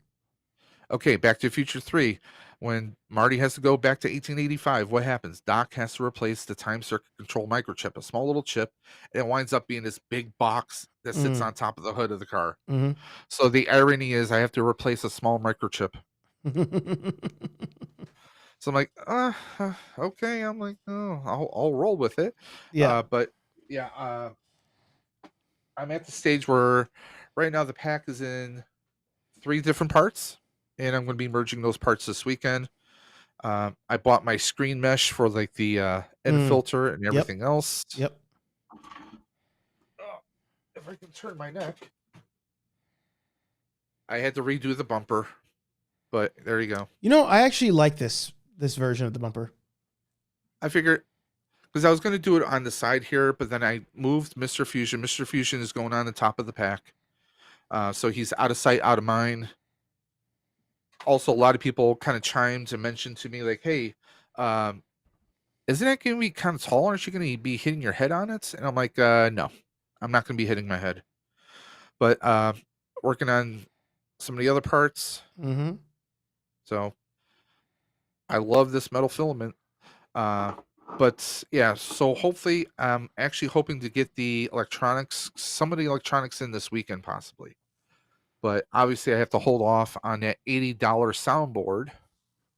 Okay. Back to the Future 3. When Marty has to go back to 1885, what happens? Doc has to replace the time circuit control microchip, a small little chip, and it winds up being this big box that sits on top of the hood of the car. So the irony is I have to replace a small microchip. So I'm like, okay. I'm like, oh, I'll roll with it. Yeah. But yeah, I'm at the stage where right now the pack is in 3 different parts, and I'm going to be merging those parts this weekend. I bought my screen mesh for like the end filter and everything else. Yep. If I can turn my neck, I had to redo the bumper, but there you go. I actually like this version of the bumper. I figured, because I was going to do it on the side here, but then I moved Mr. Fusion. Mr. Fusion is going on the top of the pack. So he's out of sight, out of mind. Also, a lot of people kind of chimed and mentioned to me, like, hey, isn't that going to be kind of tall? Aren't you going to be hitting your head on it? And I'm like, no, I'm not going to be hitting my head. But working on some of the other parts. So I love this metal filament. But yeah, so hopefully I'm actually hoping to get some of the electronics in this weekend possibly. But obviously I have to hold off on that $80 soundboard,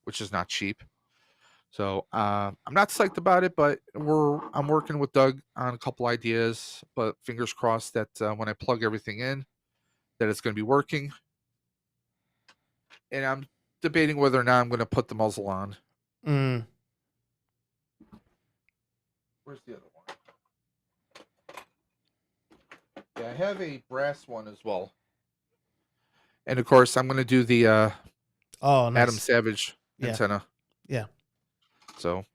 which is not cheap. So I'm not psyched about it, but I'm working with Doug on a couple ideas, but fingers crossed that when I plug everything in, that it's going to be working. And I'm debating whether or not I'm going to put the muzzle on. Where's the other one? Yeah, I have a brass one as well. And of course, I'm going to do the nice. Adam Savage antenna. Yeah. So,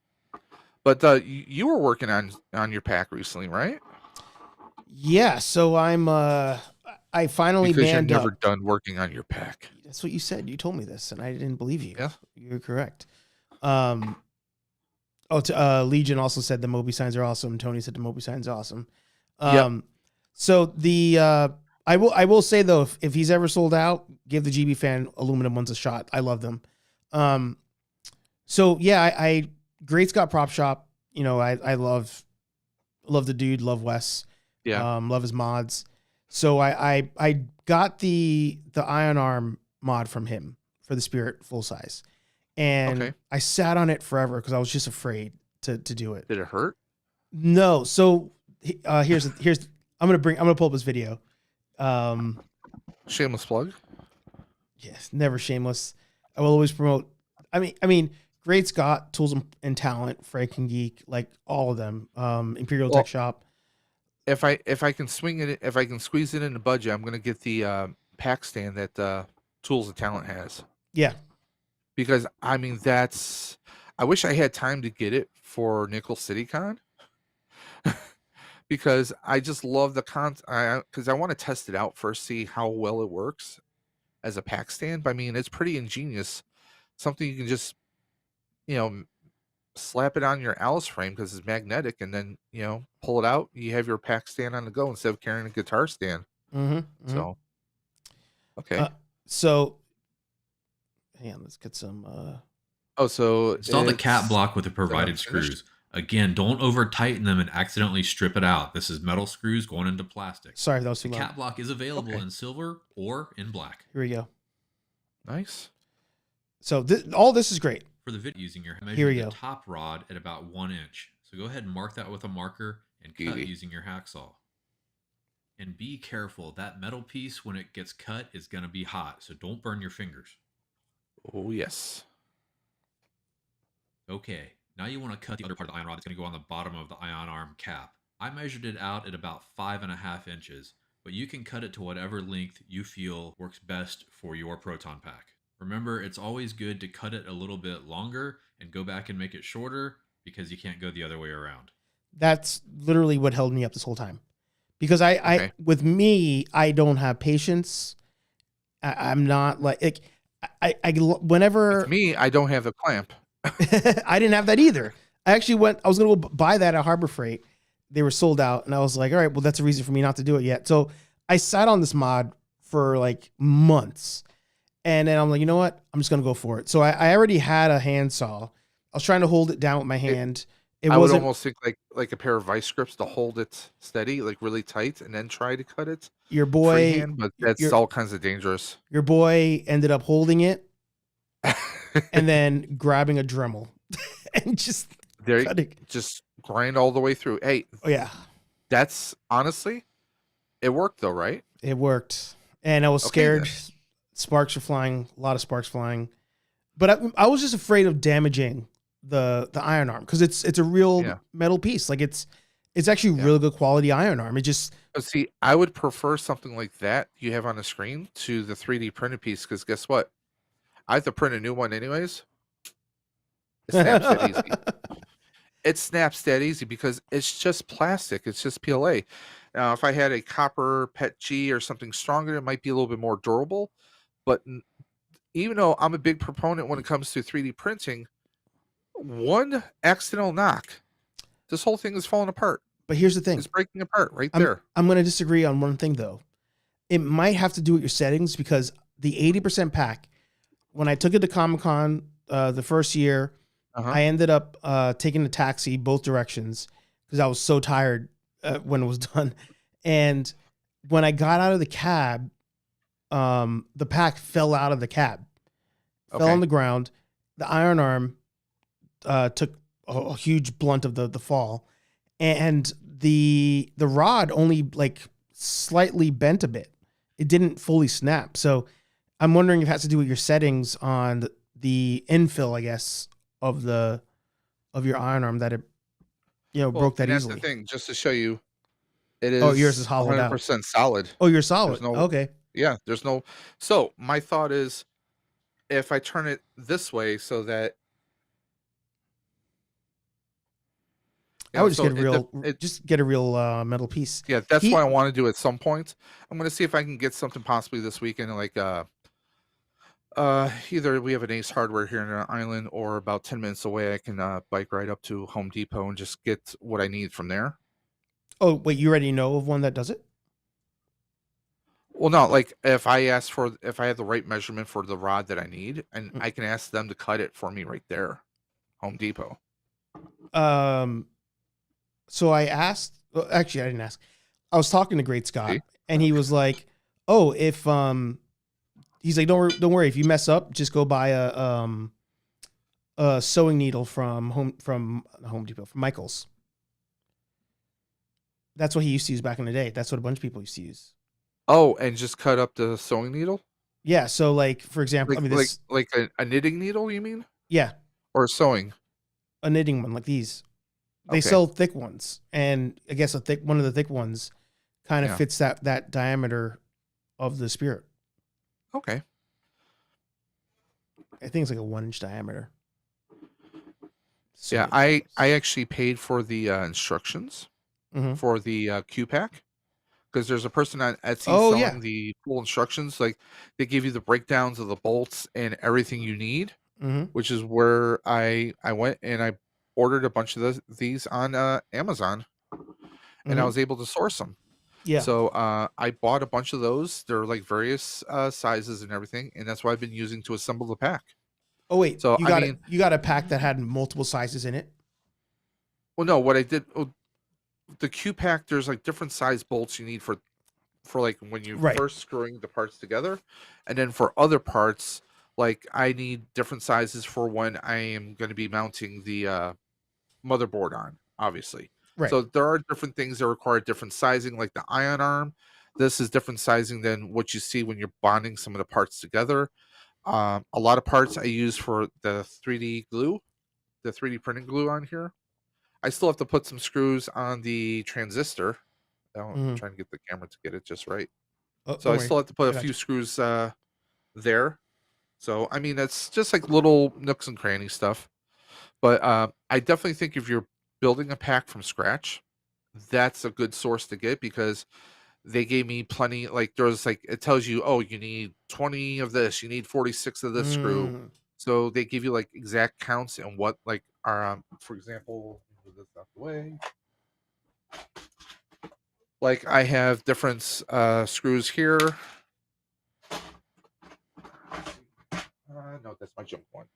but you were working on your pack recently, right? Yeah. So I finally because manned you're never up. done working on your pack. That's what you said. You told me this, and I didn't believe you. Yeah, you're correct. Legion also said the Moby signs are awesome. Tony said the Moby signs are awesome. So the I will say though, if he's ever sold out, give the GB fan aluminum ones a shot. I love them. So yeah, I Great Scott Prop Shop. I love the dude. Love Wes. Yeah. Love his mods. So I got the Ion Arm mod from him for the Spirit full size, and I sat on it forever because I was just afraid to do it. Did it hurt? No. So here's I'm gonna pull up this video. Shameless plug. Yes, never shameless. I will always promote. I mean, Great Scott, Tools and Talent, Frank and Geek, like all of them. Imperial Tech Shop. If I can if I can squeeze it in the budget, I'm gonna get the pack stand that Tools and Talent has. Yeah. Because I mean I wish I had time to get it for Nickel City Con. Because I just love the because I want to test it out first, see how well it works as a pack stand. But I mean, it's pretty ingenious. Something you can just, slap it on your Alice frame because it's magnetic, and then pull it out. You have your pack stand on the go instead of carrying a guitar stand. So, okay. So, hang on, let's get some. So install the cat block with the provided screws. Again, don't over tighten them and accidentally strip it out. This is metal screws going into plastic. Sorry, that was The too loud. cap block is available Okay. in silver or in black. Here we go. Nice. So all this is great. For the video using your Here we measure go. the top rod at about 1 inch. So go ahead and mark that with a marker and cut Easy. using your hacksaw. And be careful. That metal piece, when it gets cut, is going to be hot. So don't burn your fingers. Oh, yes. Okay, now you want to cut the other part of the ion rod that's going to go on the bottom of the ion arm cap. I measured it out at about 5.5 inches, but you can cut it to whatever length you feel works best for your proton pack. Remember, it's always good to cut it a little bit longer and go back and make it shorter because you can't go the other way around. That's literally what held me up this whole time. Because Okay. with me, I don't have patience. I'm not like whenever With me, I don't have the clamp. I didn't have that either. I was going to go buy that at Harbor Freight. They were sold out. And I was like, all right, well, that's a reason for me not to do it yet. So I sat on this mod for like months. And then I'm like, you know what? I'm just going to go for it. So I already had a handsaw. I was trying to hold it down with my hand. I would wasn't almost think like a pair of vice grips to hold it steady, like really tight, and then try to cut it your boy. freehand. But that's your- all kinds of dangerous. Your boy ended up holding it and then grabbing a Dremel and just There, cutting. just grind all the way through. Hey, Oh, yeah. that's honestly, it worked though, right? It worked. And I was Okay, scared. then. Sparks were flying, a lot of sparks flying. But I was just afraid of damaging the iron arm because it's a real Yeah. metal piece. Like it's actually Yeah. really good quality iron arm. It just But see, I would prefer something like that you have on the screen to the 3D printed piece because guess what? I have to print a new one anyways. It snaps that easy. It snaps that easy because it's just plastic. It's just PLA. Now, if I had a copper PET G or something stronger, it might be a little bit more durable. But even though I'm a big proponent when it comes to 3D printing, one accidental knock, this whole thing is falling apart. But here's the thing. It's breaking apart right there. I'm going to disagree on one thing though. It might have to do with your settings because the 80% pack, when I took it to Comic-Con the first year, Uh-huh. I ended up taking a taxi both directions because I was so tired when it was done. And when I got out of the cab, the pack fell out of the cab, fell Okay. on the ground. The iron arm took a huge blunt of the fall, and the rod only like slightly bent a bit. It didn't fully snap. So I'm wondering if it has to do with your settings on the infill, I guess, of your iron arm that it broke that and that's easily. the thing, just to show you, it is. Oh, yours is hollowed out. 100% solid. Oh, you're solid. no- Okay. Yeah, there's no. So my thought is, if I turn it this way, so that I would just so get a real metal piece. Yeah, that's He- what I want to do at some point. I'm going to see if I can get something possibly this weekend, like either we have an Ace Hardware here in our island, or about 10 minutes away, I can bike right up to Home Depot and just get what I need from there. Oh, wait, you already know of one that does it? Well, no, like if I have the right measurement for the rod that I need, and I can ask them to cut it for me right there, Home Depot. So I asked. Well, actually, I didn't ask. I was talking to Great Scott, See? and he was like, "Oh, if he's like, don't worry. If you mess up, just go buy a sewing needle from Home Depot, from Michael's." That's what he used to use back in the day. That's what a bunch of people used to use. Oh, and just cut up the sewing needle, Yeah. So, like, for example, like I mean, this, like a knitting needle, you mean, yeah, or sewing? a knitting one like these. They Okay. sell thick ones, and I guess one of the thick ones kind of Yeah. fits that diameter of the spirit. Okay. I think it's like a 1-inch diameter. So Yeah, good. I actually paid for the instructions Mhm. for the Q pack, because there's a person on Etsy Oh, selling yeah. the full instructions. Like they give you the breakdowns of the bolts and everything you need, Mhm. which is where I went and I ordered a bunch of these on Amazon, and I Mhm. was able to source them. Yeah. So I bought a bunch of those. They're like various sizes and everything, and that's what I've been using to assemble the pack. Oh wait, so, you I got mean- you got a pack that had multiple sizes in it. Well, no, what I did, the Q pack, there's like different size bolts you need for like when you Right. first screwing the parts together, and then for other parts, like I need different sizes for when I am going to be mounting the motherboard on, obviously. Right. So there are different things that require different sizing, like the ion arm. This is different sizing than what you see when you're bonding some of the parts together. A lot of parts I use for the 3D glue, the 3D printing glue on here. I still have to put some screws on the transistor. I'm Mhm. trying to get the camera to get it just right. Oh, So don't I worry. still have to put I a got few you. screws there. So I mean, it's just like little nooks and cranny stuff. But I definitely think if you're building a pack from scratch, that's a good source to get because they gave me plenty. Like there's like it tells you, oh, you need 20 of this, you need 46 of this screw. Mm. So they give you like exact counts and what like are for example, move this out the way. Like I have different screws here. No, that's my junk one.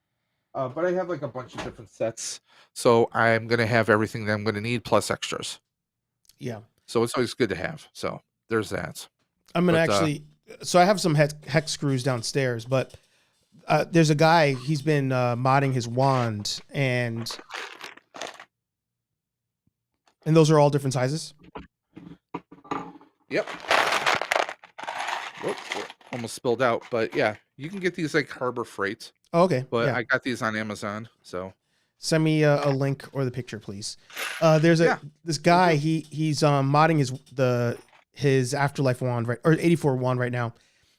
But I have like a bunch of different sets, so I'm gonna have everything that I'm gonna need plus extras. Yeah. So it's always good to have. So there's that. I'm gonna But actually. So I have some hex screws downstairs, but there's a guy. He's been modding his wand, and those are all different sizes. yep. Whoop, almost spilled out, but yeah, you can get these like Harbor Freight. Oh, okay. But Yeah. I got these on Amazon, so Send me a link or the picture, please. There's Yeah. this guy. He's modding his Afterlife wand, right, or 84 wand right now.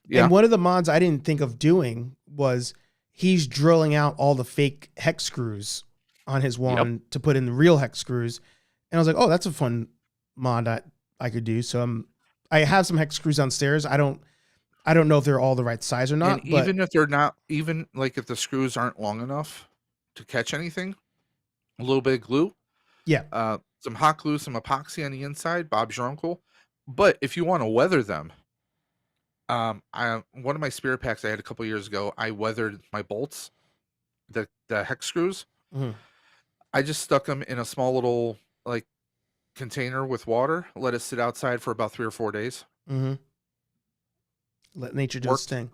yeah, And one of the mods I didn't think of doing was he's drilling out all the fake hex screws on his wand to put in the real hex screws. And I was like, oh, that's a fun mod I could do. So I have some hex screws downstairs. I don't know if they're all the right size or not. and But even if they're not, even like if the screws aren't long enough to catch anything, a little bit of glue, yeah, some hot glue, some epoxy on the inside. Bob's your uncle. But if you want to weather them, one of my spirit packs I had a couple years ago, I weathered my bolts, the hex screws. Mhm. I just stuck them in a small little like container with water, let it sit outside for about 3 or 4 days. Mm-hmm. Let nature do its Worked. thing.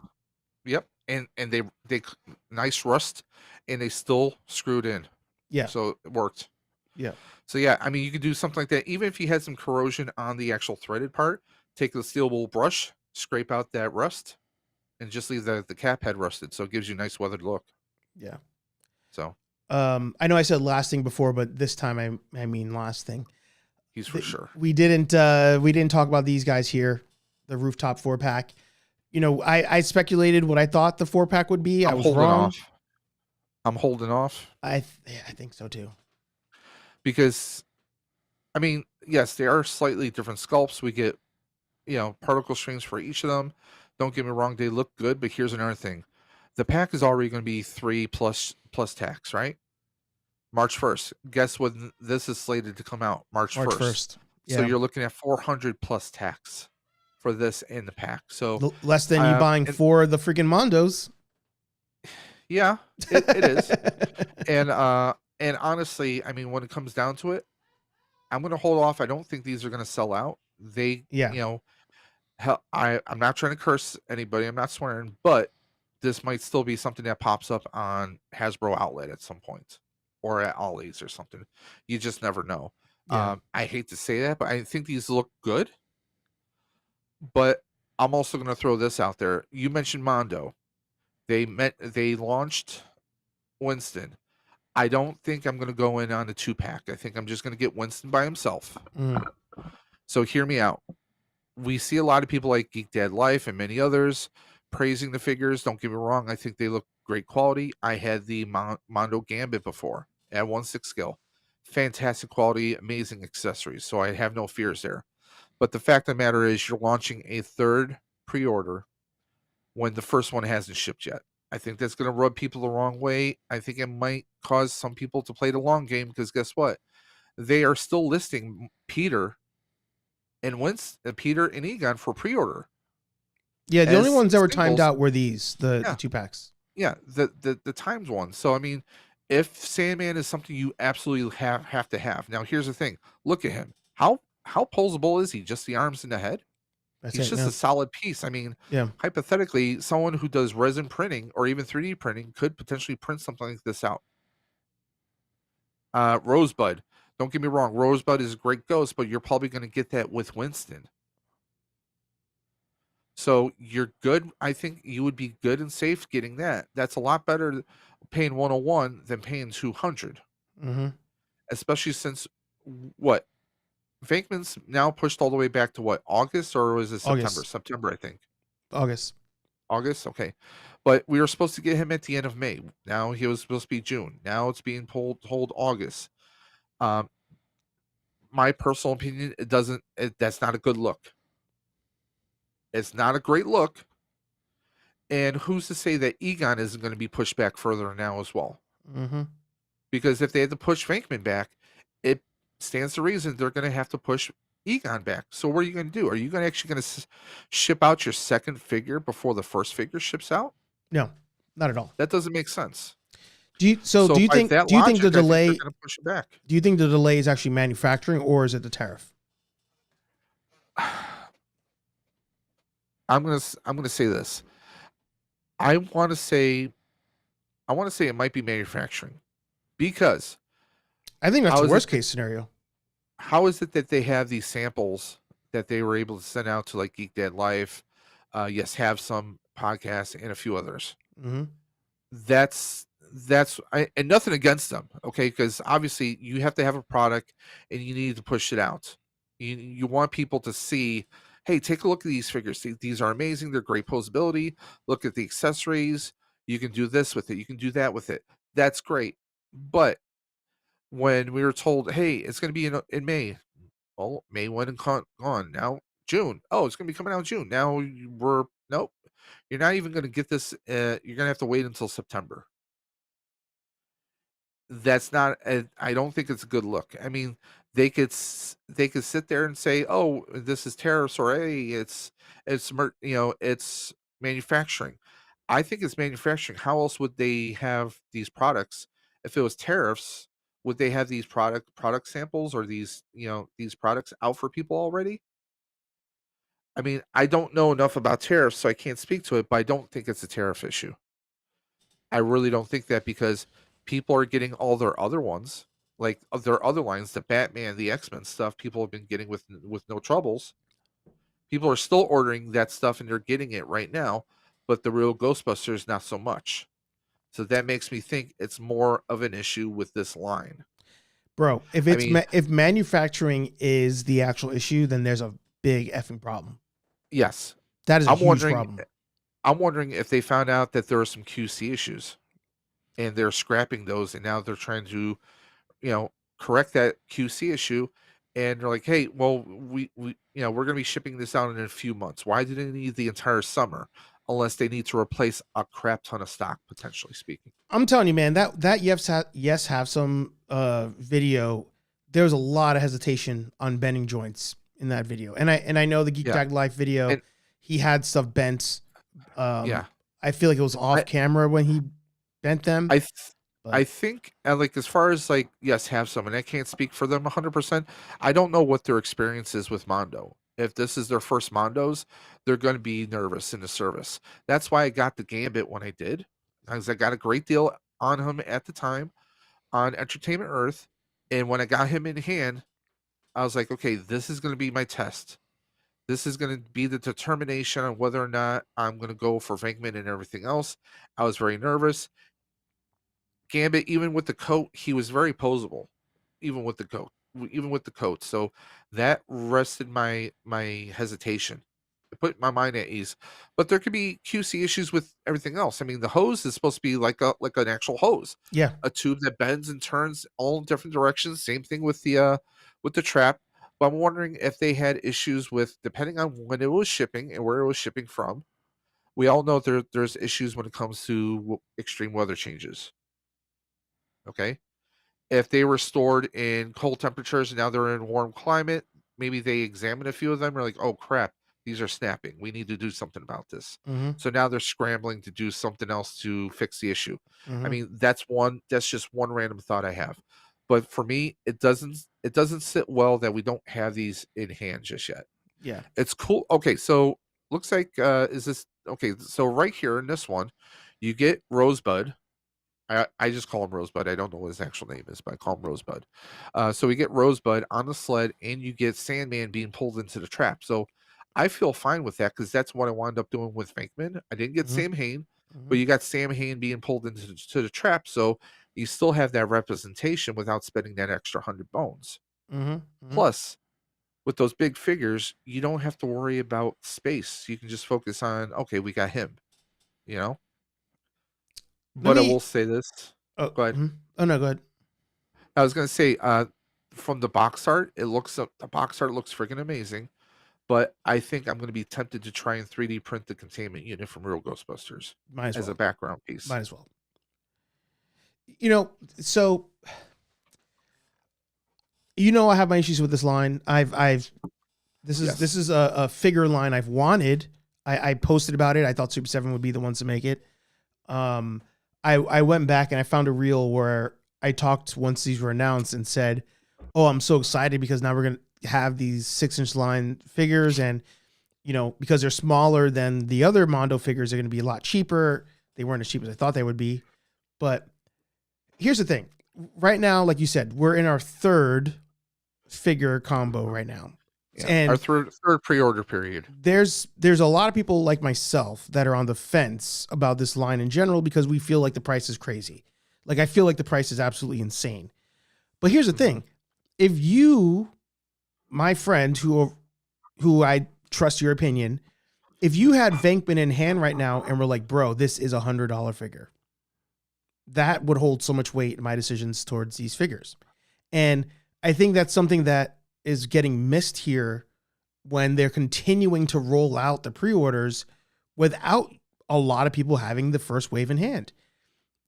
Yep, and they nice rust, and they still screwed in. Yeah, So it worked. yeah, So yeah, I mean you could do something like that. Even if you had some corrosion on the actual threaded part, take the steel wool brush, scrape out that rust, and just leave the cap head rusted, so it gives you a nice weathered look. yeah. So I know I said last thing before, but this time I mean last thing. he's for sure. We didn't talk about these guys here, the rooftop 4-pack. You know, I speculated what I thought the 4-pack would be. I was wrong. I'm holding off I think so too. because, I mean, yes, they are slightly different sculpts. We get, particle streams for each of them. Don't get me wrong, they look good, but here's another thing. The pack is already going to be 3 plus tax, right? March 1st. Guess when this is slated to come out? March 1st. Yeah. So you're looking at 400 plus tax for this in the pack. So Less than you buying 4 of the freaking Mondos. yeah, it is. And honestly, I mean, when it comes down to it, I'm going to hold off. I don't think these are going to sell out. Hell, I'm not trying to curse anybody. I'm not swearing, but this might still be something that pops up on Hasbro outlet at some point or at Ollie's or something. You just never know. Yeah. I hate to say that, but I think these look good. But I'm also going to throw this out there. You mentioned Mondo. They launched Winston. I don't think I'm going to go in on a 2-pack. I think I'm just going to get Winston by himself. Mm. So hear me out. We see a lot of people like Geek Dad Life and many others praising the figures. Don't get me wrong. I think they look great quality. I had the Mondo Gambit before at 1/6 scale. Fantastic quality, amazing accessories. So I have no fears there. But the fact of the matter is you're launching a 3rd pre-order when the first one hasn't shipped yet. I think that's going to rub people the wrong way. I think it might cause some people to play the long game because guess what? They are still listing Peter and Peter and Egon for pre-order. Yeah, the only as ones that were timed singles. out were the Yeah. 2-packs. Yeah, the timed ones. So I mean, if Sandman is something you absolutely have to have. Now, here's the thing. Look at him. How posable is he? Just the arms and the head? That's He's it. just Yeah. a solid piece. I mean, Yeah. hypothetically, someone who does resin printing or even 3D printing could potentially print something like this out. Rosebud. Don't get me wrong. Rosebud is a great ghost, but you're probably going to get that with Winston. So you're good. I think you would be good and safe getting that. That's a lot better paying 101 than paying 200, Mm-hmm. especially since what Venkman's now pushed all the way back to what, August, or was it September? August. September, I think. August. August, okay. But we were supposed to get him at the end of May. Now he was supposed to be June. Now it's being told August. Um, my personal opinion, that's not a good look. It's not a great look. And who's to say that Egon isn't going to be pushed back further now as well? Mm-hmm. Because if they had to push Venkman back, it stands to reason they're going to have to push Egon back. So what are you going to do? Are you actually going to ship out your second figure before the first figure ships out? No, not at all. That doesn't make sense. Do you by think that do you think logic, the I delay they're going to push it back. do you think the delay is actually manufacturing or is it the tariff? I'm gonna say this. I want to say it might be manufacturing, because I think that's how the is it worst that- case scenario. how is it that they have these samples that they were able to send out to like Geek Dead Life, yes, have some podcasts and a few others. Mm-hmm. And nothing against them, okay? Because obviously you have to have a product and you need to push it out. You want people to see, hey, take a look at these figures. These are amazing. They're great posability. Look at the accessories. You can do this with it. You can do that with it. That's great. But when we were told, hey, it's going to be in May, well, May went and gone. Now June. Oh, it's going to be coming out in June. Now we're nope. You're not even going to get this. You're going to have to wait until September. That's not. I don't think it's a good look. I mean, they could sit there and say, "Oh, this is tariffs," or "Hey, it's manufacturing." I think it's manufacturing. How else would they have these products if it was tariffs? Would they have these product samples or these products out for people already? I mean, I don't know enough about tariffs, so I can't speak to it, but I don't think it's a tariff issue. I really don't think that, because people are getting all their other ones, like of their other lines, the Batman, the X-Men stuff. People have been getting with no troubles. People are still ordering that stuff and they're getting it right now, but the real Ghostbusters not so much. So that makes me think it's more of an issue with this line. Bro, if I it's mean, if manufacturing is the actual issue, then there's a big effing problem. yes, That is a I'm huge wondering. problem. I'm wondering if they found out that there are some QC issues and they're scrapping those, and now they're trying to correct that QC issue, and they're like, hey, well, we're going to be shipping this out in a few months. Why do they need the entire summer unless they need to replace a crap ton of stock, potentially speaking? I'm telling you, man, that yes have some video. There was a lot of hesitation on bending joints in that video, and I know the Geek Yeah. Tag Life video, And- he had stuff bent. Yeah. I feel like it was off camera when he bent them. I think, like, as far as like, yes, have some, and I can't speak for them 100%. I don't know what their experience is with Mondo. If this is their first Mondos, they're going to be nervous in the service. That's why I got the Gambit when I did, because I got a great deal on him at the time on Entertainment Earth, and when I got him in hand, I was like, okay, this is going to be my test. This is going to be the determination on whether or not I'm going to go for Venkman and everything else. I was very nervous. Gambit, even with the coat, he was very posable, even with the coat. So that rested my hesitation. It put my mind at ease. But there could be QC issues with everything else. I mean, the hose is supposed to be like an actual hose. Yeah. A tube that bends and turns all different directions. Same thing with the trap. But I'm wondering if they had issues with, depending on when it was shipping and where it was shipping from. We all know there's issues when it comes to extreme weather changes. Okay. If they were stored in cold temperatures and now they're in warm climate, maybe they examine a few of them. Are like, oh crap, These are snapping. We need to do something about this. Mm-hmm. So now they're scrambling to do something else to fix the issue. I Mm-hmm. mean, that's just one random thought I have. But for me, it doesn't sit well that we don't have these in hand just yet. Yeah. It's cool. Okay, so looks like is this okay? So right here in this one, you get Rosebud. I just call him Rosebud. I don't know what his actual name is, but I call him Rosebud. So we get Rosebud on the sled, and you get Sandman being pulled into the trap. So I feel fine with that because that's what I wound up doing with Venkman. I didn't get Mm-hmm. Sam Hain, Mm-hmm. but you got Sam Hain being pulled into the trap. So you still have that representation without spending that extra 100 bones. Mm-hmm. Mm-hmm. Plus, with those big figures, you don't have to worry about space. You can just focus on, okay, we got him, you know? Let But I will me. say this. Oh. Go ahead. Mhm. Oh no. Go ahead. I was gonna say, from the box art, the box art looks freaking amazing. But I think I'm gonna be tempted to try and 3D print the containment unit from Real Ghostbusters Might as as a well. background piece. Might as well. You know. So. I have my issues with this line. This Yes. is a figure line I've wanted. I posted about it. I thought Super 7 would be the ones to make it. I went back and I found a reel where I talked once these were announced and said, "Oh, I'm so excited because now we're gonna have these 6-inch line figures, and because they're smaller than the other Mondo figures, they're gonna be a lot cheaper. They weren't as cheap as I thought they would be, but here's the thing: right now, like you said, we're in our third figure combo right now, Yeah. and Our third pre-order period. there's a lot of people like myself that are on the fence about this line in general because we feel like the price is crazy. Like I feel like the price is absolutely insane. But here's the thing. If you, my friend who I trust your opinion, if you had Venkman in hand right now and were like, "Bro, this is $100 figure." That would hold so much weight in my decisions towards these figures. And I think that's something that is getting missed here when they're continuing to roll out the pre-orders without a lot of people having the first wave in hand.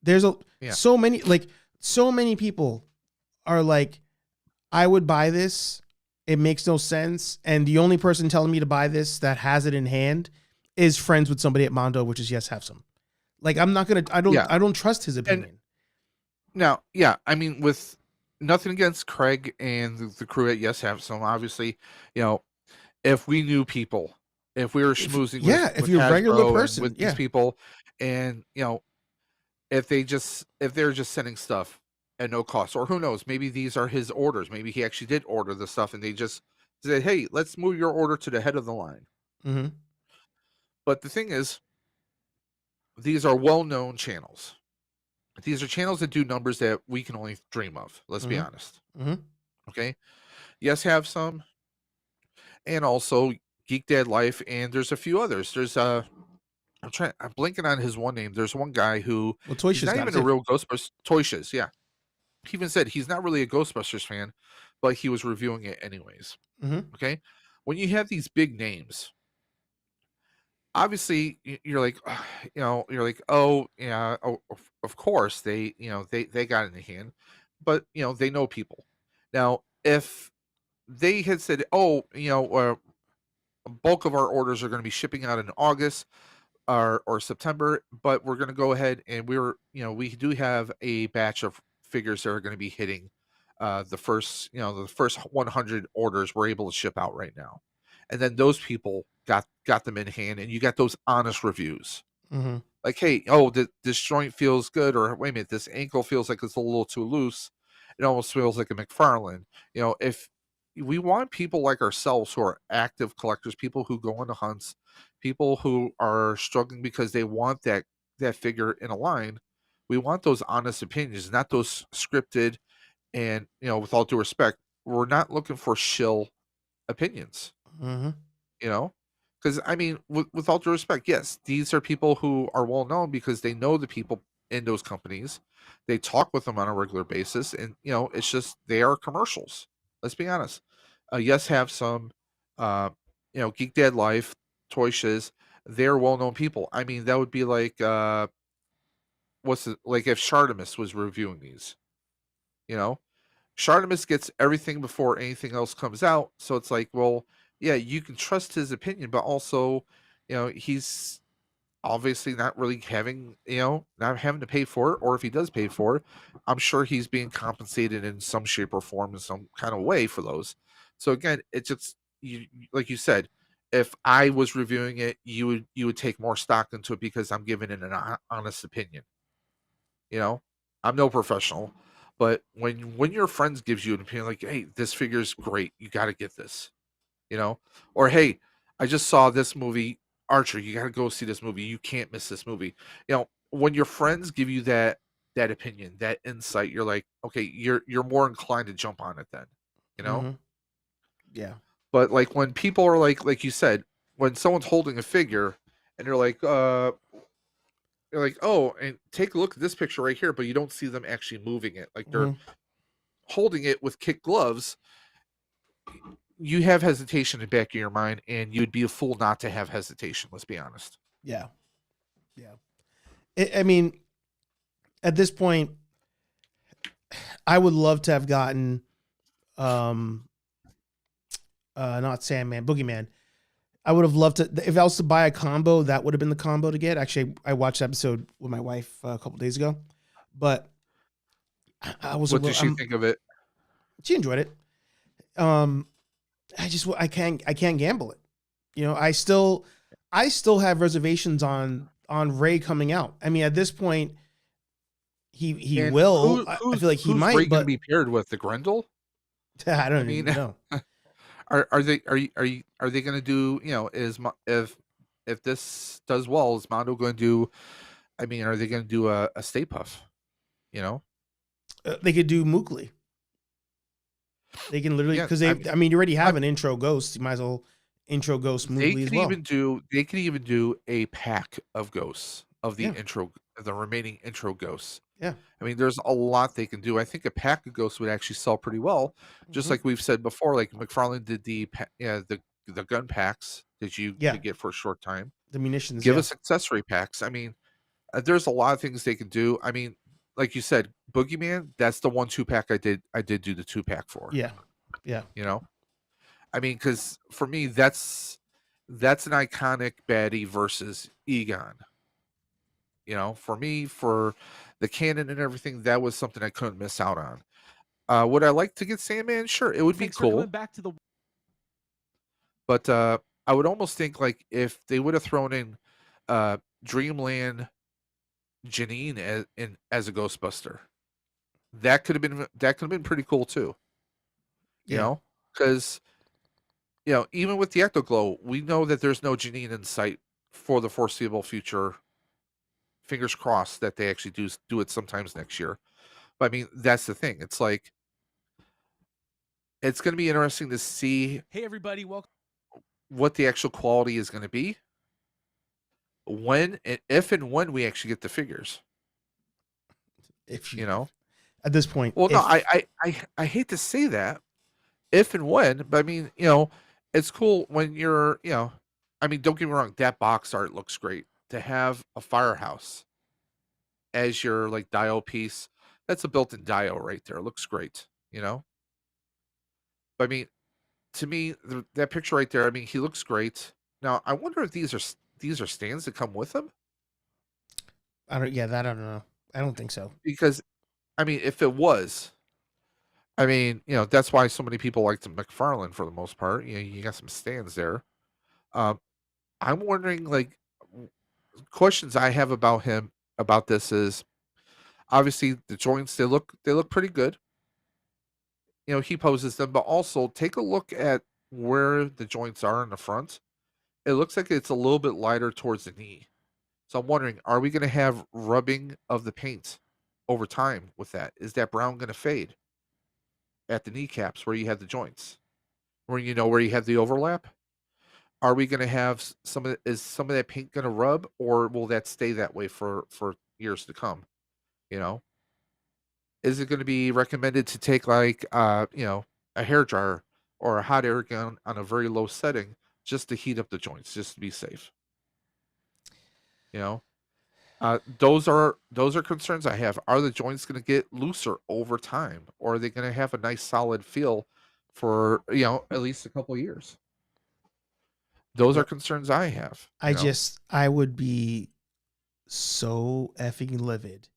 There's Yeah. so many people are like, I would buy this. It makes no sense. And the only person telling me to buy this that has it in hand is friends with somebody at Mondo, which is Yes Have Some. Like I Yeah. don't trust his opinion. Now, yeah, I mean, with nothing against Craig and the crew at Yes Have Some, obviously, if we knew people, if we were schmoozing if with you're a regular Hasbro and person, with yeah. these people, and if they're just sending stuff at no cost, or who knows, maybe these are his orders. Maybe he actually did order the stuff, and they just said, "Hey, let's move your order to the head of the line." Mm-hmm. But the thing is, these are well-known channels. These are channels that do numbers that we can only dream of. Let's be honest. Mm-hmm. Okay. Yes, Have Some, and also Geek Dad Life, and there's a few others. There's I'm blinking on his one name. There's one guy who Well, he's Toysha's not got even it a too. real Ghostbusters. Toysha's, yeah. He even said he's not really a Ghostbusters fan, but he was reviewing it anyways. Mm-hmm. Okay. When you have these big names, obviously you're like, you're like, oh yeah, oh, of course they got it in the hand, but they know people. Now, if they had said, oh, a bulk of our orders are going to be shipping out in August or September, but we're going to go ahead and we do have a batch of figures that are going to be hitting the first 100 orders we're able to ship out right now, and then those people got them in hand, and you got those honest reviews. Mm-hmm. Like, hey, oh, this joint feels good, or wait a minute, this ankle feels like it's a little too loose. It almost feels like a McFarlane. If we want people like ourselves who are active collectors, people who go on the hunts, people who are struggling because they want that figure in a line, we want those honest opinions, not those scripted. And with all due respect, we're not looking for shill opinions. Mm-hmm. Because I mean, with all due respect, yes, these are people who are well known because they know the people in those companies. They talk with them on a regular basis, and it's just they are commercials. Let's be honest. Yes, Have Some, Geek Dad Life, Toy Shiz. They're well known people. I mean, that would be like what's it like if Shartimus was reviewing these. Shartimus gets everything before anything else comes out, so it's like, well, yeah, you can trust his opinion, but also, he's obviously not really having, not having to pay for it, or if he does pay for it, I'm sure he's being compensated in some shape or form in some kind of way for those. So again, it's just like you said, if I was reviewing it, you would take more stock into it because I'm giving it an honest opinion. You know, I'm no professional, but when your friends gives you an opinion like, "Hey, this figure's great. You got to get this." Or "Hey, I just saw this movie, Archer. You got to go see this movie. You can't miss this movie." When your friends give you that opinion, that insight, you're like, "Okay, you're more inclined to jump on it then." You know? Mm-hmm. Yeah. But like when people are like you said, when someone's holding a figure and you're like, "Oh, and take a look at this picture right here," but you don't see them actually moving it. Like they're Mm-hmm. holding it with kid gloves. You have hesitation in the back of your mind, and you'd be a fool not to have hesitation. Let's be honest. Yeah. Yeah. I mean, at this point, I would love to have gotten, not Sandman, Boogeyman. I would have loved to, if I was to buy a combo, that would have been the combo to get. Actually, I watched the episode with my wife a couple days ago, but I was a What little, did she think of it? she enjoyed it. I can't gamble it. I still have reservations on Ray coming out. I mean, at this point, he And will. I feel like he who's Ray might, going to but be paired with? The Grendel? I I don't mean, even know. are they going to do? If this does well, is Mondo going to do? I mean, are they going to do a Stay Puff? You know? They could do Mookley. They can literally, Yeah. because I I mean, you already have I'm an intro Ghost. You might as well intro Ghost They Mookley as could well. even do a pack of ghosts of Yeah. the remaining intro ghosts. Yeah. I mean, there's a lot they can do. I think a pack of ghosts would actually sell pretty well, just Mhm. like we've said before. Like McFarlane did the gun packs that you Yeah. could get for a short time. The munitions. Give Yeah. us accessory packs. I mean, there's a lot of things they can do. I mean, like you said, Boogeyman. That's the 1-2 pack I did do the 2 pack for. Yeah. Yeah. You know, I mean, because for me, that's an iconic baddie versus Egon. For me, for the canon and everything, that was something I couldn't miss out on. Would I like to get Sandman? Sure, it would be Thanks for coming cool. back to the But I would almost think like if they would have thrown in Dreamland Janine as a Ghostbuster, that could have been pretty cool too. You Yeah. know, because even with the Ectoglow, we know that there's no Janine in sight for the foreseeable future. Fingers crossed that they actually do it sometimes next year. But I mean, that's the thing. It's like it's going to be interesting to see Hey everybody, welcome. what the actual quality is going to be if and when we actually get the figures. If You know, at this point, well, no, if, I hate to say that if and when, but I mean, it's cool when I mean, don't get me wrong, that box art looks great. To have a firehouse as your like dial piece, that's a built-in dial right there. It looks great. But I mean, to me, that picture right there, I mean, he looks great. Now, I wonder if these are stands that come with him, I don't. Yeah, that I don't know. I don't think so. because I mean, if it was, I mean, that's why so many people liked McFarlane for the most part. You got some stands there. Um, I'm wondering, like, questions I have about this is obviously the joints. They look pretty good. He poses them, but also take a look at where the joints are in the front. It looks like it's a little bit lighter towards the knee. So I'm wondering, are we going to have rubbing of the paint over time with that? Is that brown going to fade at the kneecaps where you have the joints, where you have the overlap? Are we going to have is some of that paint going to rub, or will that stay that way for years to come? You know, is it going to be recommended to take like a hair dryer or a hot air gun on a very low setting just to heat up the joints, just to be safe? You know, those are concerns I have. Are the joints going to get looser over time, or are they going to have a nice solid feel for at least a couple of years? Those are Yep. concerns I have. You know? I would be so effing livid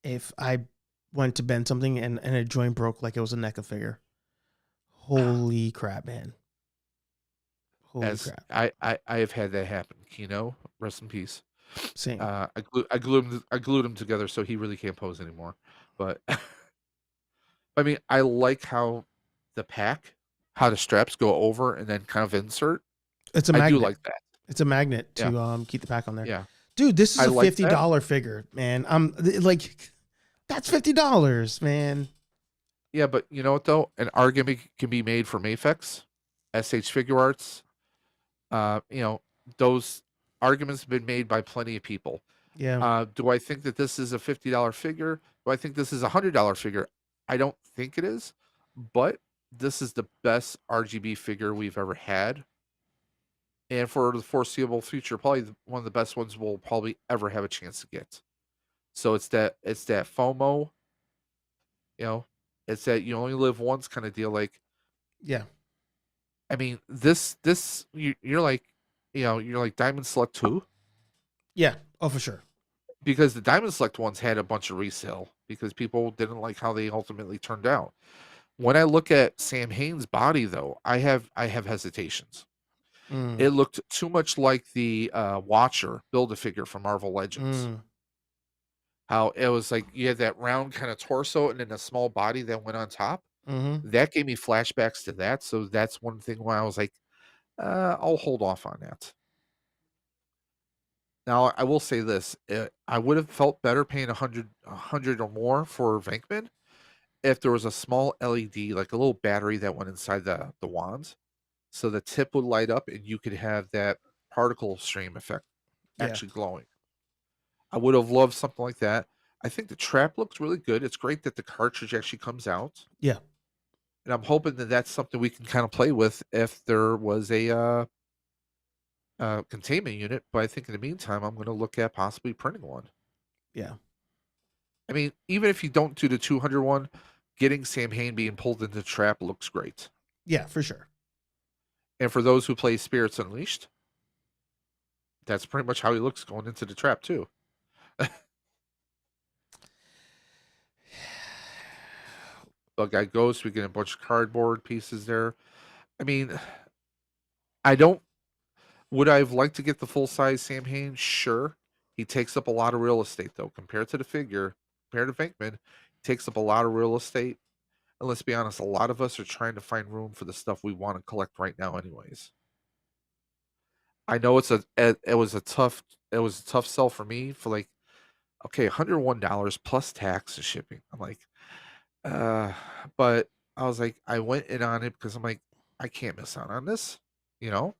if I went to bend something and a joint broke like it was a NECA figure. Holy crap, man. Holy As crap. I have had that happen. Kino, rest in peace. Same. I glued him together so he really can't pose anymore. But I mean, I like how the pack, how the straps go over and then kind of insert. It's a I do magnet. like that. It's a magnet Yeah, to keep the pack on there. yeah. Dude, this is I a like that. $50 figure, man. I'm like, that's $50, man. Yeah, but you know what though? An argument can be made for Mafex, SH Figure Arts. You know, those arguments have been made by plenty of people. Yeah. Do I think that this is a $50 figure? Do I think this is a $100 figure? I don't think it is, but this is the best RGB figure we've ever had. And for the foreseeable future, probably one of the best ones we'll probably ever have a chance to get. So it's that FOMO, you know, it's that you only live once kind of deal. Like, Yeah. I mean, you're like, you know, you're like Diamond Select 2 Yeah. Oh, for sure. because the Diamond Select ones had a bunch of resale because people didn't like how they ultimately turned out. When I look at Sam Hain's body, though, I have hesitations. Mm. It looked too much like the Watcher Build-A-Figure from Marvel Legends. Mm. How it was like you had that round kind of torso and then a small body that went on top. Mm-hmm. That gave me flashbacks to that. So that's one thing why I was like, I'll hold off on that. Now I will say this: I would have felt better paying a hundred or more for Venkman if there was a small LED, like a little battery that went inside the wands, so the tip would light up and you could have that particle stream effect Yeah. actually glowing. I would have loved something like that. I think the trap looks really good. It's great that the cartridge actually comes out, Yeah. and I'm hoping that that's something we can kind of play with if there was a containment unit. But I think in the meantime, I'm going to look at possibly printing one. Yeah. I mean, even if you don't do the 200 one, getting Sam Hain being pulled into the trap looks great. Yeah, for sure. And for those who play Spirits Unleashed, that's pretty much how he looks going into the trap too. Bug Guy Ghost, we get a bunch of cardboard pieces there. I mean, I don't. Would I have liked to get the full size Sam Hain? Sure. He takes up a lot of real estate though, compared to the figure, compared to Venkman, he takes up a lot of real estate. And let's be honest, a lot of us are trying to find room for the stuff we want to collect right now, anyways. I know it was a tough sell for me for like, okay, $101 plus tax and shipping. I'm like, uh, but I was like, I went in on it because I'm like, I can't miss out on this, you know?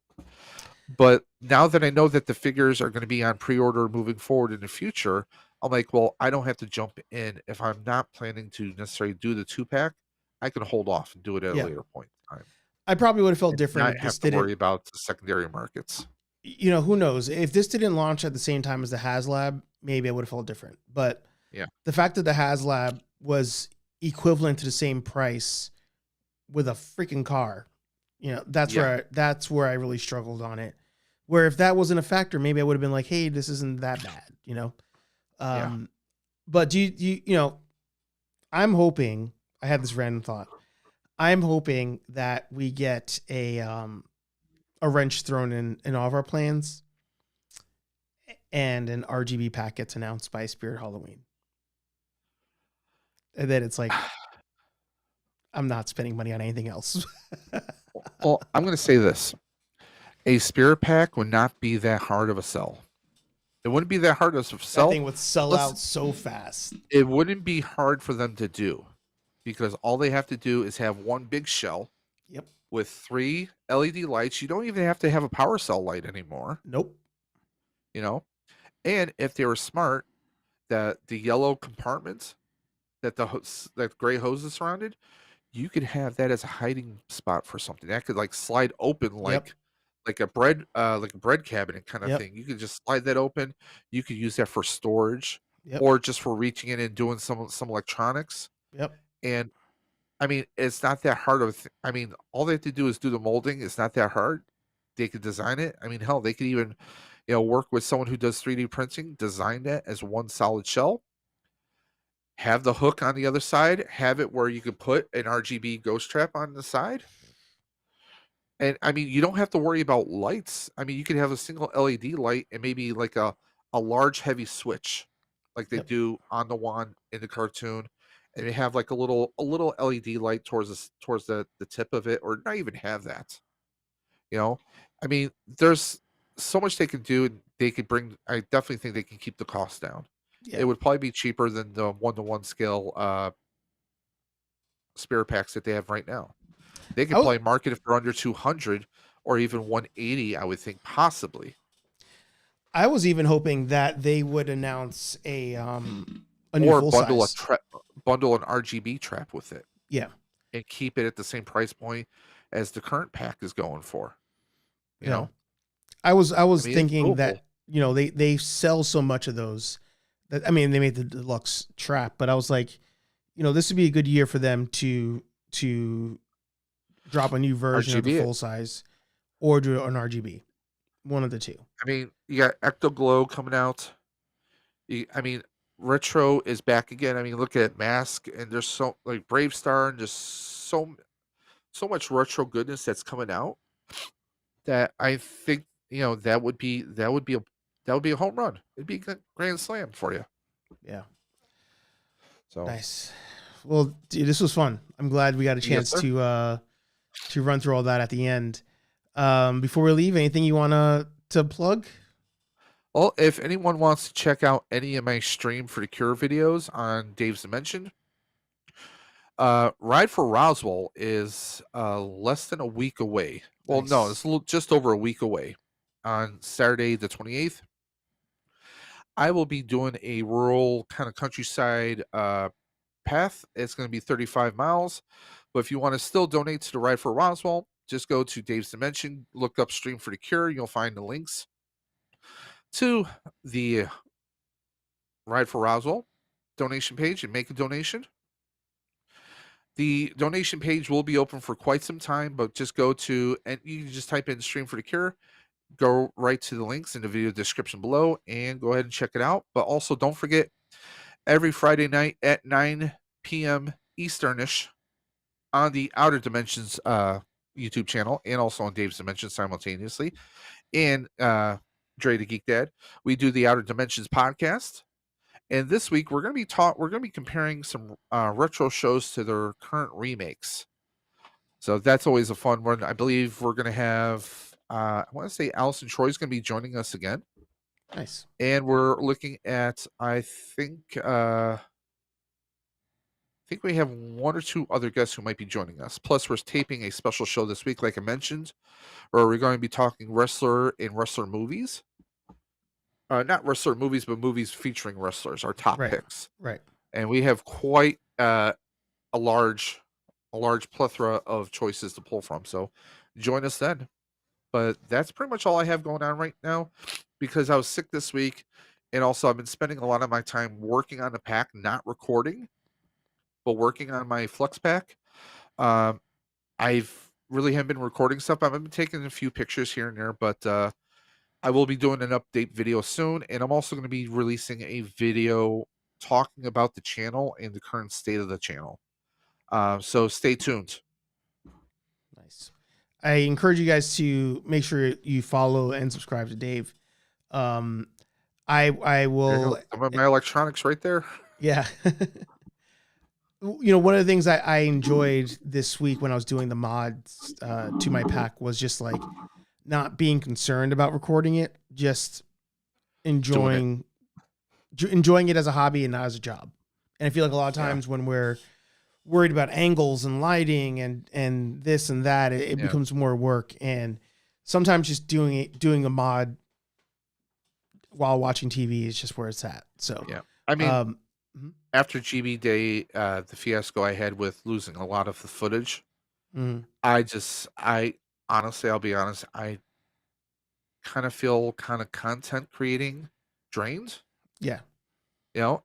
But now that I know that the figures are going to be on pre-order moving forward in the future, I'm like, well, I don't have to jump in if I'm not planning to necessarily do the 2-pack. I can hold off and do it at a Yeah. later point in time I probably would have felt and different not if this have to worry didn't, about the secondary markets. you know, who knows? If this didn't launch at the same time as the HasLab, maybe I would have felt different. But Yeah. the fact that the HasLab was equivalent to the same price with a freaking car, you know, that's Yeah. where I really struggled on it. Where if that wasn't a factor, maybe I would have been like, hey, this isn't that bad, you know? Yeah. But you know, I'm hoping, I had this random thought. I'm hoping that we get a wrench thrown in all of our plans and an RGB pack gets announced by Spirit Halloween. And then it's like, I'm not spending money on anything else. Well, I'm going to say this. A spirit pack would not be that hard of a sell. It wouldn't be that hard of a That sell. thing would sell Listen, out so fast. it wouldn't be hard for them to do because all they have to do is have one big shell Yep. with 3 LED lights. You don't even have to have a power cell light anymore, Nope. you know? And if they were smart, that the yellow compartments that that gray hose is surrounded, you could have that as a hiding spot for something. That could like slide open Yep. like a bread cabinet kind of Yep. thing. You could just slide that open. You could use that for storage Yep. or just for reaching in and doing some electronics. Yep. And I mean, it's not that hard of I mean, all they have to do is do the molding. It's not that hard. they could design it. I mean, hell, they could even, work with someone who does 3D printing, design that as one solid shell, have the hook on the other side, have it where you could put an RGB ghost trap on the side. And I mean, you don't have to worry about lights. I mean, you could have a single LED light and maybe like a large heavy switch, like they Yep. do on the wand in the cartoon, and they have like a little LED light towards the tip of it, or not even have that. You know, I mean, there's so much they can do. And they could bring. I definitely think they can keep the cost down. Yeah. It would probably be cheaper than the 1-to-1 scale spirit packs that they have right now. They could I w- probably market if they're under 200 or even 180. I would think possibly, I was even hoping that they would announce a new or full bundle size. bundle an RGB trap with it Yeah. and keep it at the same price point as the current pack is going for. You Yeah. know, I was I mean, it's thinking doable. that, they sell so much of those that, I mean, they made the deluxe trap, but I was like, this would be a good year for them to drop a new version of the RGB it. full size or do an RGB. One of the two. I mean, you got Ecto Glow coming out. I mean, retro is back again. I mean, look at Mask, and there's so like Brave Star, and just so much retro goodness that's coming out that I think that would be a home run. It'd be a grand slam for you. Yeah. So Nice. Well, dude, this was fun. I'm glad we got a Yes, chance sir. to run through all that at the end. Before we leave, anything you want to plug? Well, if anyone wants to check out any of my Stream for the Cure videos on Dave's Dimension, Ride for Roswell is less than a week away. Well, no, Nice. it's just over a week away. On Saturday the 28th, I will be doing a rural kind of countryside path. It's going to be 35 miles. But if you want to still donate to the Ride for Roswell, just go to Dave's Dimension, look up Stream for the Cure. You'll find the links to the Ride for Roswell donation page and make a donation. The donation page will be open for quite some time, but just go to, and you can just type in Stream for the Cure, go right to the links in the video description below, and go ahead and check it out. But also don't forget, every Friday night at 9 p.m. Easternish on the Outer Dimensions YouTube channel, and also on Dave's Dimensions simultaneously, and Dre the Geek Dad, we do the Outer Dimensions podcast. And this week we're going to be comparing some retro shows to their current remakes. So that's always a fun one. I believe we're going to have I want to say Allison Troy's going to be joining us again. Nice. And we're looking at, I think we have one or two other guests who might be joining us. Plus, we're taping a special show this week, like I mentioned, where we're going to be talking wrestler and wrestler movies. Not wrestler movies, but movies featuring wrestlers, our top Right. picks. Right. And we have quite a large plethora of choices to pull from. So join us then. But that's pretty much all I have going on right now, because I was sick this week, and also I've been spending a lot of my time working on the pack, not recording, but working on my Flux pack. I've really haven't been recording stuff. I've been taking a few pictures here and there, but I will be doing an update video soon, and I'm also going to be releasing a video talking about the channel and the current state of the channel. So stay tuned. Nice. I encourage you guys to make sure you follow and subscribe to Dave. I There you will. go. Some of my electronics right there. Yeah. One of the things I enjoyed this week when I was doing the mods to my pack was just like not being concerned about recording it, just enjoying it as a hobby and not as a job. And I feel like a lot of times when we're worried about angles and lighting and this and that, it becomes more work. And sometimes just doing a mod while watching TV is just where it's at. So yeah, I mean, after GB Day, the fiasco I had with losing a lot of the footage, I honestly, I'll be honest, I kind of feel kind of content creating drained. Yeah.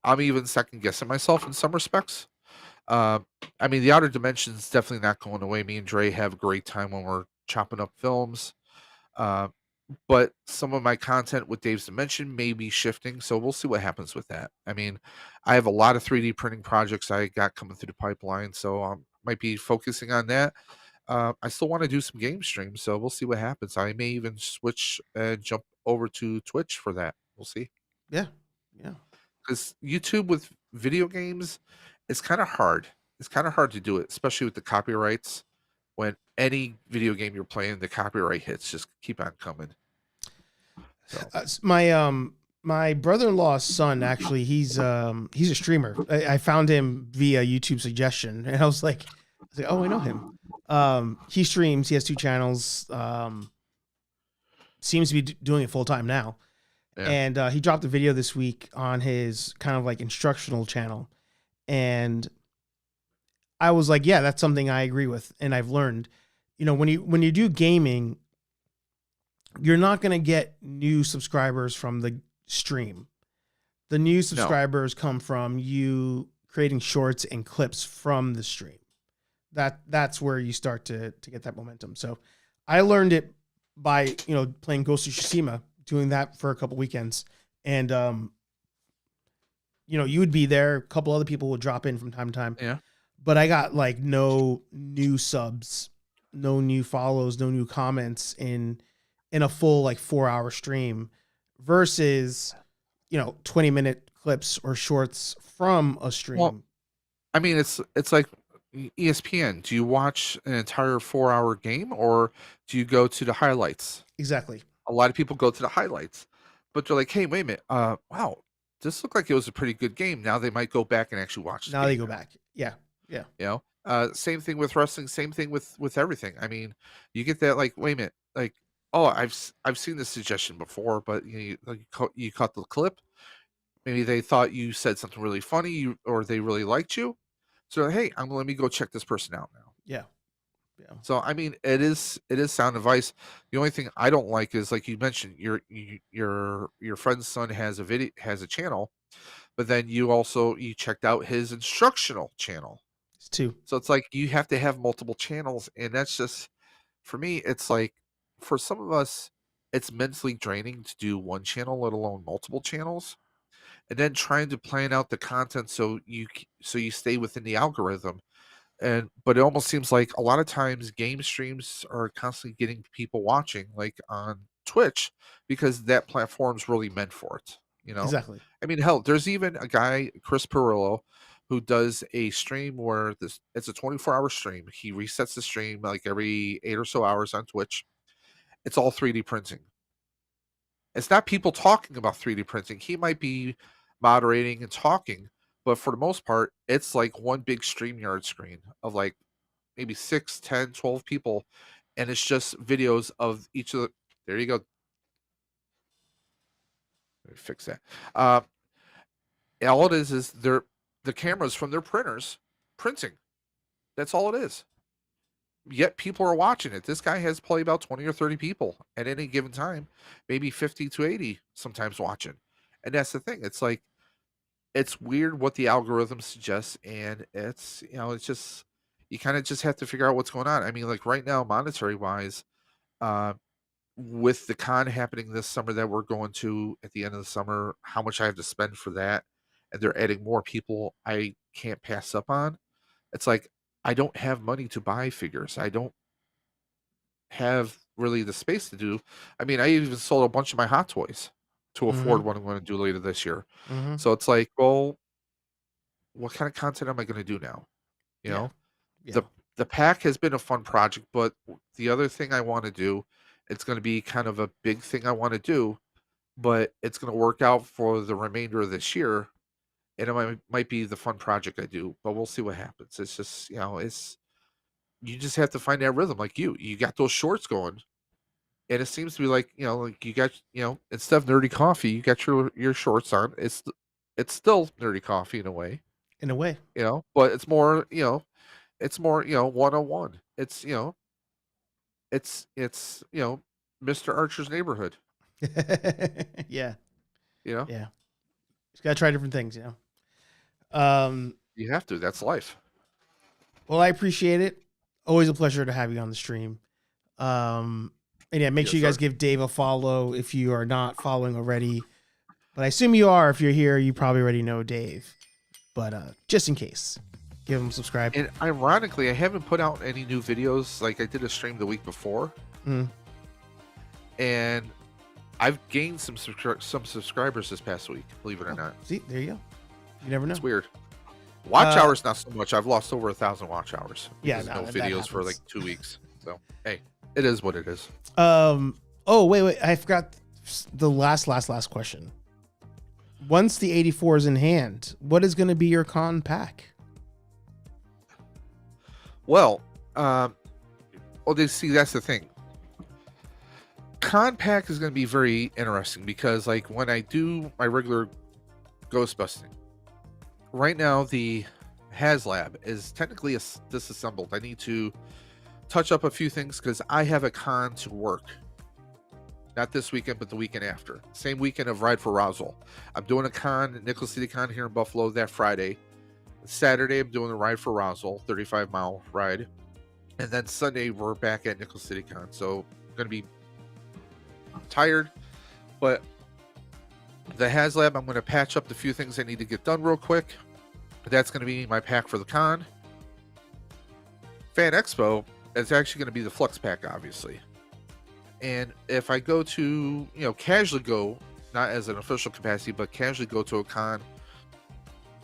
I'm even second guessing myself in some respects. I mean, the Outer Dimension's definitely not going away. Me and Dre have a great time when we're chopping up films. Uh, but some of my content with Dave's Dimension may be shifting, so we'll see what happens with that. I mean, I have a lot of 3D printing projects I got coming through the pipeline, so might be focusing on that. I still want to do some game streams, so we'll see what happens. I may even switch and jump over to Twitch for that. We'll see. Yeah. Yeah. Because YouTube with video games is kind of hard. It's kind of hard to do it, especially with the copyrights. When any video game you're playing, the copyright hits just keep on coming. So. My brother-in-law's son, actually, he's a streamer. I found him via YouTube suggestion, and I was like, oh, I know him. He streams. He has 2 channels. Seems to be doing it full time now. Yeah. And he dropped a video this week on his kind of like instructional channel, and I was like, yeah, that's something I agree with, and I've learned, when you do gaming, you're not going to get new subscribers from the stream. The new subscribers come from you creating shorts and clips from the stream. That's where you start to get that momentum. So I learned it by, playing Ghost of Tsushima, doing that for a couple weekends. And, you would be there. A couple other people would drop in from time to time. Yeah. But I got like no new subs, no new follows, no new comments in a full like 4-hour stream versus, 20-minute clips or shorts from a stream. Well, I mean, it's like ESPN. Do you watch an entire 4-hour game, or do you go to the highlights? Exactly. A lot of people go to the highlights, but they're like, hey, wait a minute. Wow, this looked like it was a pretty good game. Now they might go back and actually watch. Now they go back. Yeah. Yeah. Same thing with wrestling. Same thing with everything. I mean, you get that like, wait a minute, like, oh, I've seen this suggestion before, but you caught the clip. Maybe they thought you said something really funny, or they really liked you. So hey, let me go check this person out now. Yeah. So I mean, it is sound advice. The only thing I don't like is, like you mentioned, your friend's son has a channel, but then you checked out his instructional channel. It's 2. So it's like you have to have multiple channels, and that's just, for me, it's like, for some of us, it's mentally draining to do one channel, let alone multiple channels, and then trying to plan out the content so you stay within the algorithm. But it almost seems like a lot of times game streams are constantly getting people watching, like on Twitch, because that platform's really meant for it. Exactly. I mean, hell, there's even a guy, Chris Perillo, who does a stream where it's a 24-hour stream. He resets the stream like every 8 or so hours on Twitch. It's all 3D printing. It's not people talking about 3D printing. He might be moderating and talking, but for the most part, it's like one big StreamYard screen of like maybe 6, 10, 12 people, and it's just videos of each of the. There you go. Let me fix that. All it is the cameras from their printers printing. That's all it is. Yet people are watching it. This guy has probably about 20 or 30 people at any given time, maybe 50 to 80 sometimes watching. And that's the thing. It's like, it's weird what the algorithm suggests, and it's, it's just, you kind of just have to figure out what's going on. I mean, like right now, monetary wise, with the con happening this summer that we're going to at the end of the summer, how much I have to spend for that, and they're adding more people I can't pass up on. It's like, I don't have money to buy figures. I don't have really the space to do. I mean, I even sold a bunch of my Hot Toys to afford what I'm going to do later this year. So it's like, well, what kind of content am I going to do now? Yeah. The pack has been a fun project, but the other thing I want to do, it's going to be kind of a big thing I want to do, but it's going to work out for the remainder of this year. And it might be the fun project I do, but we'll see what happens. It's just, you just have to find that rhythm. Like you got those shorts going, and it seems to be like, like you got, instead of Nerdy Coffee, you got your shorts on. It's still Nerdy Coffee in a way, but it's more, one-on-one. It's, it's Mr. Archer's neighborhood. Yeah. Yeah. Just gotta try different things, You have to. That's life. Well, I appreciate it. Always a pleasure to have you on the stream. And yeah, make Yes, sure you guys sir. give Dave a follow if you are not following already. But I assume you are. If you're here, you probably already know Dave. But just in case, give him a subscribe. And ironically, I haven't put out any new videos. Like I did a stream the week before, Mm. and I've gained some subscribers this past week. Believe it or not, See, there you go. You never know. it's weird. Watch hours not so much. I've lost over 1,000 watch hours. Yeah, Because no, no that videos for happens. like 2 weeks. So hey, it is what it is. Oh, wait. I forgot the last question. Once the 84 is in hand, what is going to be your con pack? Well, see, that's the thing. Con pack is going to be very interesting because, like, when I do my regular ghost busting, right now the HasLab is technically disassembled. I need to touch up a few things because I have a con to work. Not this weekend, but the weekend after. Same weekend of Ride for Roswell. I'm doing a con at Nickel City Con here in Buffalo that Friday. Saturday, I'm doing a Ride for Roswell, 35-mile ride. And then Sunday, we're back at Nickel City Con. So I'm going to be tired. But the HasLab, I'm going to patch up the few things I need to get done real quick. That's going to be my pack for the con. Fan Expo is actually going to be the Flux pack, obviously. And if I go to, casually go, not as an official capacity, but casually go to a con,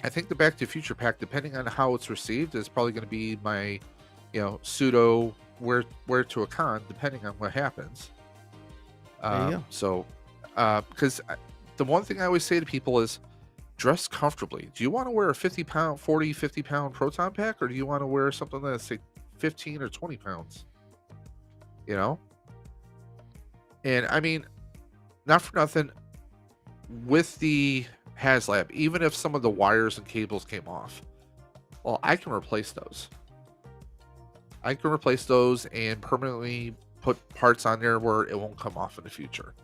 I think the Back to the Future pack, depending on how it's received, is probably going to be my, pseudo wear to a con, depending on what happens. There you go. So, because the one thing I always say to people is, dress comfortably. Do you want to wear a 50-pound, 40, 50-pound proton pack, or do you want to wear something that's like 15 or 20 pounds? And I mean, not for nothing, with the HasLab, even if some of the wires and cables came off, well, I can replace those. I can replace those and permanently put parts on there where it won't come off in the future.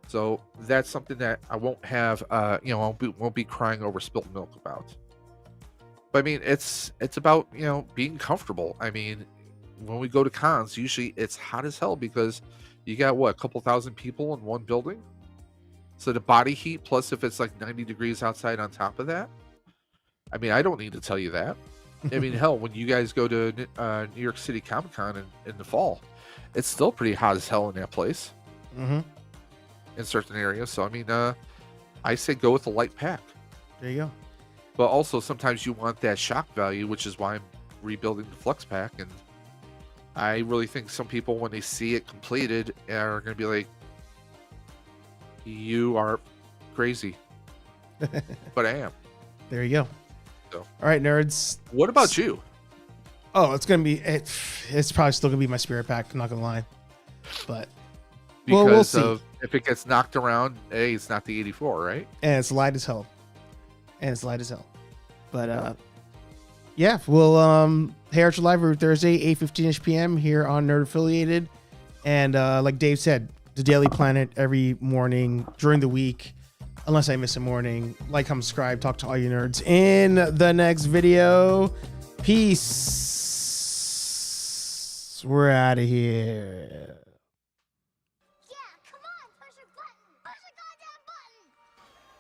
So that's something that I won't have, won't be crying over spilled milk about. But I mean, it's about, being comfortable. I mean, when we go to cons, usually it's hot as hell because you got a couple thousand people in one building. So the body heat, plus if it's like 90 degrees outside on top of that, I mean, I don't need to tell you that. I mean, hell, when you guys go to New York City Comic Con in the fall, it's still pretty hot as hell in that place. Mm-hmm. In certain areas. So I mean, I say go with a light pack. There you go. But also sometimes you want that shock value, which is why I'm rebuilding the Flux pack. And I really think some people, when they see it completed, are going to be like, you are crazy. But I am. There you go. So. All right, nerds. What about you? Oh, it's going to be, it's probably still going to be my spirit pack. I'm not going to lie. But Because we'll see. of if it gets knocked around, hey, it's not the 84, right? And it's light as hell. But yeah, we'll HeyArcher Live every Thursday, 8:15ish p.m. here on Nerd Affiliated. And like Dave said, the Daily Planet every morning during the week, unless I miss a morning. Like, comment, subscribe, talk to all you nerds in the next video. Peace. We're out of here.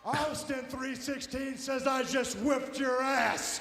Austin 316 says I just whipped your ass.